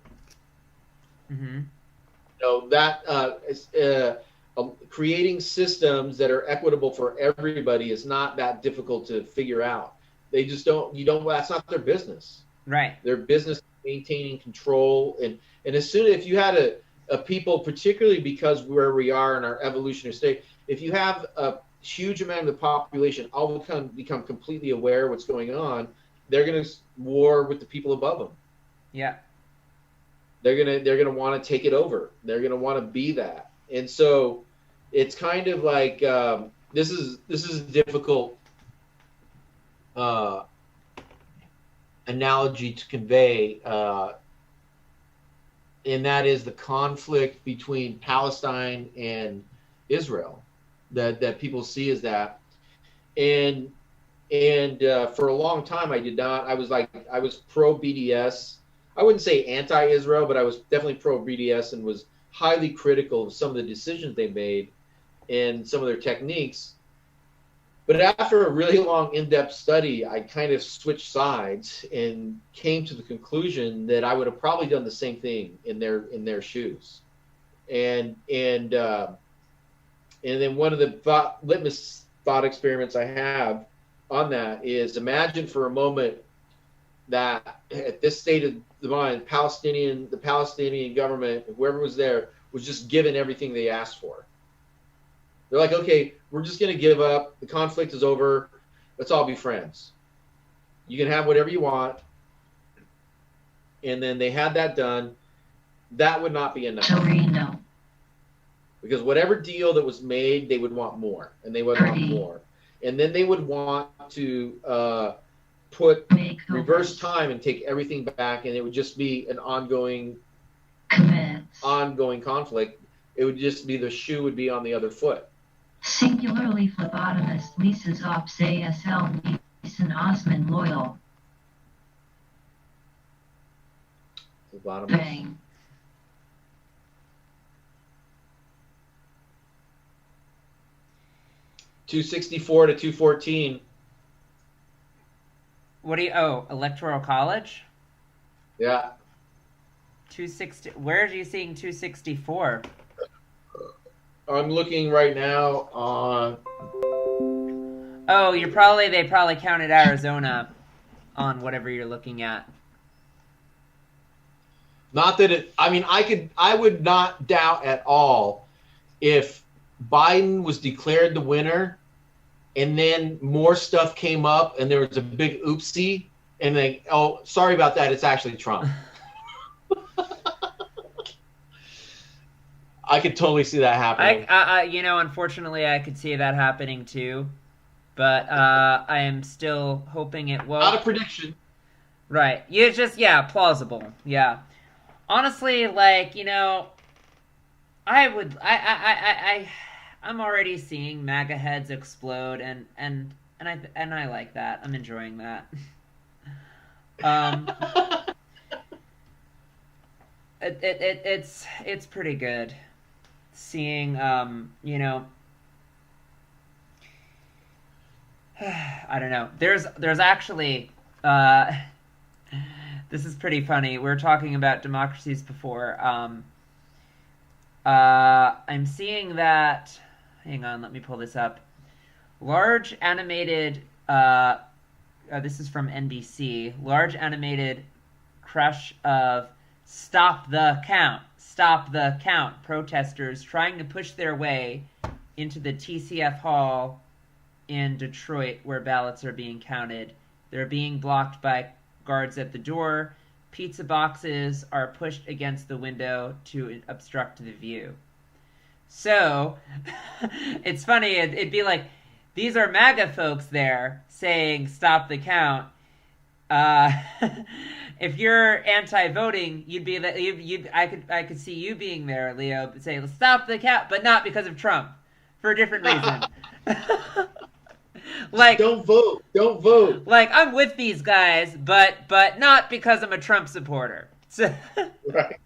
S1: creating systems that are equitable for everybody is not that difficult to figure out. They just don't. You don't. That's not their business.
S2: Right.
S1: Their business is maintaining control, and as soon if you had a people, particularly because where we are in our evolutionary state, if you have a huge amount of the population all become completely aware of what's going on, they're going to war with the people above them.
S2: Yeah.
S1: They're gonna want to take it over. They're gonna want to be that, and so it's kind of like this is a difficult analogy to convey, and that is the conflict between Palestine and Israel that people see as that, and for a long time I did not. I was pro BDS. I wouldn't say anti-Israel, but I was definitely pro BDS and was highly critical of some of the decisions they made and some of their techniques. But after a really long, in-depth study, I kind of switched sides and came to the conclusion that I would have probably done the same thing in their shoes. And then one of the litmus thought experiments I have on that is, imagine for a moment that at this state of the mind, the Palestinian government, whoever was there, was just given everything they asked for. They're like, okay, we're just going to give up. The conflict is over. Let's all be friends. You can have whatever you want. And then they had that done. That would not be enough.
S4: Torino.
S1: Because whatever deal that was made, they would want more. And they would want more. And then they would want to reverse time and take everything back. And it would just be an ongoing conflict. It would just be the shoe would be on the other foot.
S4: Singularly phlebotomist Lisa's ops ASL Leeson Osman Loyal.
S1: Phlebotomist.
S4: Bang.
S1: $264 to $214.
S2: What do you? Oh, Electoral College.
S1: Yeah.
S2: 260. Where are you seeing 264?
S1: I'm looking right now on.
S2: Oh, they probably counted Arizona on whatever you're looking at.
S1: Not that it. I mean, I would not doubt at all if Biden was declared the winner, and then more stuff came up, and there was a big oopsie, and then, oh, sorry about that, it's actually Trump. I could totally see that happening.
S2: Unfortunately, I could see that happening too, but I am still hoping it won't.
S1: Not a prediction.
S2: Right. Plausible. Yeah. Honestly, I'm already seeing MAGA heads explode, and I like that. I'm enjoying that. It's pretty good seeing I don't know. There's actually this is pretty funny. We were talking about democracies before. I'm seeing that. Hang on, let me pull this up. Large animated. This is from NBC. Large animated crush of "Stop the Count! Stop the Count!" protesters trying to push their way into the TCF Hall in Detroit, where ballots are being counted. They're being blocked by guards at the door. Pizza boxes are pushed against the window to obstruct the view. So, it's funny, it'd be like, these are MAGA folks there saying, "Stop the count." If you're anti-voting, you'd be that. I could see you being there, Leo, say, "Stop the count," but not because of Trump, for a different reason. Like,
S1: don't vote.
S2: Like, I'm with these guys, but not because I'm a Trump supporter.
S1: Right.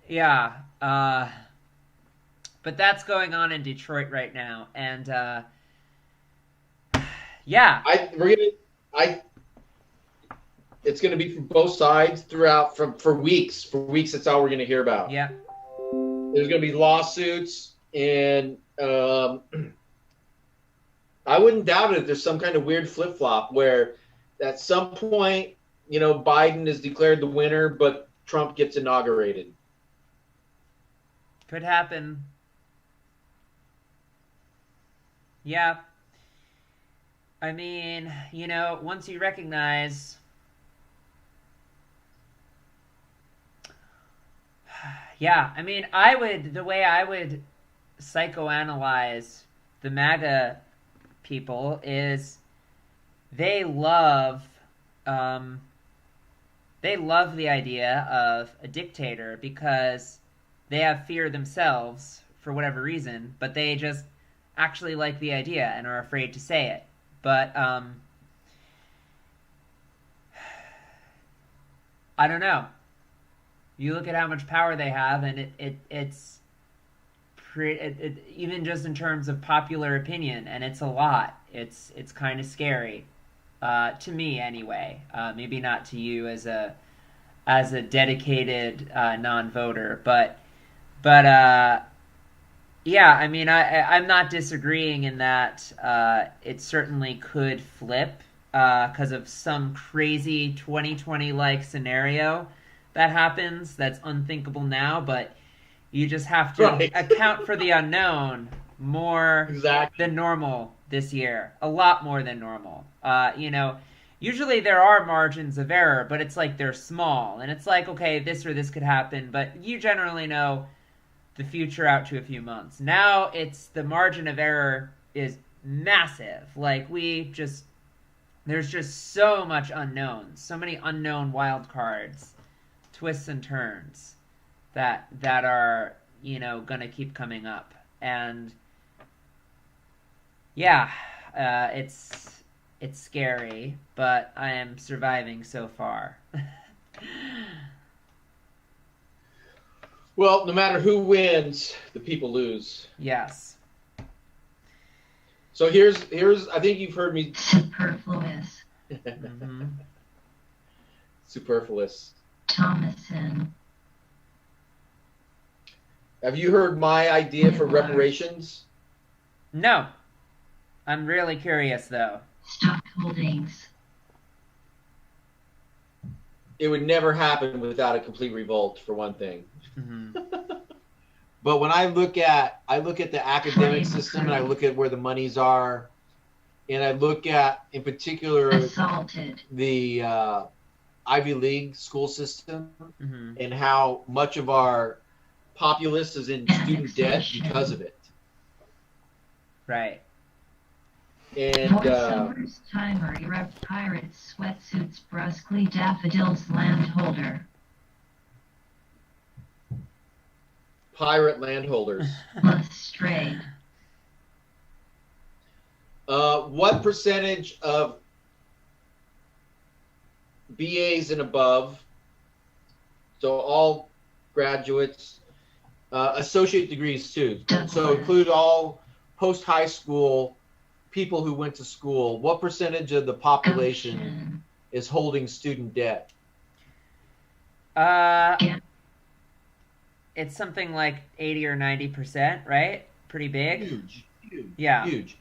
S2: Yeah. But that's going on in Detroit right now, and yeah.
S1: It's gonna be from both sides throughout for weeks. For weeks, that's all we're gonna hear about.
S2: Yeah.
S1: There's going to be lawsuits, and I wouldn't doubt it if there's some kind of weird flip flop where at some point, Biden is declared the winner, but Trump gets inaugurated.
S2: Could happen. Yeah. I mean, once you recognize. Yeah, I mean, the way I would psychoanalyze the MAGA people is they love, um, they love the idea of a dictator because they have fear themselves for whatever reason, but they just actually like the idea and are afraid to say it. But I don't know. You look at how much power they have, and it's even just in terms of popular opinion, and it's a lot. It's kind of scary, to me anyway. Maybe not to you as a dedicated non-voter, but yeah. I mean, I'm not disagreeing in that it certainly could flip because of some crazy 2020 like scenario that happens that's unthinkable now, but you just have to account for the unknown more than normal this year. A lot more than normal. Usually there are margins of error, but it's like they're small. And it's like, okay, this or this could happen, but you generally know the future out to a few months. Now it's the margin of error is massive. Like there's just so much unknown, so many unknown wild cards, twists and turns that are gonna keep coming up. And yeah, it's scary, but I am surviving so far.
S1: Well, no matter who wins, the people lose.
S2: Yes.
S1: So here's I think you've heard me.
S4: Superfluous.
S2: Mm-hmm.
S1: Superfluous.
S4: Thomason.
S1: Have you heard my idea for reparations?
S2: No. I'm really curious, though.
S4: Stock holdings.
S1: It would never happen without a complete revolt, for one thing.
S2: Mm-hmm.
S1: But when I look at the academic system, and I look at where the monies are, and I look at, in particular, the Ivy League school system,
S2: Mm-hmm.
S1: and how much of our populace is in student debt because of it.
S2: Right.
S4: And voiceovers, timer, erect pirates, sweatsuits, brusquely daffodils, landholder.
S1: Pirate landholders.
S4: Straight.
S1: What percentage of BAs and above, so all graduates, associate degrees too, so include all post-high school people who went to school, what percentage of the population is holding student debt?
S2: It's something like 80 or 90%, right? Pretty big.
S1: Huge.
S2: Yeah.
S1: Huge.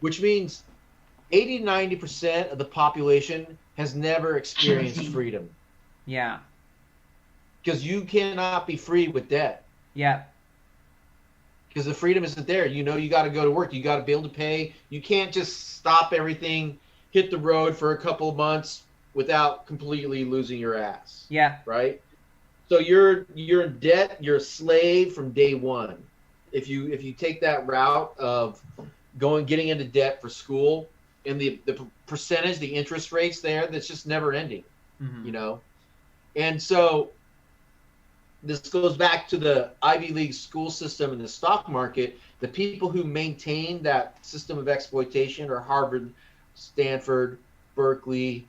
S1: Which means 80 to 90% of the population has never experienced freedom.
S2: Yeah.
S1: Because you cannot be free with debt.
S2: Yeah.
S1: Because the freedom isn't there. You got to go to work. You got to be able to pay. You can't just stop everything, hit the road for a couple of months without completely losing your ass.
S2: Yeah.
S1: Right? So you're in debt. You're a slave from day one. If you take that route of getting into debt for school, and the percentage, the interest rates there, that's just never ending.
S2: Mm-hmm.
S1: And so this goes back to the Ivy League school system and the stock market. The people who maintain that system of exploitation are Harvard, Stanford, Berkeley,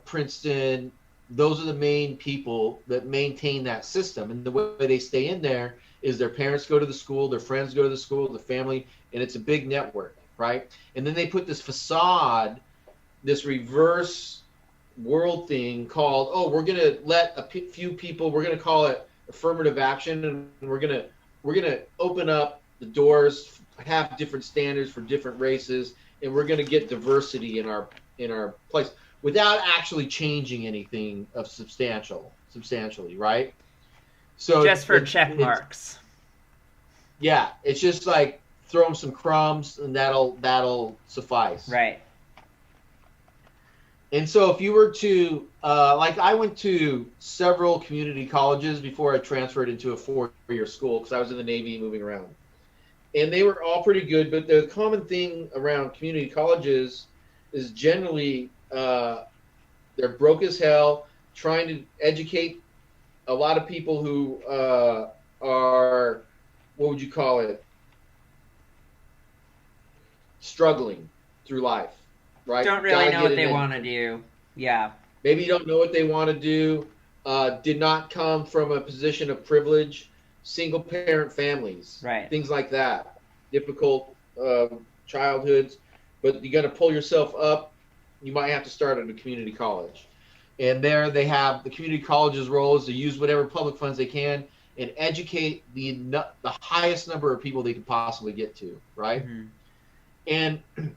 S1: Princeton. Those are the main people that maintain that system. And the way they stay in there is their parents go to the school, their friends go to the school, the family, and it's a big network, right? And then they put this facade, this reverse world thing called, we're going to let a few people, we're going to call it affirmative action, and we're gonna open up the doors, have different standards for different races, and we're gonna get diversity in our place without actually changing anything of substantially, right? So
S2: Just for check marks.
S1: Yeah, it's just like throw them some crumbs and that'll suffice.
S2: Right.
S1: And so if you were to like I went to several community colleges before I transferred into a 4-year school because I was in the Navy moving around. And they were all pretty good, but the common thing around community colleges is generally they're broke as hell, trying to educate a lot of people who are, what would you call it, struggling through life, right?
S2: Don't really know what they want to do. Yeah.
S1: Maybe you don't know what they want to do. Did not come from a position of privilege. Single parent families,
S2: right?
S1: Things like that. Difficult childhoods, but you got to pull yourself up. You might have to start at a community college, and there they have the community college's role is to use whatever public funds they can and educate the highest number of people they could possibly get to, right?
S2: Mm-hmm.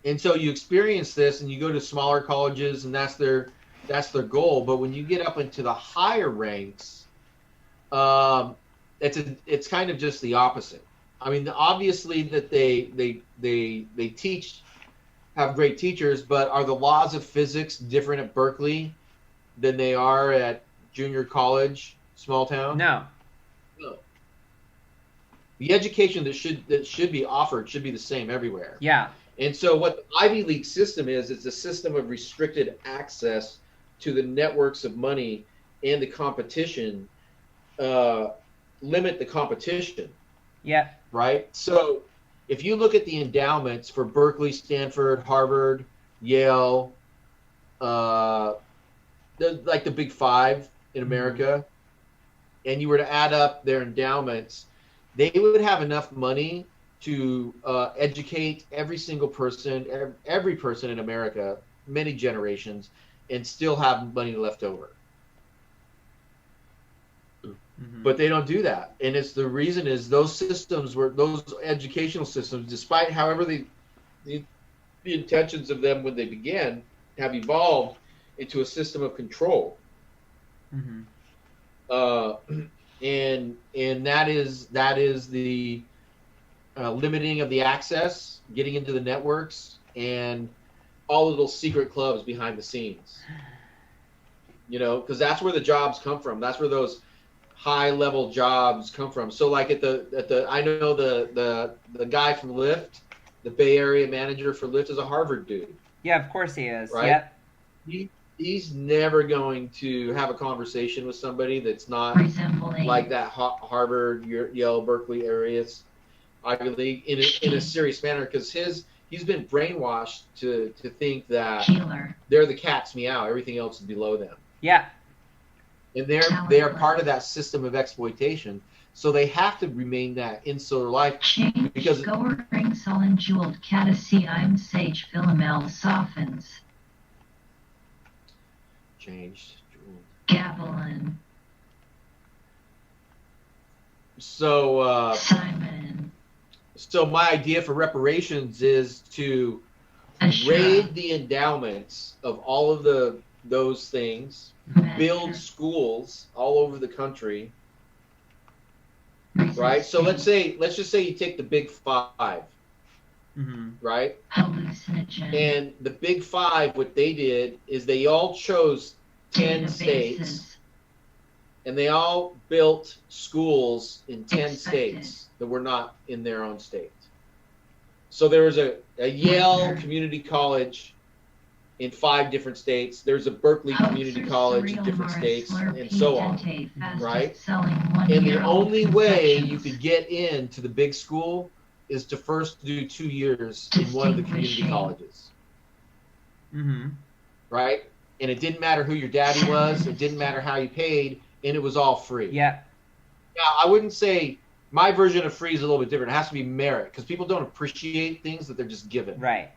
S1: And so you experience this, and you go to smaller colleges, and that's their goal. But when you get up into the higher ranks, it's kind of just the opposite. I mean, obviously that they teach, have great teachers, but are the laws of physics different at Berkeley than they are at junior college, small town?
S2: No.
S1: The education that should be offered should be the same everywhere.
S2: Yeah.
S1: And so what the Ivy League system is a system of restricted access to the networks of money and the competition, limit the competition.
S2: Yeah.
S1: Right? So if you look at the endowments for Berkeley, Stanford, Harvard, Yale, they're like the big five in America, and you were to add up their endowments, they would have enough money to educate every single person, every person in America, many generations, and still have money left over. Mm-hmm. But they don't do that, and it's the reason is those educational systems, despite however the intentions of them when they began, have evolved into a system of control.
S2: Mm-hmm.
S1: And that is the limiting of the access, getting into the networks, and all the little secret clubs behind the scenes. Because that's where the jobs come from. That's where those high level jobs come from. So like at the I know the guy from Lyft, the Bay Area manager for Lyft, is a Harvard dude.
S2: Yeah, of course he is.
S1: Right?
S2: Yep.
S1: He's never going to have a conversation with somebody that's not like that Harvard, Yale, Berkeley areas, Ivy League in a serious manner, because he's been brainwashed to think that they're the cat's meow, everything else is below them.
S2: Yeah.
S1: And they are part of that system of exploitation, so they have to remain that insular life because
S4: Goer ring sullen jeweled S.C.R.E.A.M sage Philomel softens.
S1: Changed.
S4: Gavilan.
S1: So
S4: Simon.
S1: So my idea for reparations is to raid the endowments of all of those things, build schools all over the country. Right? So let's just say you take the big five.
S2: Mm-hmm.
S1: Right? And the big five, what they did is they all chose 10 states, and they all built schools in 10 states that were not in their own state. So there was a Yale community college in 5 different states. There's a Berkeley community college in different states, and so on. Right? And the only way you could get into the big school is to first do 2 years in one of the community colleges.
S2: Mm-hmm.
S1: Right? And it didn't matter who your daddy was. It didn't matter how you paid. And it was all free.
S2: Yeah.
S1: Now, I wouldn't say my version of free is a little bit different. It has to be merit, because people don't appreciate things that they're just given.
S2: Right.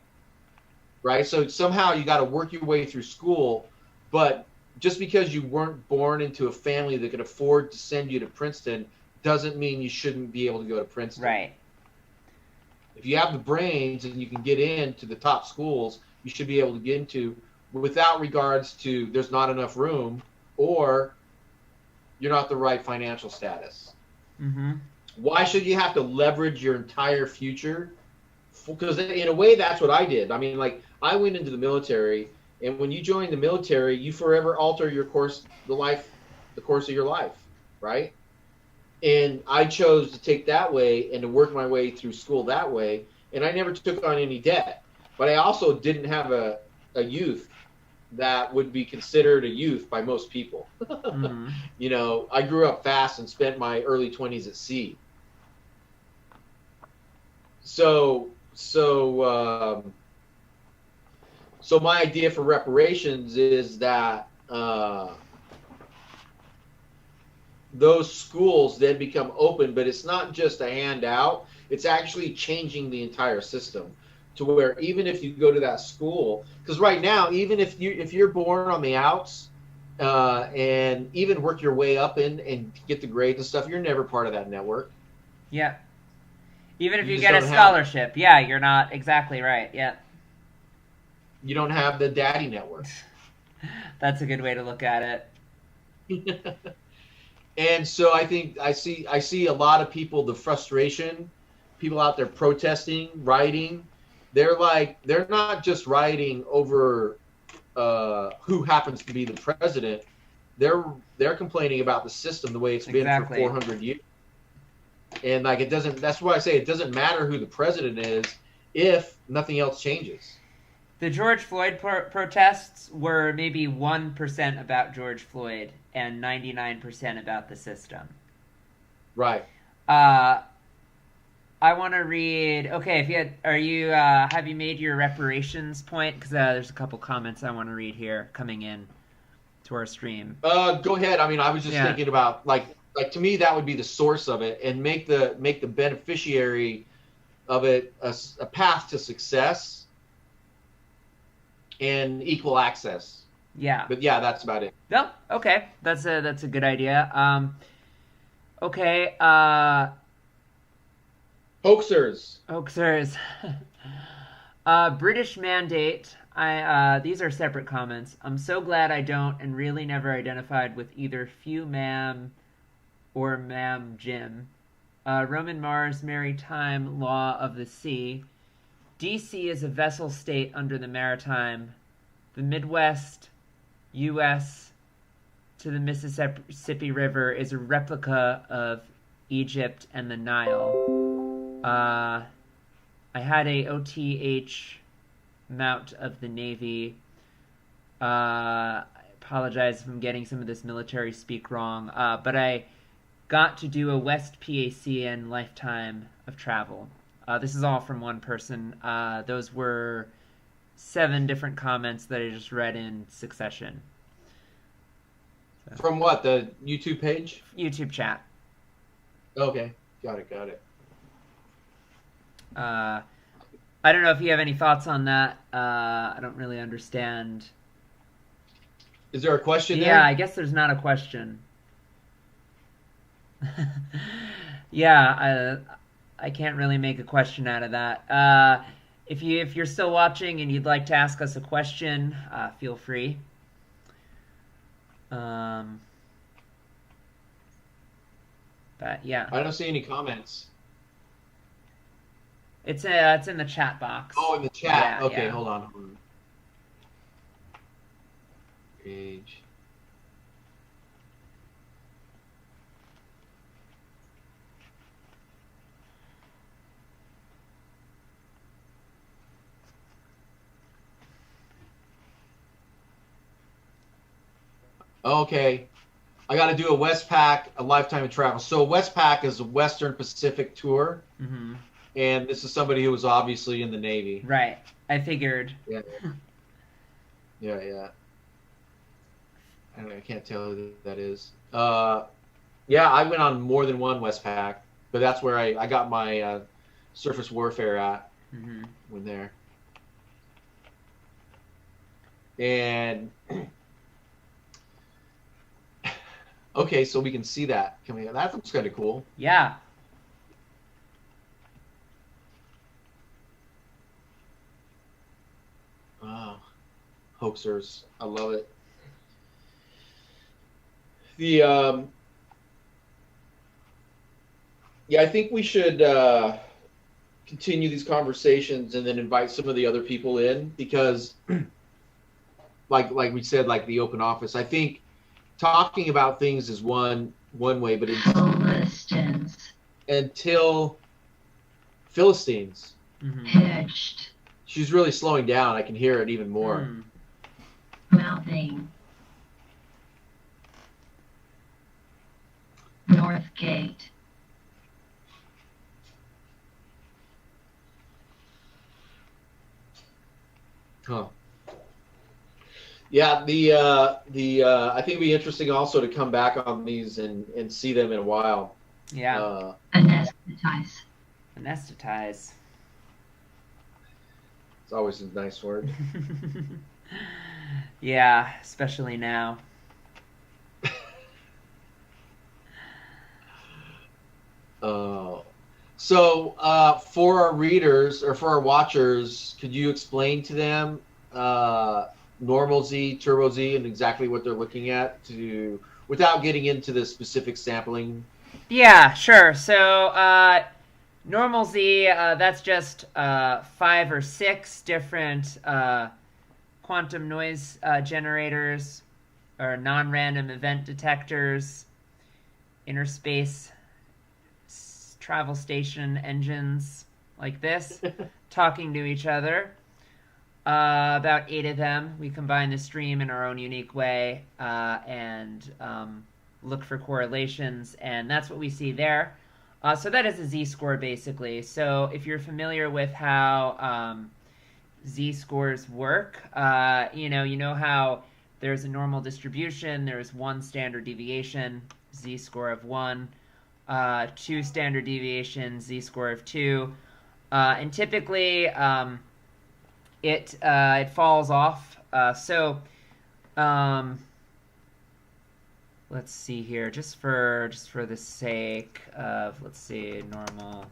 S1: Right? So somehow you got to work your way through school, but just because you weren't born into a family that could afford to send you to Princeton doesn't mean you shouldn't be able to go to Princeton.
S2: Right.
S1: If you have the brains and you can get into the top schools, you should be able to get into without regards to there's not enough room or you're not the right financial status.
S2: Mm-hmm.
S1: Why should you have to leverage your entire future? Because in a way, that's what I did. I mean, like, I went into the military, and when you join the military, you forever alter your course, the course of your life, right? And I chose to take that way and to work my way through school that way. And I never took on any debt. But I also didn't have a youth that would be considered a youth by most people.
S2: Mm-hmm.
S1: You know, I grew up fast and spent my early 20s at sea. So my idea for reparations is that those schools then become open, but it's not just a handout. It's actually changing the entire system to where even if you go to that school, because right now, even if you're born on the outs and even work your way up in and get the grades and stuff, you're never part of that network.
S2: Yeah. Even if
S1: You
S2: you
S1: just
S2: get a
S1: don't have
S2: scholarship, yeah, you're not exactly right. Yeah.
S1: you don't have the daddy network.
S2: That's a good way to look at it.
S1: And so I think I see a lot of people, the frustration, people out there protesting, rioting. They're not just rioting over who happens to be the president. They're complaining about the system the way it's been for
S2: Exactly.
S1: 400 years. And like it doesn't. That's why I say it doesn't matter who the president is if nothing else changes.
S2: The George Floyd protests were maybe 1% about George Floyd and 99% about the system.
S1: Right.
S2: I want to read. Okay, if you had, have you made your reparations point? Because there's a couple comments I want to read here coming in to our stream.
S1: Go ahead. I mean, I was just thinking about like to me that would be the source of it, and make the beneficiary of it a path to success and equal access.
S2: Yeah.
S1: But yeah, that's about it.
S2: No, okay, that's a good idea. Okay.
S1: Hoaxers.
S2: British mandate. These are separate comments. I'm so glad I don't and really never identified with either Few Ma'am or Ma'am Jim. Roman Mars Maritime Law of the Sea. D.C. is a vessel state under the maritime. The Midwest, U.S. to the Mississippi River is a replica of Egypt and the Nile. I had a OTH mount of the Navy. I apologize if I'm getting some of this military speak wrong, but I got to do a West P.e.a.c.e in lifetime of travel. This is all from one person. Those were 7 different comments that I just read in succession.
S1: So. From what? The YouTube page?
S2: YouTube chat.
S1: Okay. Got it.
S2: I don't know if you have any thoughts on that. I don't really understand.
S1: Is there a question there?
S2: Yeah, I guess there's not a question. Yeah, I can't really make a question out of that. If you're still watching and you'd like to ask us a question, feel free. But yeah,
S1: I don't see any comments.
S2: It's in the chat box.
S1: Oh, in the chat.
S2: Yeah,
S1: okay,
S2: yeah.
S1: Hold on. Page. Okay. I got to do a Westpac, a lifetime of travel. So Westpac is a Western Pacific tour.
S2: Mm-hmm.
S1: And this is somebody who was obviously in the Navy.
S2: Right. I figured.
S1: Yeah. Yeah. I can't tell who that is. Yeah, I went on more than one Westpac, but that's where I got my surface warfare at.
S2: Mm-hmm.
S1: When there. And Okay, so we can see that coming out. That looks kind of cool.
S2: Yeah.
S1: Wow. Hoaxers. I love it. The yeah, I think we should continue these conversations and then invite some of the other people in because like we said, like the open office, I think talking about things is one way, but
S4: Philistines.
S1: Until Philistines.
S2: Mm-hmm.
S4: Hitched.
S1: She's really slowing down. I can hear it even more.
S4: Mouthing. Northgate.
S1: Huh. Yeah, I think it'd be interesting also to come back on these and see them in a while.
S2: Yeah.
S4: Anesthetize.
S2: Anesthetize.
S1: It's always a nice word.
S2: Yeah, especially now.
S1: So for our readers or for our watchers, could you explain to them normal Z, turbo Z, and exactly what they're looking at without getting into the specific sampling?
S2: Yeah, sure. So normal Z, that's just 5 or 6 different quantum noise generators or non-random event detectors, interspace travel station engines like this talking to each other. About 8 of them. We combine the stream in our own unique way and look for correlations, and that's what we see there. So that is a z-score basically. So if you're familiar with how z-scores work, you know how there's a normal distribution, there's one standard deviation, z-score of 1, 2 standard deviations, z-score of 2, and typically it falls off. Let's see here, just for the sake of, let's see, normal.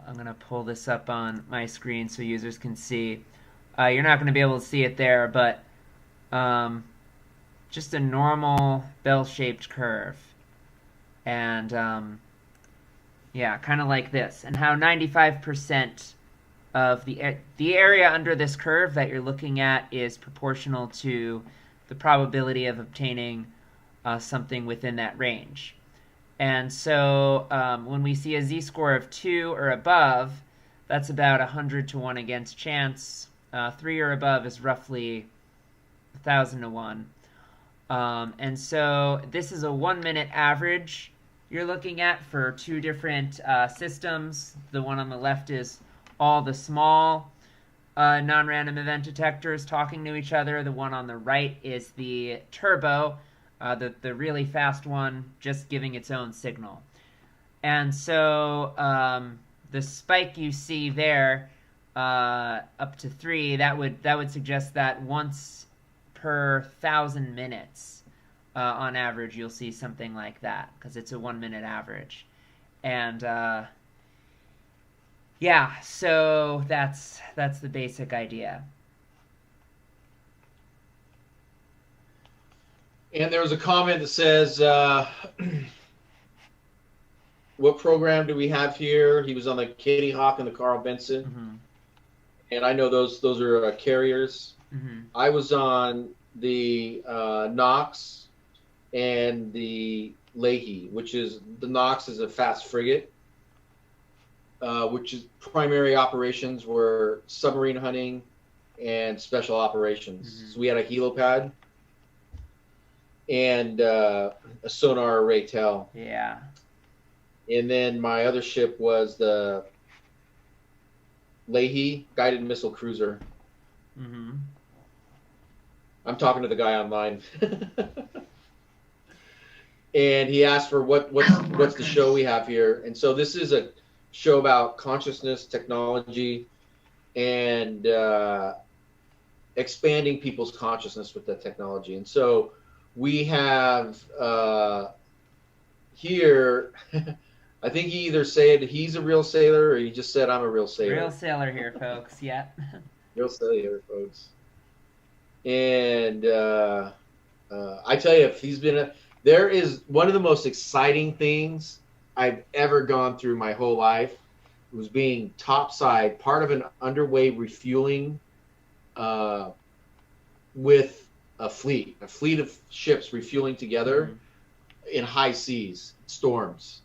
S2: I'm gonna pull this up on my screen so users can see. You're not gonna be able to see it there, but just a normal bell-shaped curve, and yeah, kind of like this, and how 95% of the area under this curve that you're looking at is proportional to the probability of obtaining something within that range. And so when we see a z-score of 2 or above, that's about 100 to 1 against chance. 3 or above is roughly 1,000 to 1. And so this is a 1-minute average you're looking at for 2 different systems. The one on the left is all the small non-random event detectors talking to each other. The one on the right is the turbo, the really fast one, just giving its own signal. And so the spike you see there, up to 3, that would suggest that once per 1,000 minutes, on average, you'll see something like that because it's a 1-minute average. And yeah, so that's the basic idea.
S1: And there was a comment that says, what program do we have here? He was on the Kitty Hawk and the Carl Benson.
S2: Mm-hmm.
S1: And I know those are carriers.
S2: Mm-hmm.
S1: I was on the Knox and the Leahy, which is the Knox is a fast frigate, which is primary operations were submarine hunting and special operations.
S2: Mm-hmm.
S1: So we had a helipad and a sonar array tail.
S2: Yeah.
S1: And then my other ship was the Leahy guided missile cruiser.
S2: Mm-hmm.
S1: I'm talking to the guy online. And he asked for what's the show we have here. And so this is a show about consciousness, technology, and expanding people's consciousness with that technology. And so we have here, I think he either said he's a real sailor or he just said I'm a real sailor.
S2: Real sailor here, folks. Yep.
S1: Real sailor, folks. And I tell you, if he's been there is one of the most exciting things I've ever gone through my whole life was being topside, part of an underway refueling with a fleet of ships refueling together in high seas, storms.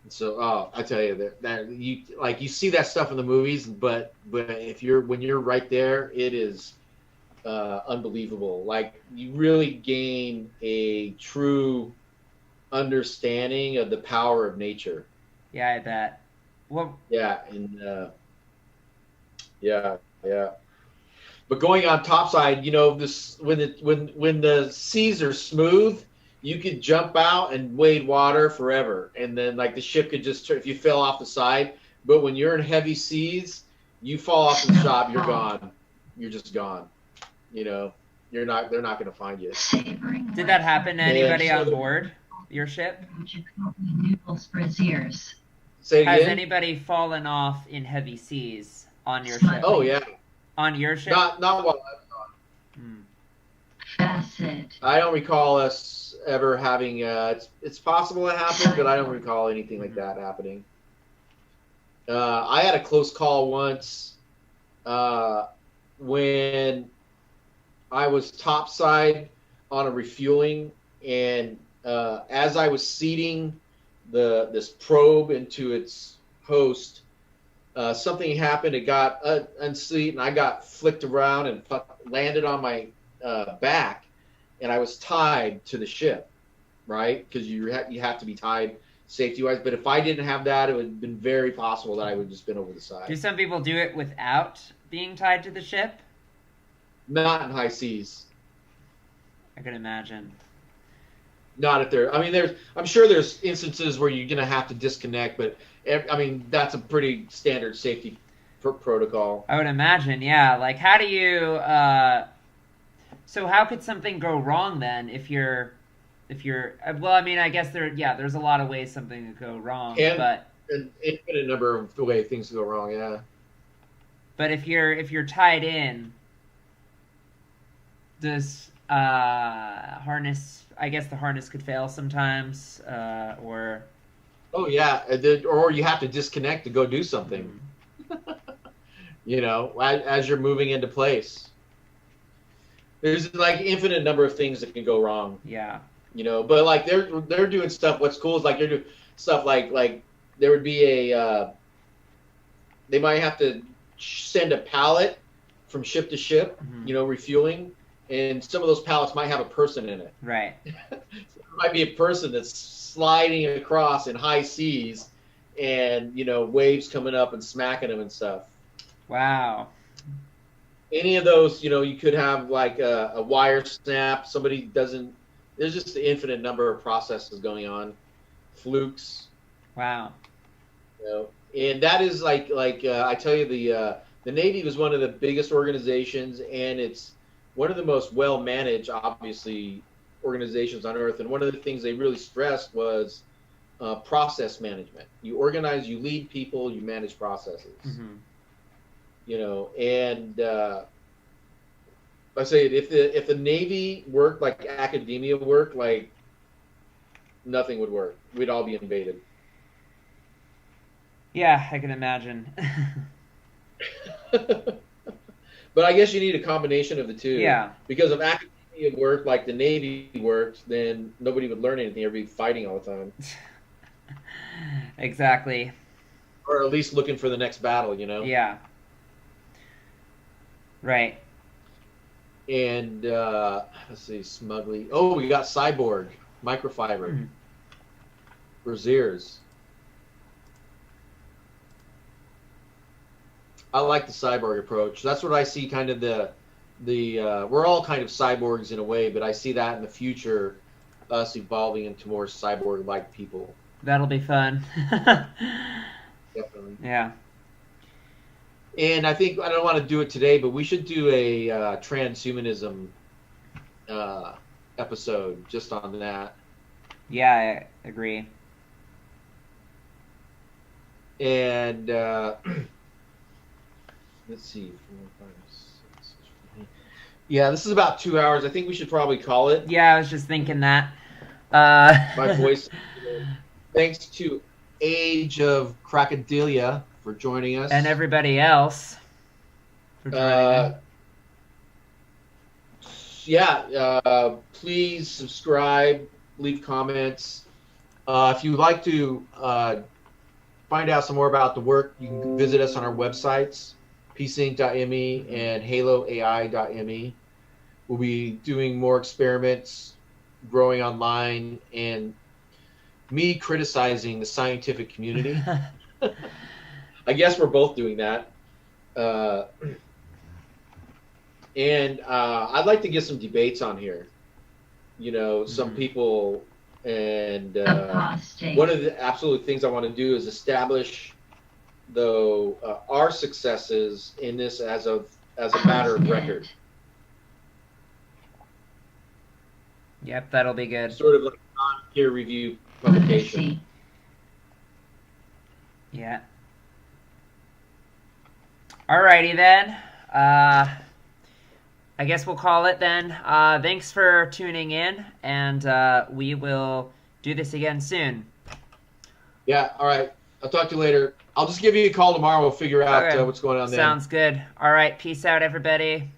S1: And so, I tell you that you see that stuff in the movies, but when you're right there, it is unbelievable. Like you really gain a true understanding of the power of nature.
S2: Yeah, I bet. Well,
S1: Yeah, and yeah. But going on topside, this when the seas are smooth, you could jump out and wade water forever, and then like the ship could just if you fell off the side. But when you're in heavy seas, you fall off the shop, you're gone. You're just gone. They're not going to find you.
S2: Did that happen to anybody on board your ship?
S1: Say it
S2: Has
S1: again?
S2: anybody fallen off in heavy seas on your ship?
S1: Oh yeah.
S2: On your ship?
S1: Not while I don't recall us ever having. It's possible it happened, but I don't recall anything like that happening. I had a close call once when I was topside on a refueling, and as I was seating this probe into its host, something happened. It got unseated, and I got flicked around and landed on my back, and I was tied to the ship, right? Because you have to be tied safety-wise. But if I didn't have that, it would have been very possible that I would have just been over the side.
S2: Do some people do it without being tied to the ship?
S1: Not in high seas.
S2: I can imagine.
S1: Not if they're. I mean, I'm sure there's instances where you're gonna have to disconnect, but I mean that's a pretty standard safety protocol.
S2: I would imagine, yeah. Like, how do you? So how could something go wrong then if you're? Well, I mean, I guess there's a lot of ways something could go wrong, but
S1: an infinite number of the way things go wrong, yeah.
S2: But if you're tied in, does harness? I guess the harness could fail sometimes, or.
S1: Oh yeah, or you have to disconnect to go do something. As you're moving into place. There's like infinite number of things that can go wrong.
S2: Yeah.
S1: But like they're doing stuff. What's cool is like they're doing stuff like there would be they might have to send a pallet from ship to ship, refueling, and some of those pallets might have a person in it.
S2: Right.
S1: There might be a person that's sliding across in high seas, and waves coming up and smacking them and stuff.
S2: Wow.
S1: Any of those, you could have like a wire snap. Somebody doesn't. There's just an infinite number of processes going on, flukes.
S2: Wow.
S1: And that is like I tell you, the Navy was one of the biggest organizations, and it's one of the most well managed, obviously, organizations on Earth. And one of the things they really stressed was process management. You organize, you lead people, you manage processes.
S2: Mm-hmm.
S1: And I say if the Navy worked like academia worked, like nothing would work. We'd all be invaded.
S2: Yeah, I can imagine.
S1: But I guess you need a combination of the two.
S2: Yeah.
S1: Because if academia worked like the Navy worked, then nobody would learn anything. Everybody fighting all the time.
S2: Exactly.
S1: Or at least looking for the next battle,
S2: Yeah. Right.
S1: And let's see, smugly. Oh, we got cyborg microfiber for Z.R.E.A.s. I like the cyborg approach. That's what I see. Kind of the we're all kind of cyborgs in a way, but I see that in the future, us evolving into more cyborg-like people.
S2: That'll be fun.
S1: Definitely.
S2: Yeah.
S1: And I think I don't want to do it today, but we should do a transhumanism episode just on that.
S2: Yeah, I agree.
S1: And let's see, 4, 5, 6. Yeah, this is about 2 hours. I think we should probably call it.
S2: Yeah, I was just thinking that.
S1: My voice. Thanks to Age of Crocodilia for joining us.
S2: And everybody else for joining
S1: please subscribe, leave comments. If you'd like to find out some more about the work, you can visit us on our websites, psync.me and haloai.me. We'll be doing more experiments, growing online, and me criticizing the scientific community. I guess we're both doing that. And I'd like to get some debates on here. You know, some people, and one of the absolute things I want to do is establish our successes in this as a matter of record.
S2: Yep, that'll be good.
S1: Sort of like non-peer review publication.
S2: Yeah. Alrighty then. I guess we'll call it then. Thanks for tuning in, and we will do this again soon.
S1: Yeah, all right. I'll talk to you later. I'll just give you a call tomorrow. We'll figure out what's going on there.
S2: Sounds good. All right. Peace out, everybody.